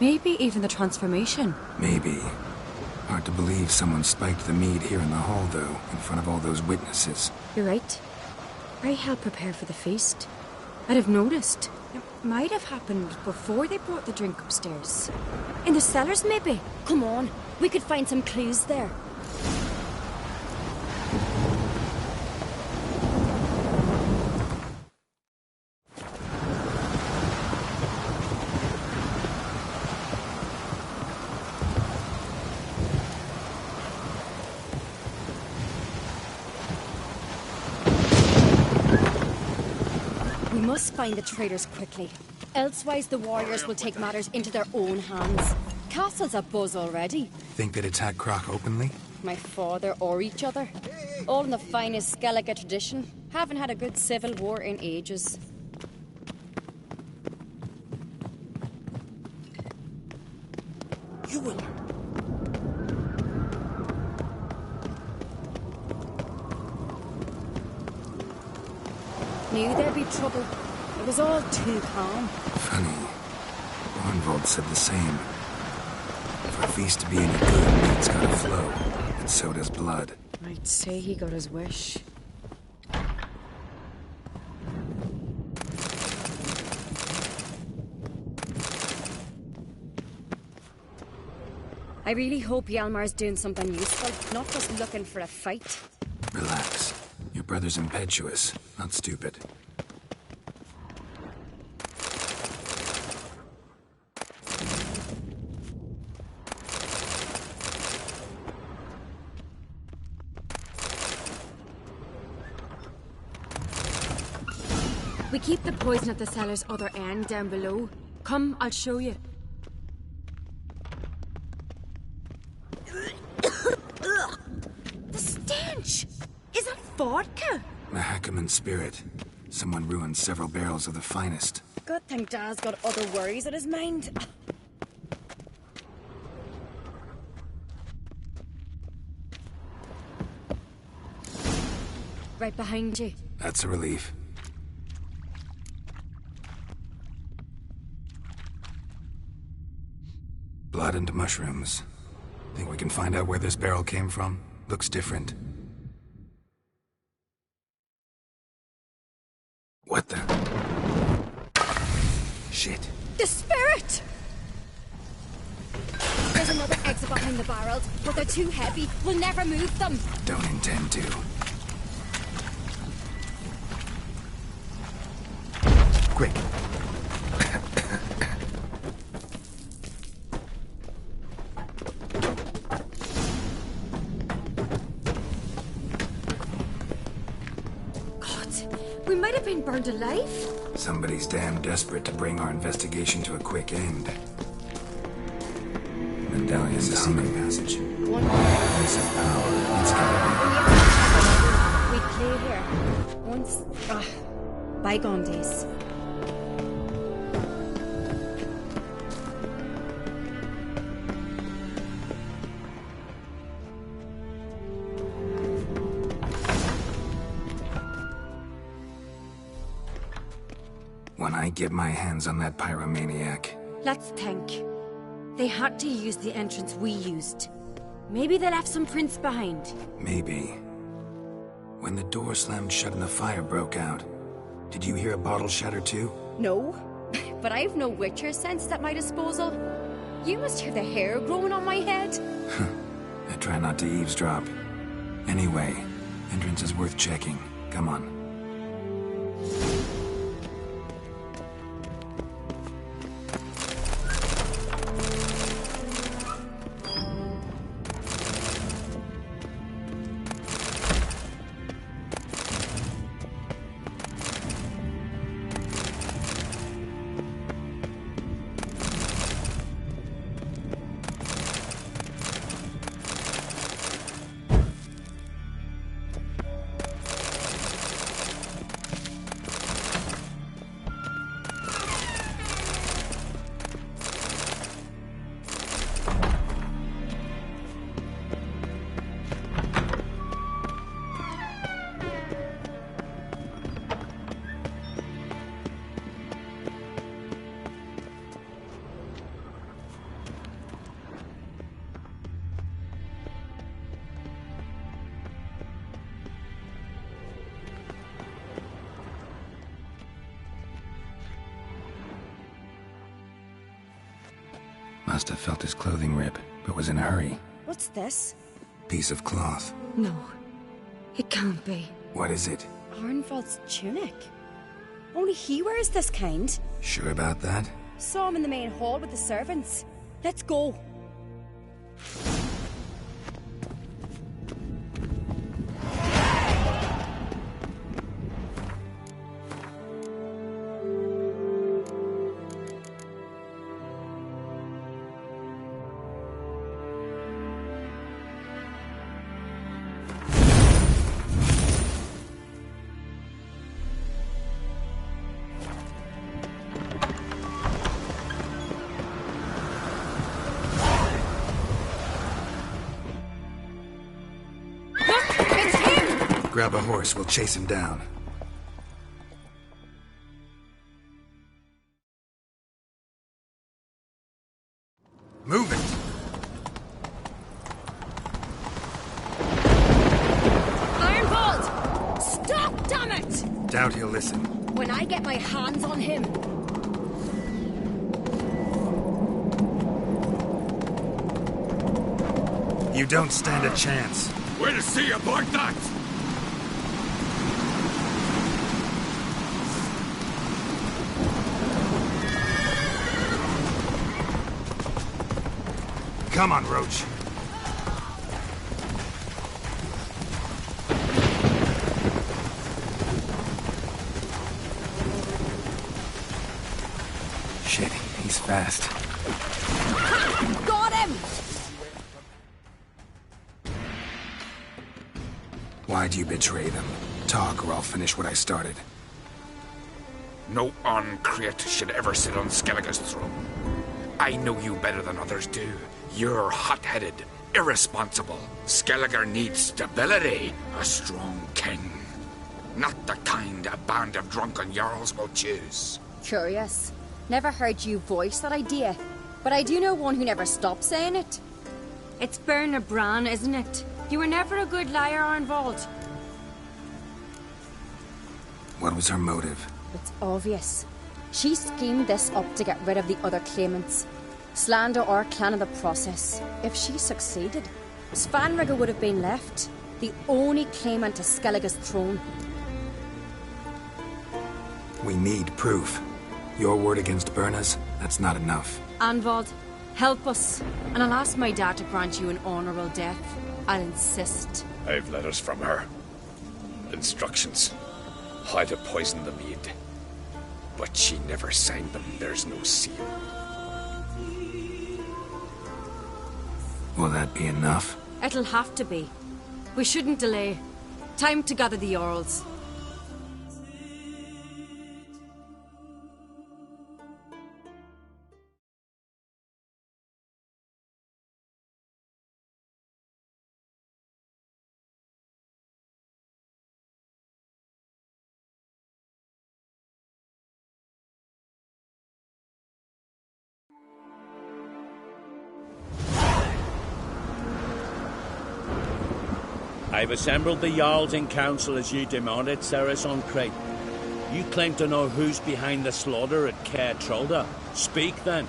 Maybe even the transformation.
Maybe. Hard to believe someone spiked the mead here in the hall, though, in front of all those witnesses.
You're right. I helped prepare for the feast. I'd have noticed. It might have happened before they brought the drink upstairs. In the cellars, maybe? Come on, we could find some clues there. find the traitors quickly. Elsewise, the warriors will take matters into their own hands. Castle's abuzz already.
Think they'd attack Croc openly?
My father or each other. All in the finest Skellige tradition. Haven't had a good civil war in ages.
You will.
Knew there'd be trouble. It was all too calm.
Funny. Ornvold said the same. For a feast to be any good, meat's gotta flow. And so does blood.
I'd say he got his wish. I really hope Hjalmar's doing something useful, not just looking for a fight.
Relax. Your brother's impetuous, not stupid.
We keep the poison at the cellar's other end down below. Come, I'll show you.
The stench! Is that vodka?
Mahakaman spirit. Someone ruined several barrels of the finest.
Good thing Dad's got other worries on his mind. Right behind you.
That's a relief. Blood and mushrooms. Think we can find out where this barrel came from? Looks different. What the? Shit.
The spirit! There's another exit behind the barrels, but they're too heavy. We'll never move them.
Don't intend to. Quick.
We might have been burned alive.
Somebody's damn desperate to bring our investigation to a quick end. Medallion's a secret passage.
One
Place of power. It's gotta
We played here. Once. Bygone days.
When I get my hands on that pyromaniac.
Let's think. They had to use the entrance we used. Maybe they left some prints behind.
Maybe. When the door slammed shut and the fire broke out, did you hear a bottle shatter too?
No, but I've no Witcher sense at my disposal. You must hear the hair growing on my head.
I try not to eavesdrop. Anyway, entrance is worth checking. Come on. Must have felt his clothing rip, but was in a hurry.
What's this?
Piece of cloth.
No, it can't be.
What is it?
Arnvald's tunic. Only he wears this kind.
Sure about that?
Saw him in the main hall with the servants. Let's go.
Grab a horse, we'll chase him down. Move it!
Ironbolt! Stop, damn it!
Doubt he'll listen.
When I get my hands on him...
You don't stand a chance.
Way to see aboard that!
Come on, Roach. Shit, he's fast.
Ha! Got him!
Why'd you betray them? Talk, or I'll finish what I started.
No on-crate should ever sit on Skellige's throne. I know you better than others do. You're hot-headed, irresponsible. Skellige needs stability. A strong king. Not the kind a band of drunken jarls will choose.
Curious. Never heard you voice that idea. But I do know one who never stops saying it. It's Berna Bran, isn't it? You were never a good liar, Arnvald.
What was her motive?
It's obvious. She schemed this up to get rid of the other claimants. Slander our clan in the process. If she succeeded, Svanrigger would have been left, the only claimant to Skellige's throne.
We need proof. Your word against Berna's, that's not enough.
Anvald, help us, and I'll ask my dad to grant you an honourable death. I'll insist.
I've letters from her. Instructions. How to poison the mead. But she never signed them. There's no seal.
Will that be enough?
It'll have to be. We shouldn't delay. Time to gather the Jarls.
I've assembled the Jarls in council as you demanded, Ceres on Crate. You claim to know who's behind the slaughter at Caer Trolda. Speak then.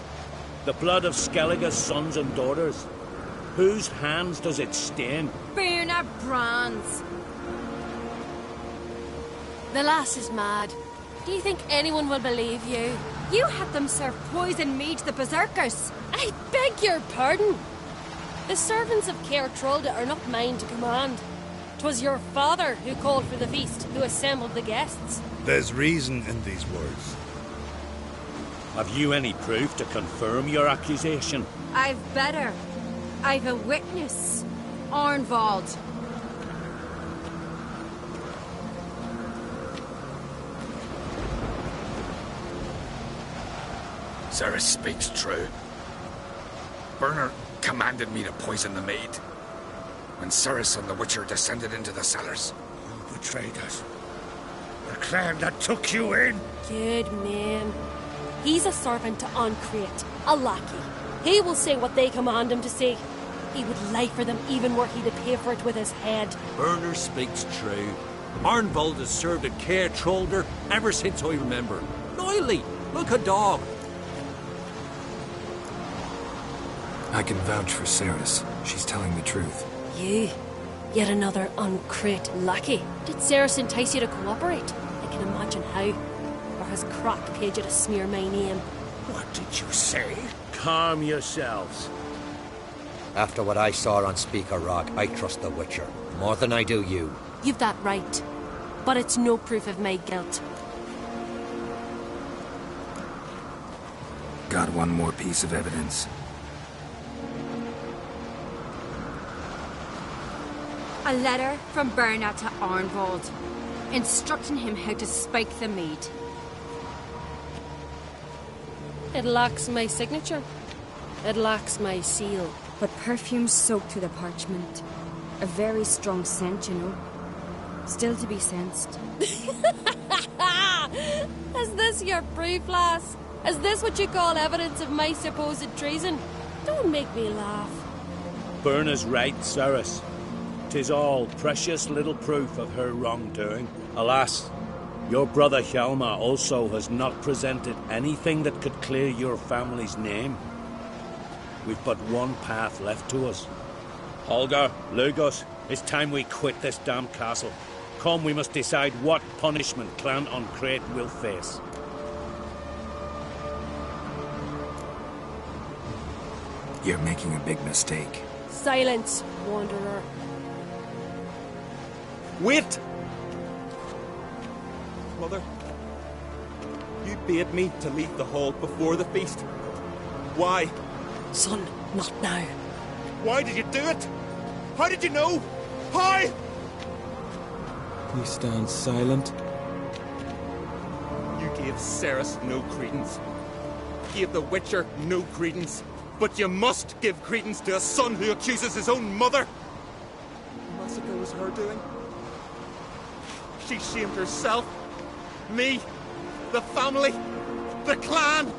The blood of Skellige's sons and daughters. Whose hands does it stain?
Berna Bran's.
The lass is mad. Do you think anyone will believe you?
You had them serve poison mead to the berserkers.
I beg your pardon. The servants of Caer Trolda are not mine to command. 'Twas your father who called for the feast, who assembled the guests.
There's reason in these words.
Have you any proof to confirm your accusation?
I've better. I've a witness. Arnvald.
Ceres speaks true. Berna commanded me to poison the maid. When Ceres and the Witcher descended into the cellars.
Who betrayed us? The clan that took you in?
Good man. He's a servant to Ancrate, a lackey. He will say what they command him to say. He would lie for them even were he to pay for it with his head.
Berner speaks true. Arnvald has served at Caer Trolder ever since I remember. Loyally, look a dog.
I can vouch for Ceres. She's telling the truth.
You? Yet another Ancrate lackey. Did Ceres entice you to cooperate? I can imagine how. Or has Croc paid you to smear my name?
What did you say?
Calm yourselves.
After what I saw on Speaker Rock, I trust the Witcher. More than I do you.
You've that right. But it's no proof of my guilt.
Got one more piece of evidence.
A letter from Berna to Arnvald, instructing him how to spike the mead.
It lacks my signature. It lacks my seal.
But perfume soaked through the parchment. A very strong scent, you know. Still to be sensed.
Is this your proof, lass? Is this what you call evidence of my supposed treason? Don't make me laugh.
Berna's right, Cyrus. 'Tis all precious little proof of her wrongdoing. Alas, your brother Hjalmar also has not presented anything that could clear your family's name. We've but one path left to us. Holger, Lugos, it's time we quit this damn castle. Come, we must decide what punishment Clan on Crete will face.
You're making a big mistake.
Silence, wanderer.
Wait! Mother, you bade me to leave the hall before the feast. Why?
Son, not now.
Why did you do it? How did you know? How?
He stands silent.
You gave Ceres no credence. Gave the Witcher no credence. But you must give credence to a son who accuses his own mother. The massacre was her doing. She shamed herself, me, the family, the clan.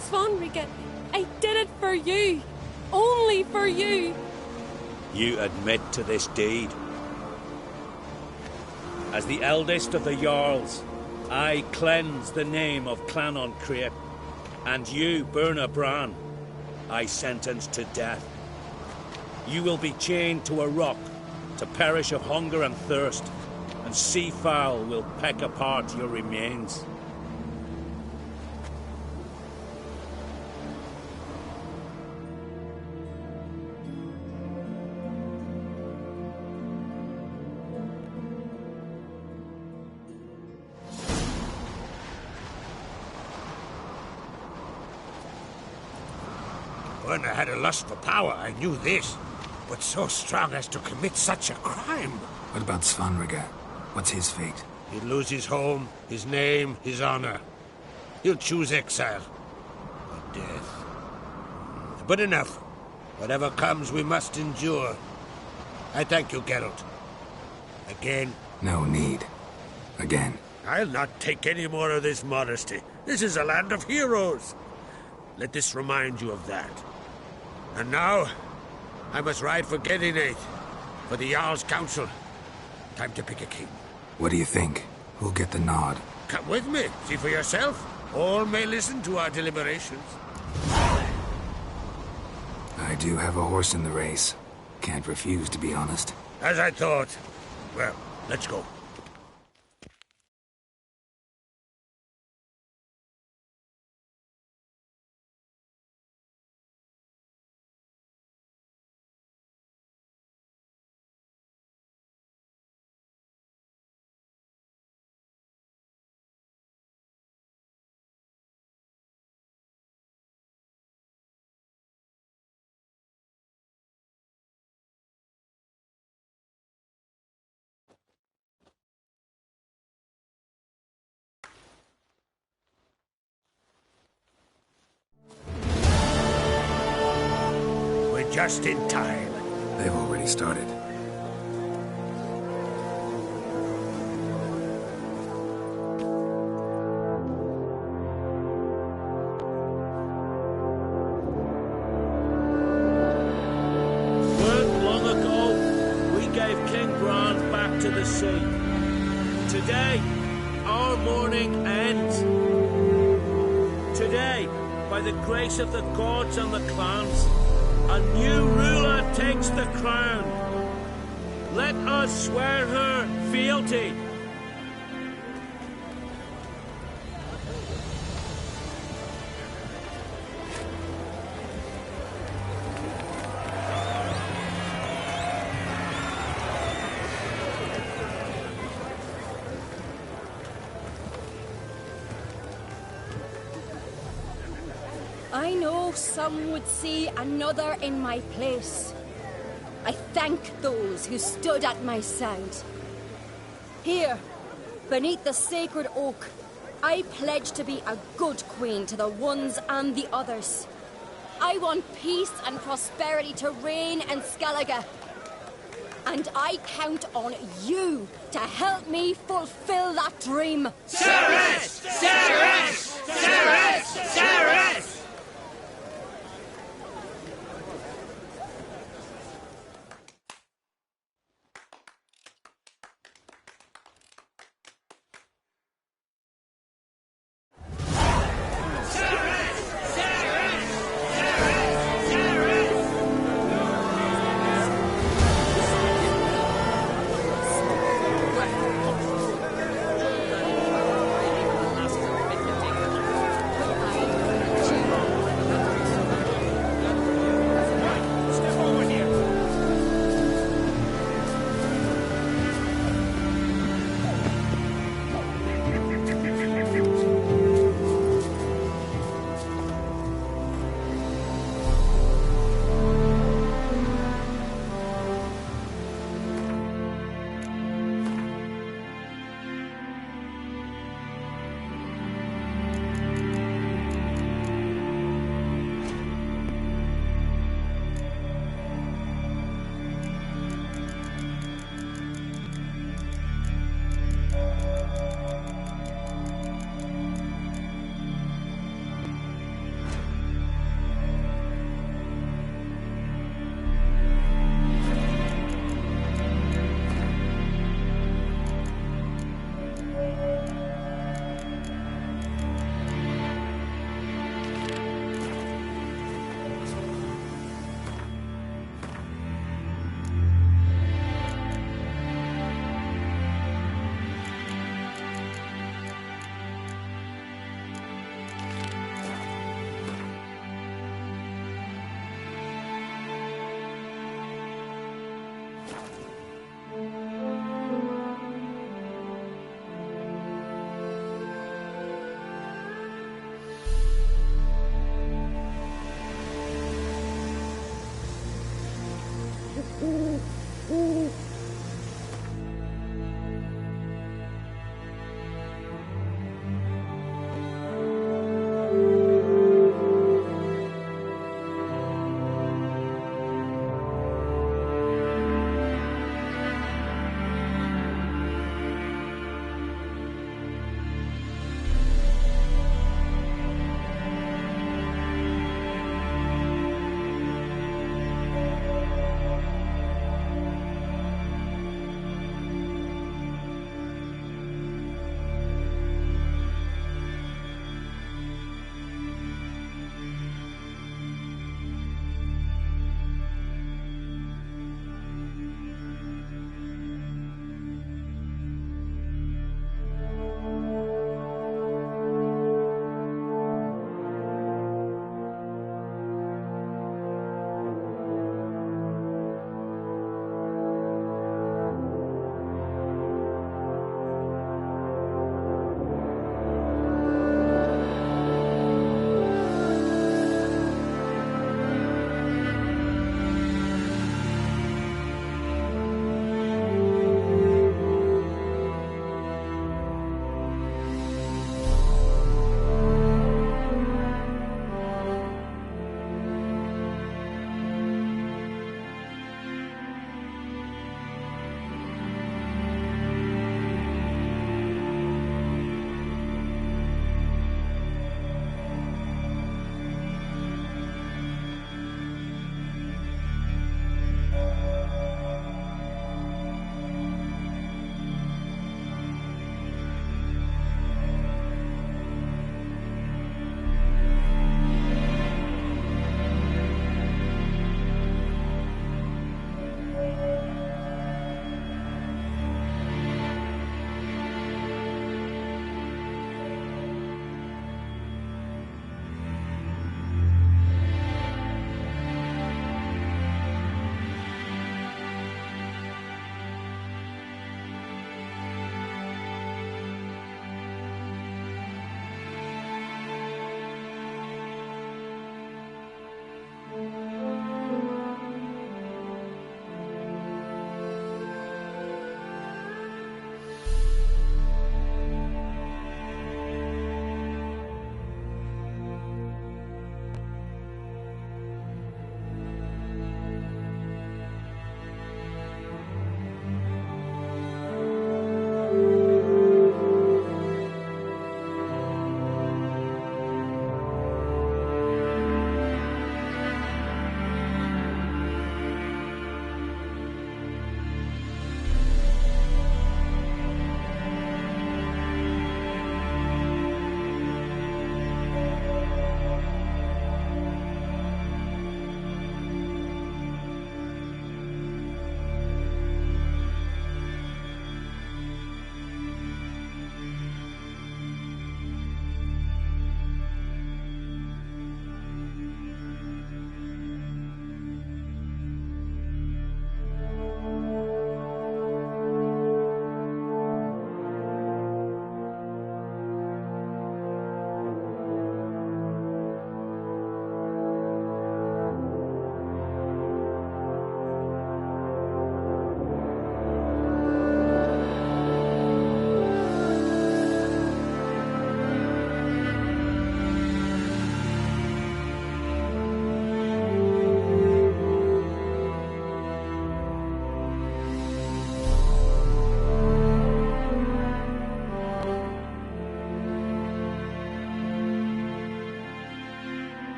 Svanrika, I did it for you. Only for you.
You admit to this deed. As the eldest of the Jarls, I cleanse the name of Clan on Crete, and you, Berna Bran, I sentence to death. You will be chained to a rock to perish of hunger and thirst, and sea fowl will peck apart your remains.
When I had a lust for power, I knew this. But so strong as to commit such a crime.
What about Svanrika? What's his fate?
He'll lose his home, his name, his honor. He'll choose exile. Or death. But enough. Whatever comes, we must endure. I thank you, Geralt. Again.
No need. Again.
I'll not take any more of this modesty. This is a land of heroes. Let this remind you of that. And now, I must ride for Gedinate, for the Jarl's Council. Time to pick a king.
What do you think? Who'll get the nod?
Come with me, see for yourself. All may listen to our deliberations.
I do have a horse in the race. Can't refuse, to be honest.
As I thought. Well, let's go. Just in time.
They've already started.
Long ago, we gave King Bran back to the sea. Today, our mourning ends. Today, by the grace of the gods and the clans, a new ruler takes the crown. Let us swear her fealty.
I know some would see another in my place. I thank those who stood at my side. Here, beneath the sacred oak, I pledge to be a good queen to the ones and the others. I want peace and prosperity to reign in Skellige. And I count on you to help me fulfill that dream.
Ceres! Ceres! Ceres! Ceres!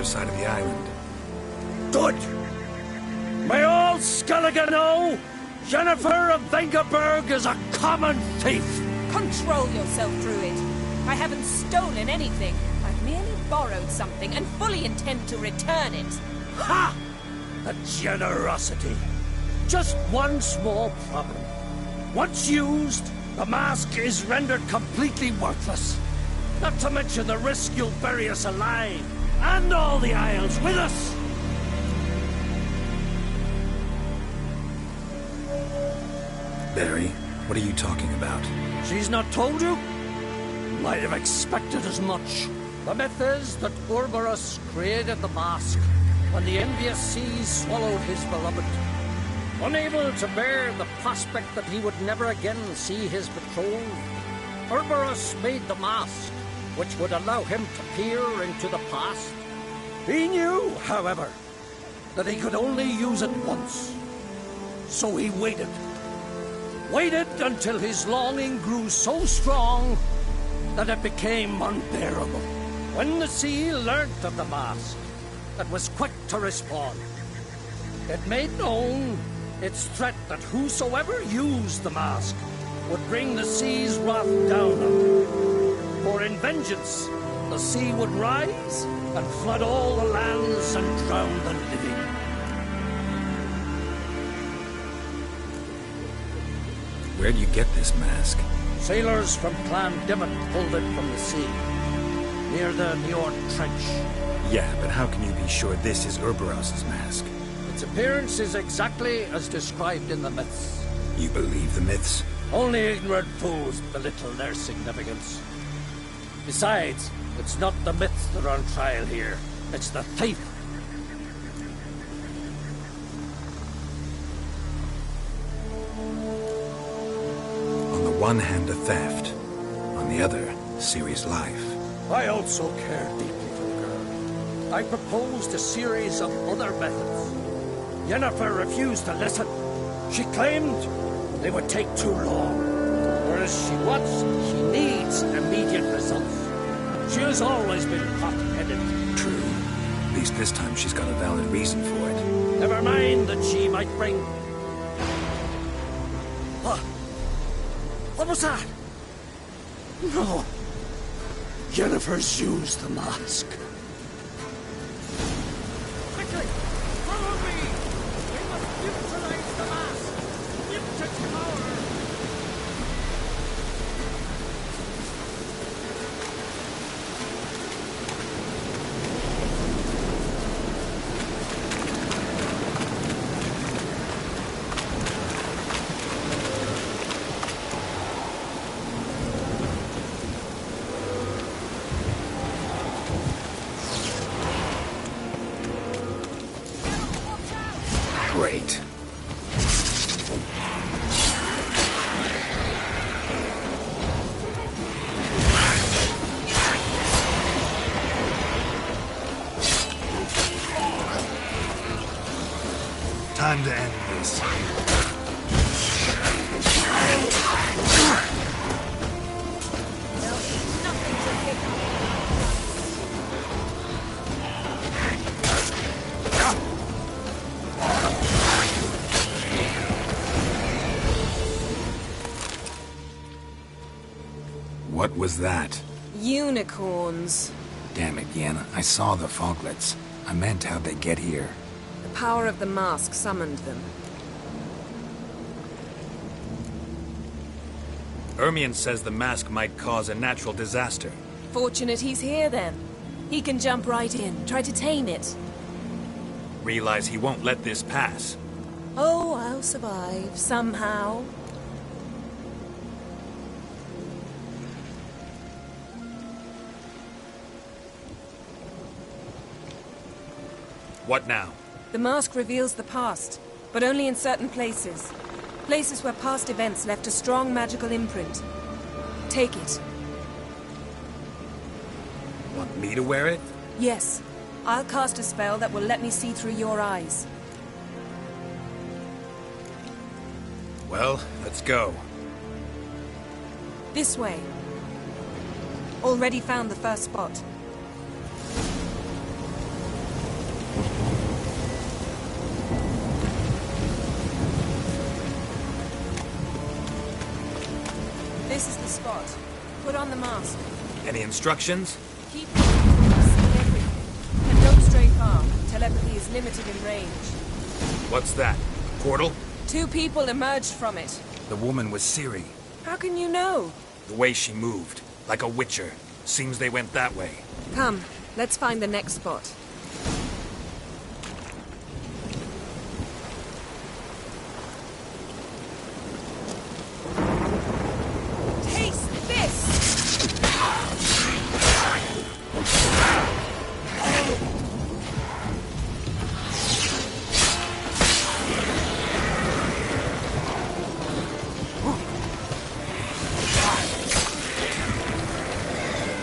side of the island.
Good! May all Skellige know Jennifer of Vengerberg is a common thief!
Control yourself, Druid. I haven't stolen anything. I've merely borrowed something and fully intend to return it.
Ha! The generosity. Just one small problem. Once used, the mask is rendered completely worthless. Not to mention the risk you'll bury us alive, and all the Isles with us!
Barry, what are you talking about?
She's not told you? Might have expected as much. The myth is that Urberus created the mask when the envious seas swallowed his beloved. Unable to bear the prospect that he would never again see his betrothed, Urberus made the mask, which would allow him to peer into the past. He knew, however, that he could only use it once. So he waited. Waited until his longing grew so strong that it became unbearable. When the sea learnt of the mask, it was quick to respond. It made known its threat that whosoever used the mask would bring the sea's wrath down on them. For in vengeance, the sea would rise and flood all the lands and drown the living.
Where do you get this mask?
Sailors from Clan Dimmock pulled it from the sea, near the Njord Trench.
Yeah, but how can you be sure this is Urberus's mask?
Its appearance is exactly as described in the myths.
You believe the myths?
Only ignorant fools belittle their significance. Besides, it's not the myths that are on trial here. It's the thief.
On the one hand, a theft. On the other, Ciri's life.
I also care deeply for the girl. I proposed a series of other methods. Yennefer refused to listen. She claimed they would take too long. Whereas she needs immediate results. She has always been hot-headed.
True. At least this time she's got a valid reason for it.
Never mind that she might bring... What? What was that? No. Yennefer's used the mask. Quickly! Follow me! We must neutralize the mask! Lift its power!
Great. Time to end this. What was that?
Unicorns.
Damn it, Yen. I saw the foglets. I meant how'd they get here?
The power of the mask summoned them.
Ermion says the mask might cause a natural disaster.
Fortunate he's here, then. He can jump right in, try to tame it.
Realize he won't let this pass.
Oh, I'll survive, somehow.
What now?
The mask reveals the past, but only in certain places. Places where past events left a strong magical imprint. Take it.
Want me to wear it?
Yes. I'll cast a spell that will let me see through your eyes.
Well, let's go.
This way. Already found the first spot. This is the spot. Put on the mask.
Any instructions?
Keep see everything. And don't stray far. Telepathy is limited in range.
What's that? Portal?
2 people emerged from it.
The woman was Ciri.
How can you know?
The way she moved. Like a witcher. Seems they went that way.
Come, let's find the next spot. Taste this!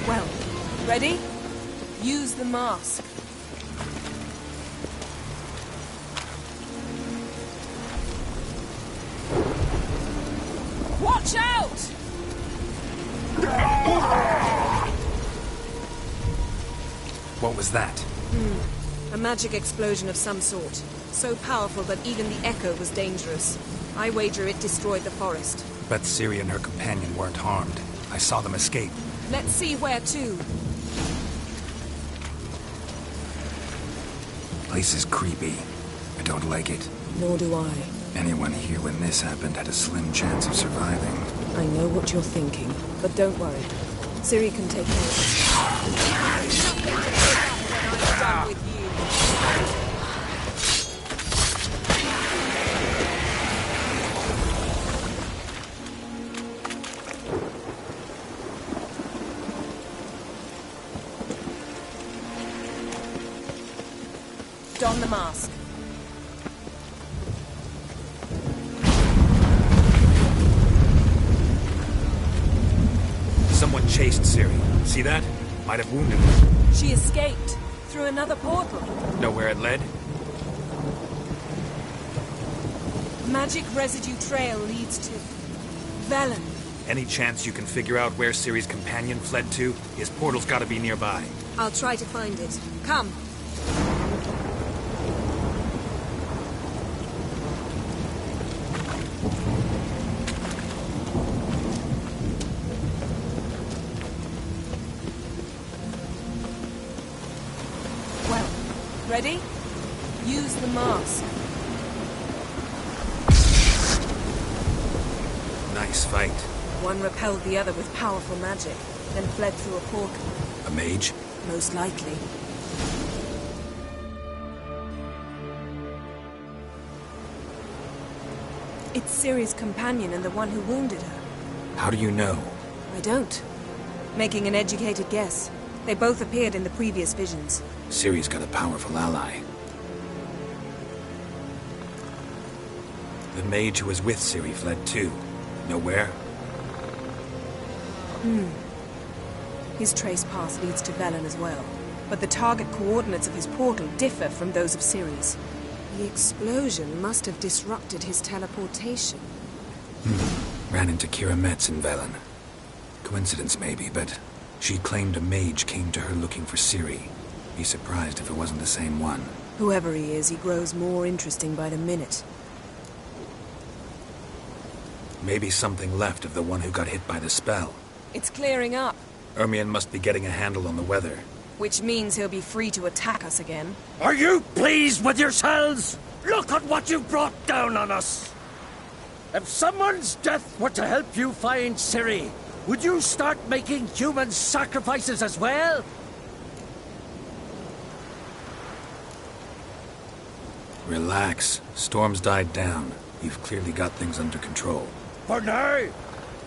Well, ready? Use the mask. Watch out!
What was that?
A magic explosion of some sort. So powerful that even the echo was dangerous. I wager it destroyed the forest.
Bet Ciri and her companion weren't harmed. I saw them escape.
Let's see where to.
Place is creepy. I don't like it.
Nor do I.
Anyone here when this happened had a slim chance of surviving.
I know what you're thinking, but don't worry. Ciri can take care of it. I'm done with you. Don the mask.
Someone chased Ciri. See that? Might have wounded her.
She escaped through another portal.
Know where it led?
Magic residue trail leads to Velen.
Any chance you can figure out where Ciri's companion fled to? His portal's gotta be nearby.
I'll try to find it. Come. Well, ready? Use the mask.
Nice fight.
One repelled the other with powerful magic, then fled through a portal.
A mage?
Most likely. It's Ciri's companion and the one who wounded her.
How do you know?
I don't. Making an educated guess. They both appeared in the previous visions.
Ciri's got a powerful ally. The mage who was with Ciri fled too. Know where?
His trace path leads to Velen as well. But the target coordinates of his portal differ from those of Ciri's. The explosion must have disrupted his teleportation.
Ran into Kira Metz in Velen. Coincidence maybe, but she claimed a mage came to her looking for Ciri. Be surprised if it wasn't the same one.
Whoever he is, he grows more interesting by the minute.
Maybe something left of the one who got hit by the spell.
It's clearing up,
Ermion must be getting a handle on the weather.
which means he'll be free to attack us again.
Are you pleased with yourselves? Look at what you've brought down on us! If someone's death were to help you find Ciri, would you start making human sacrifices as well?
Relax. Storm's died down. You've clearly got things under control.
For now.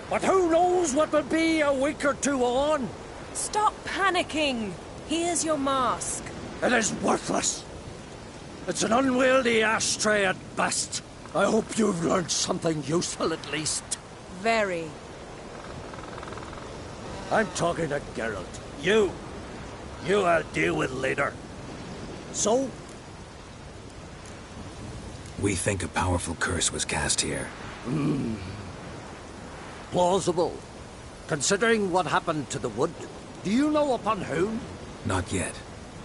But who knows what will be a week or two on?
Stop panicking! Here's your mask.
It is worthless. It's an unwieldy ashtray at best. I hope you've learned something useful at least.
Very.
I'm talking to Geralt. You I'll deal with later. So?
We think a powerful curse was cast here.
Plausible. Considering what happened to the wood, do you know upon whom?
Not yet,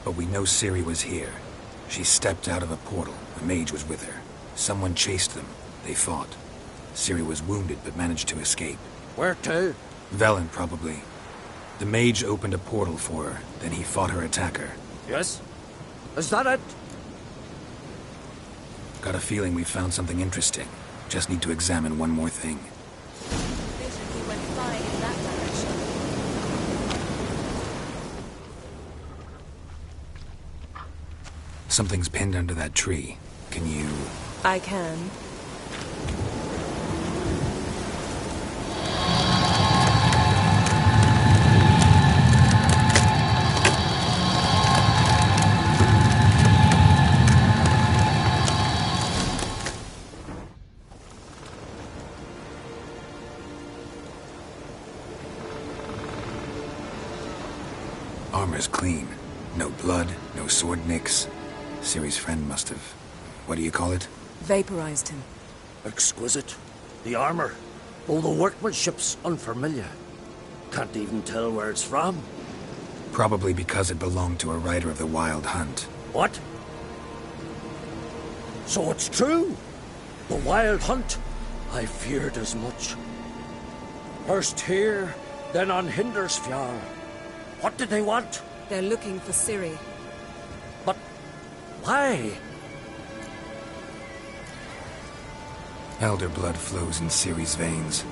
but we know Ciri was here. She stepped out of a portal. A mage was with her. Someone chased them. They fought. Ciri was wounded but managed to escape.
Where to?
Velen, probably. The mage opened a portal for her, then he fought her attacker.
Yes? Is that it?
Got a feeling we found something interesting. Just need to examine one more thing.
Basically went flying in that direction.
Something's pinned under that tree. Can you...
I can.
Armor's clean. No blood, no sword nicks. Ciri's friend must have... What do you call it?
Vaporized him.
Exquisite. The armor. Oh, the workmanship's unfamiliar. Can't even tell where it's from.
Probably because it belonged to a rider of the Wild Hunt.
What? So it's true? The Wild Hunt? I feared as much. First here, then on Hindersfjall. What did they want?
They're looking for Ciri.
But why?
Elder blood flows in Ciri's veins.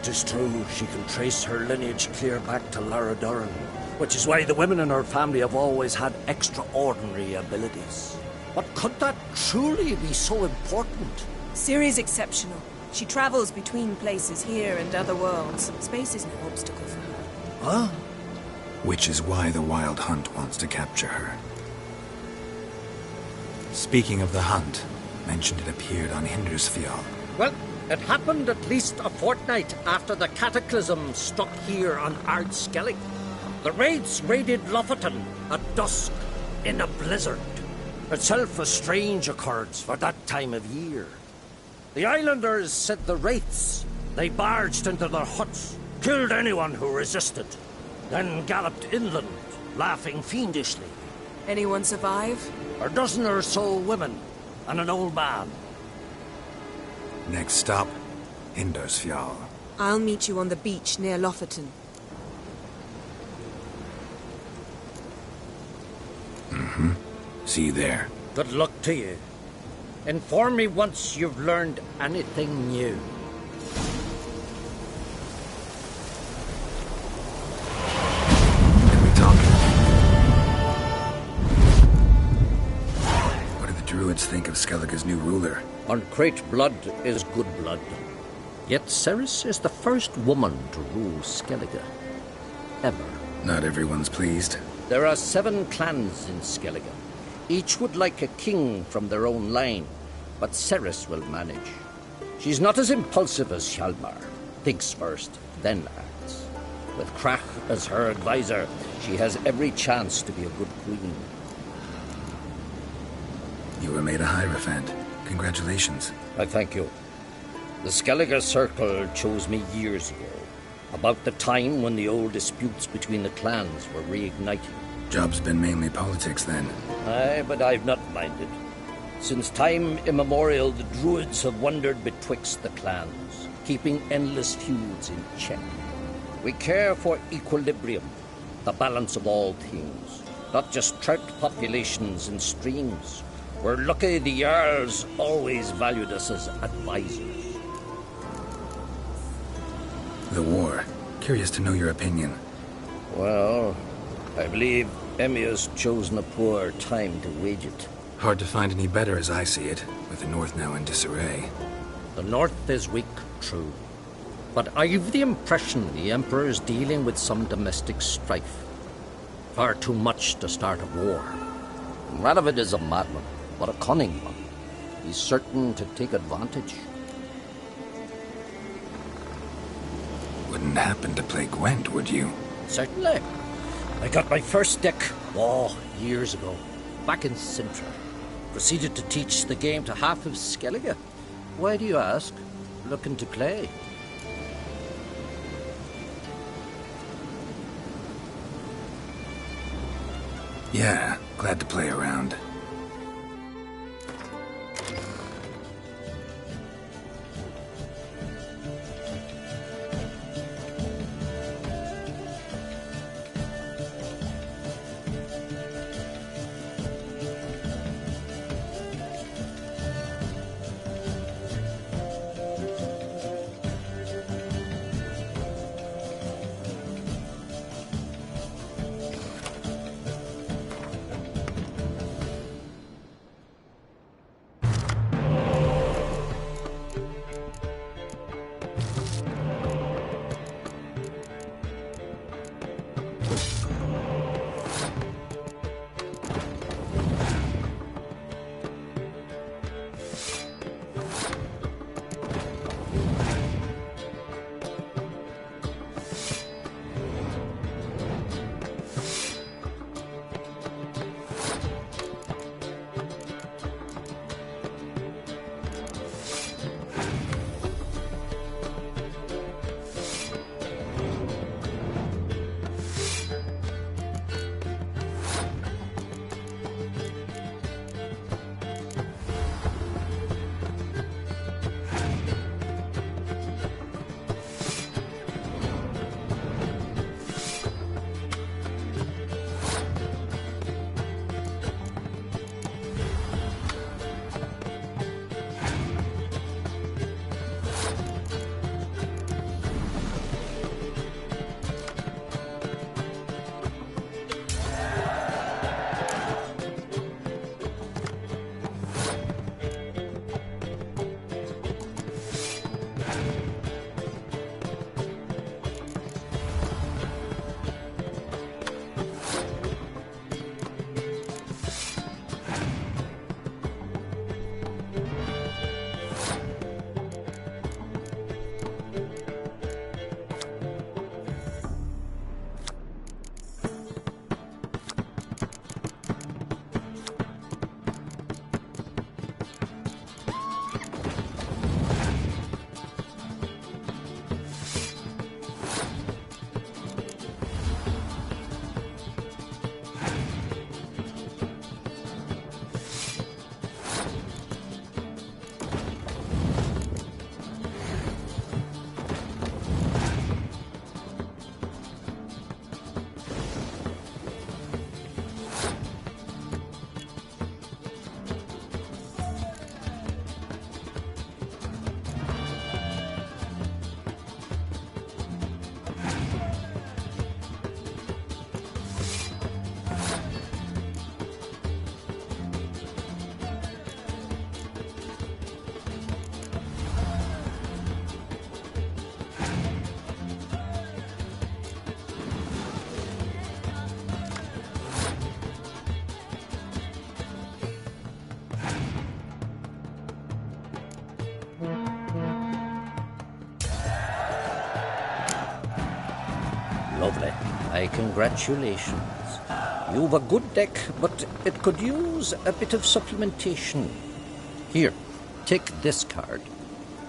Tis true, she can trace her lineage clear back to Laradoran, which is why the women in her family have always had extraordinary abilities. But could that truly be so important?
Ciri's exceptional. She travels between places here and other worlds. Space is no obstacle for her.
Huh?
Which is why the Wild Hunt wants to capture her. Speaking of the hunt, mentioned it appeared on Hindersfjall.
Well, it happened at least a fortnight after the cataclysm struck here on Ardskellig. The raids raided Lofoten at dusk in a blizzard. Itself a strange occurrence for that time of year. The islanders said the wraiths. They barged into their huts, killed anyone who resisted, then galloped inland, laughing fiendishly.
Anyone survive?
A dozen or so women, and an old man.
Next stop, Hindersfjall.
I'll meet you on the beach near Lofoten.
Mm-hmm. See you there.
Good luck to you. Inform me once you've learned anything new.
Can we talk? What do the druids think of Skellige's new ruler?
Uncrate blood is good blood. Yet Ceres is the first woman to rule Skellige. Ever.
Not everyone's pleased.
There are 7 clans in Skellige. Each would like a king from their own line, but Ceres will manage. She's not as impulsive as Hjalmar. Thinks first, then acts. With Krach as her advisor, she has every chance to be a good queen.
You were made a Hierophant. Congratulations.
I thank you. The Skellige Circle chose me years ago, about the time when the old disputes between the clans were reigniting.
Job's been mainly politics then.
Aye, but I've not minded. Since time immemorial, the druids have wandered betwixt the clans, keeping endless feuds in check. We care for equilibrium, the balance of all things, not just trout populations and streams. We're lucky the Jarls always valued us as advisors.
The war. Curious to know your opinion.
Well, I believe Emmir's chosen a poor time to wage it.
Hard to find any better as I see it, with the North now in disarray.
The North is weak, true. But I've the impression the Emperor is dealing with some domestic strife. Far too much to start a war. Radovid is a madman, but a cunning one. He's certain to take advantage.
Wouldn't happen to play Gwent, would you?
Certainly. I got my first deck, years ago, back in Sintra. Proceeded to teach the game to half of Skellige. Why do you ask? Looking to play?
Yeah, glad to play around.
Lovely. My congratulations. You've a good deck, but it could use a bit of supplementation. Here, take this card.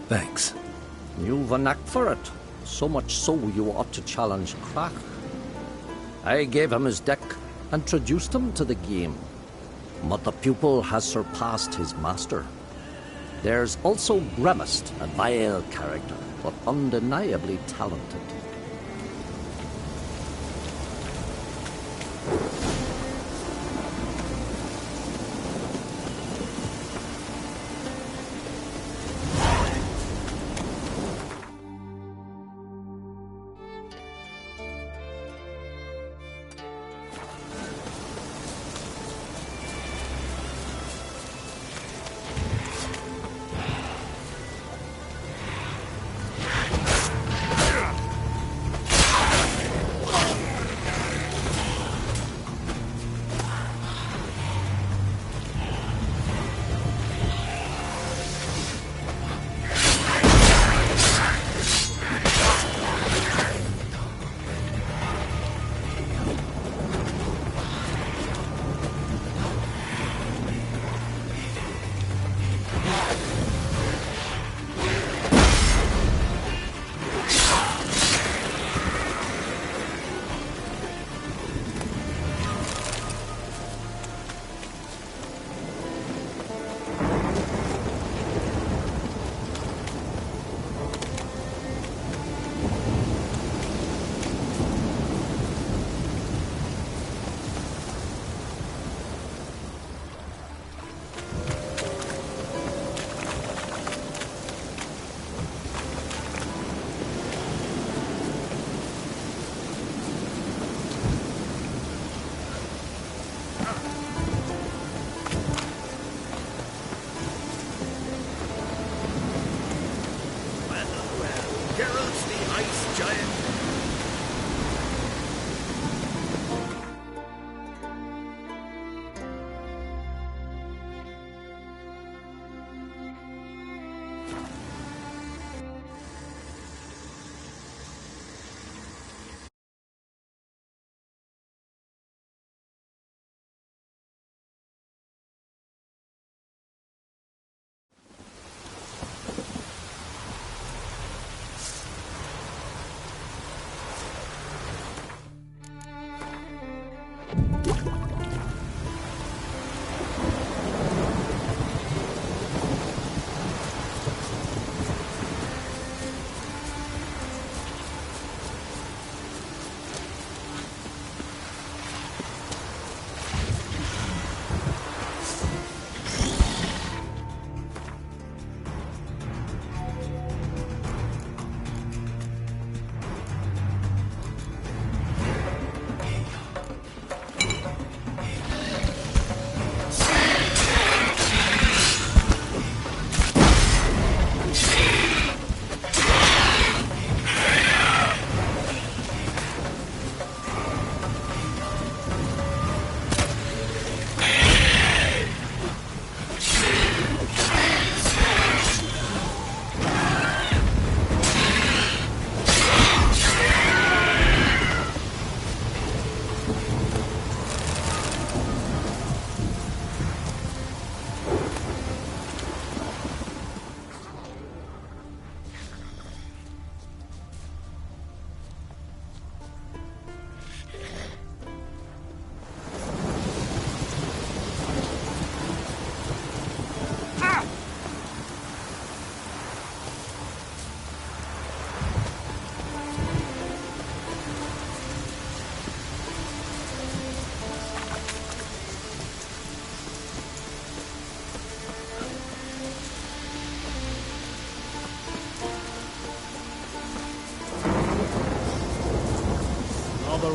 Thanks.
You've a knack for it. So much so you ought to challenge Crack. I gave him his deck, introduced him to the game. But the pupil has surpassed his master. There's also Grimaced, a vile character, but undeniably talented.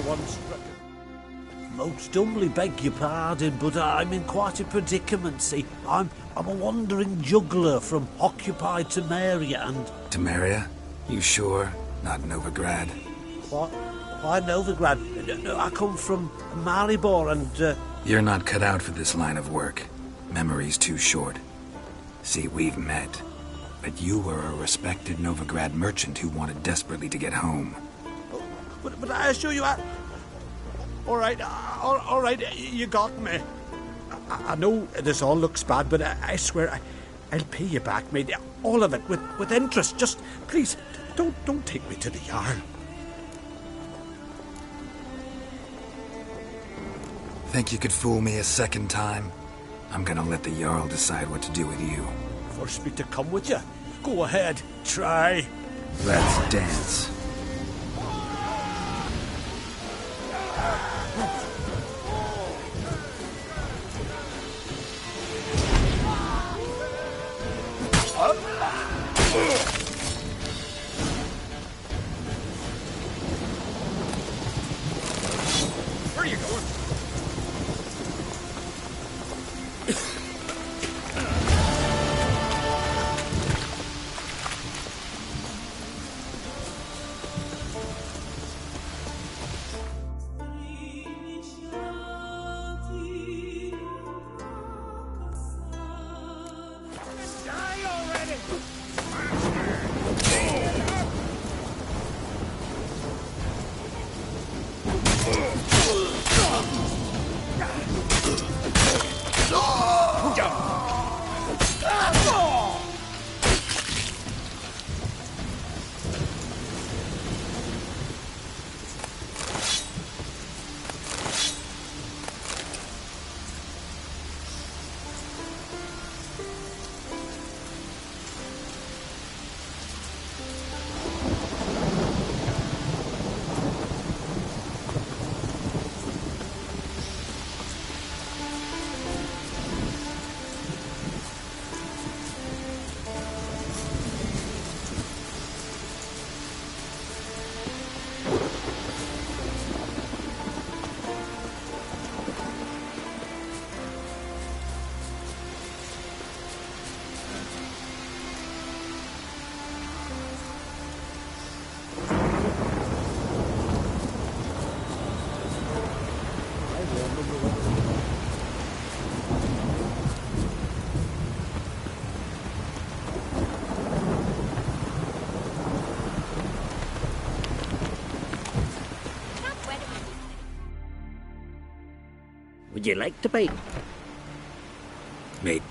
One stricken. Most humbly beg your pardon, but I'm in quite a predicament, see. I'm a wandering juggler from occupied Temeria and...
Temeria? You sure? Not Novigrad?
Why Novigrad? No, I come from Maribor and...
You're not cut out for this line of work. Memory's too short. See, we've met. But you were a respected Novigrad merchant who wanted desperately to get home.
But I assure you, all right, you got me. I know this all looks bad, but I swear I'll pay you back, mate. All of it, with interest. Just, please, don't take me to the Jarl.
Think you could fool me a second time? I'm gonna let the Jarl decide what to do with you.
Force me to come with you? Go ahead, try.
Let's dance.
Where are you going?
Would you like to bite?
Mate.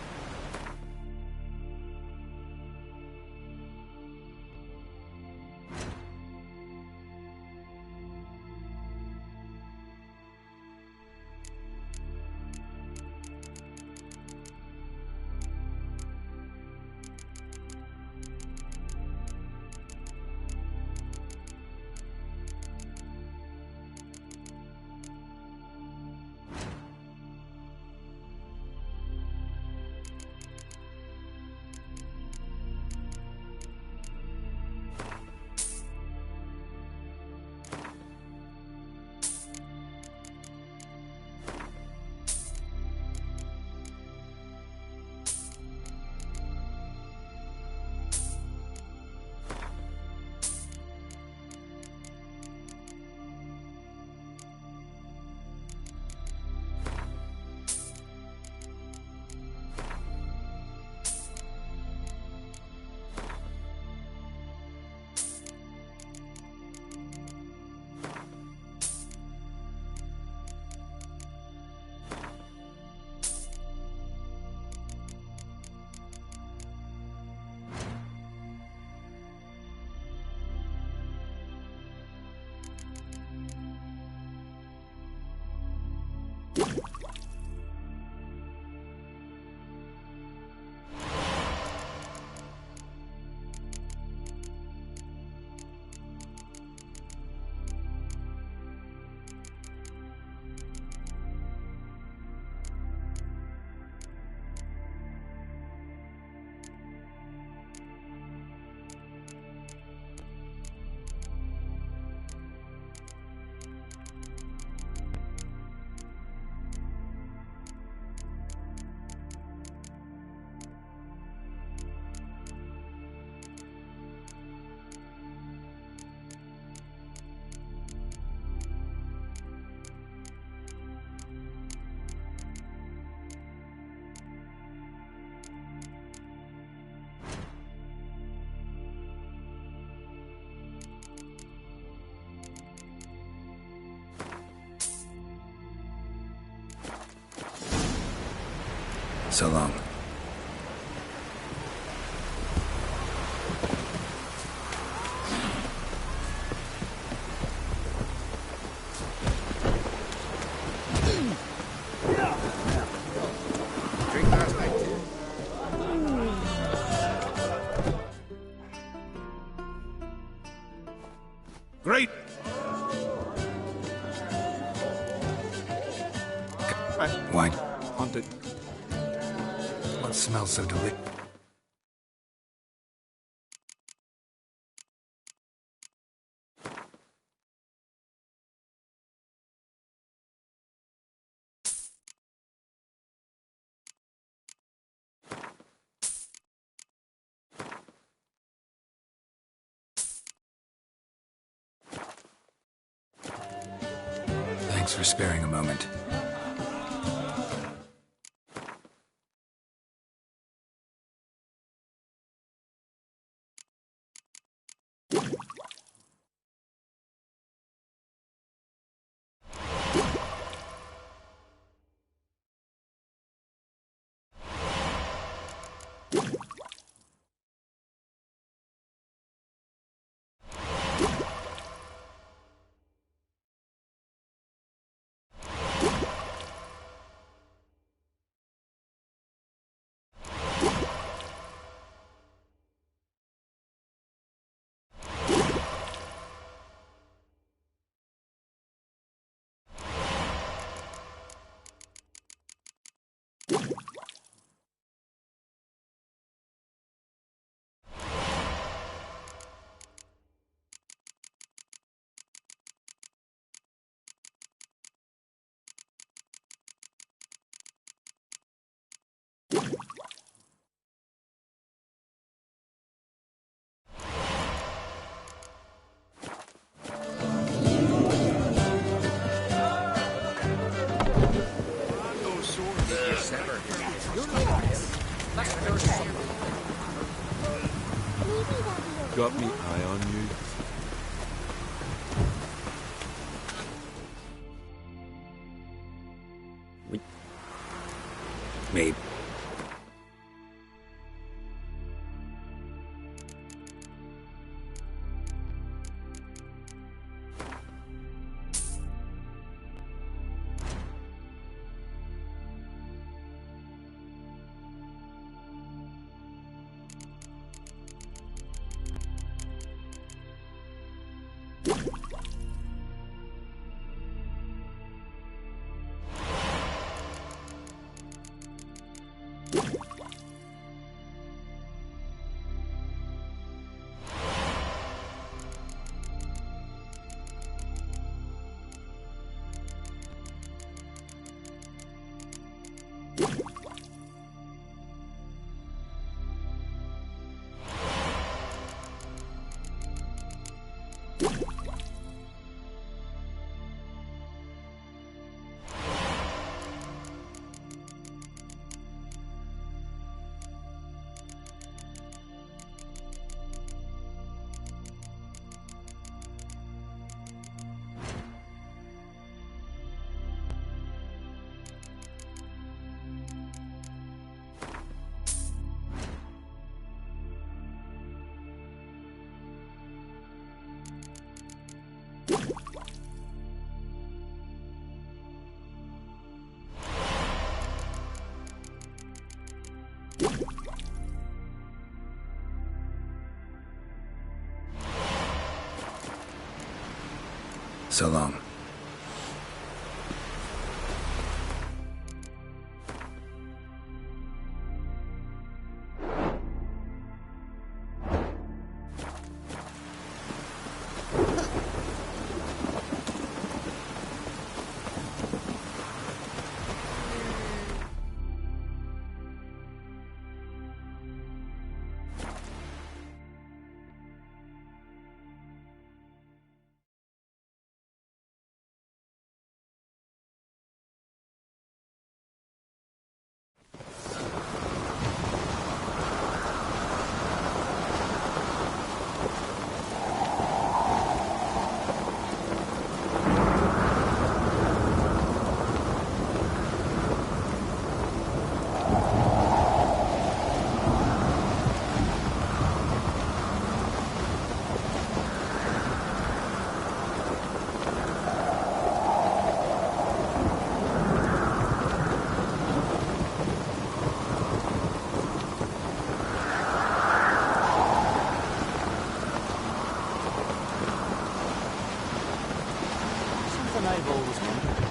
So long.
Drink last night, too.
Great.
Why?
Haunted.
What smells so delicious? Thanks for sparing a moment.
Got me eye on you.
Maybe. So long.
something I've always wondered.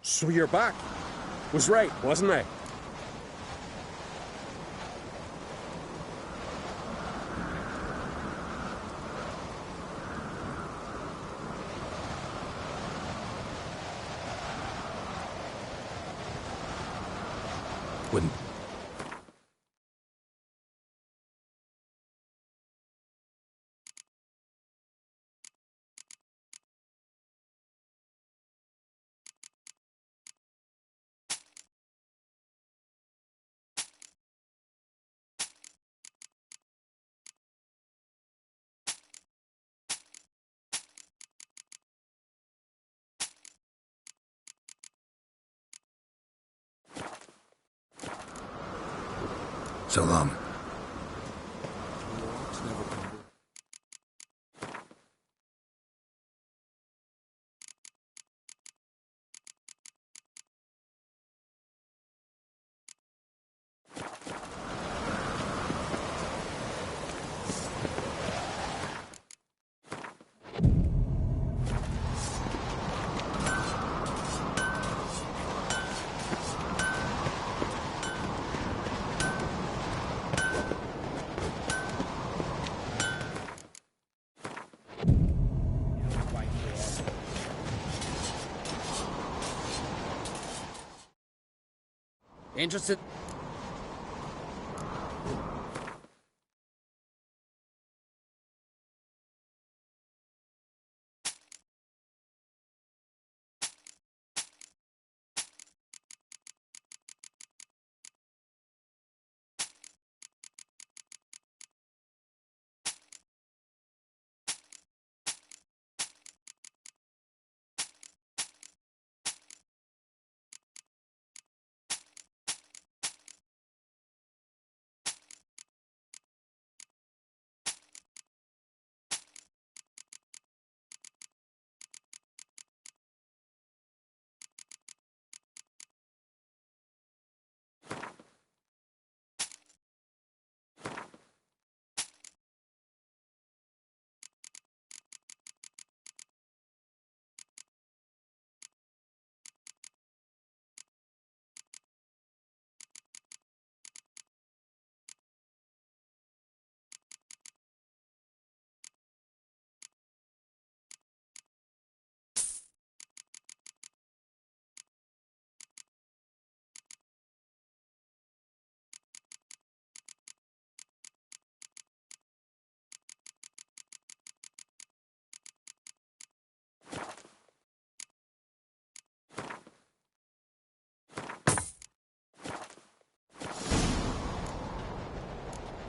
So you're back. Was right, wasn't I?
Wouldn't... So long.
Interested?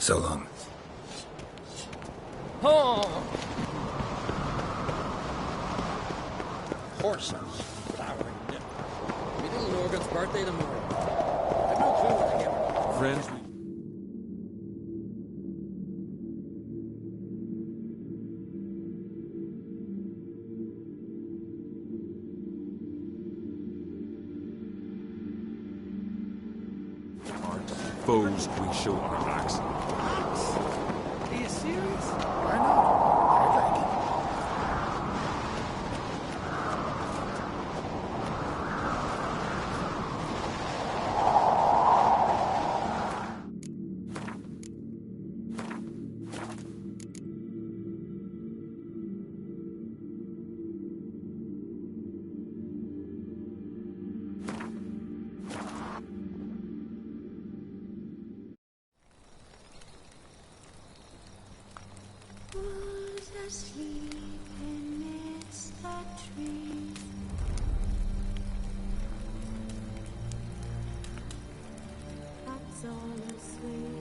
So long.
Oh!
Horses.
Flowering. Me little Morgan's birthday tomorrow. I've no clue what to give her.
Friends, foes we show our backs.
Are you serious?
I know. I'd like
Who's asleep amidst the trees? That's all asleep.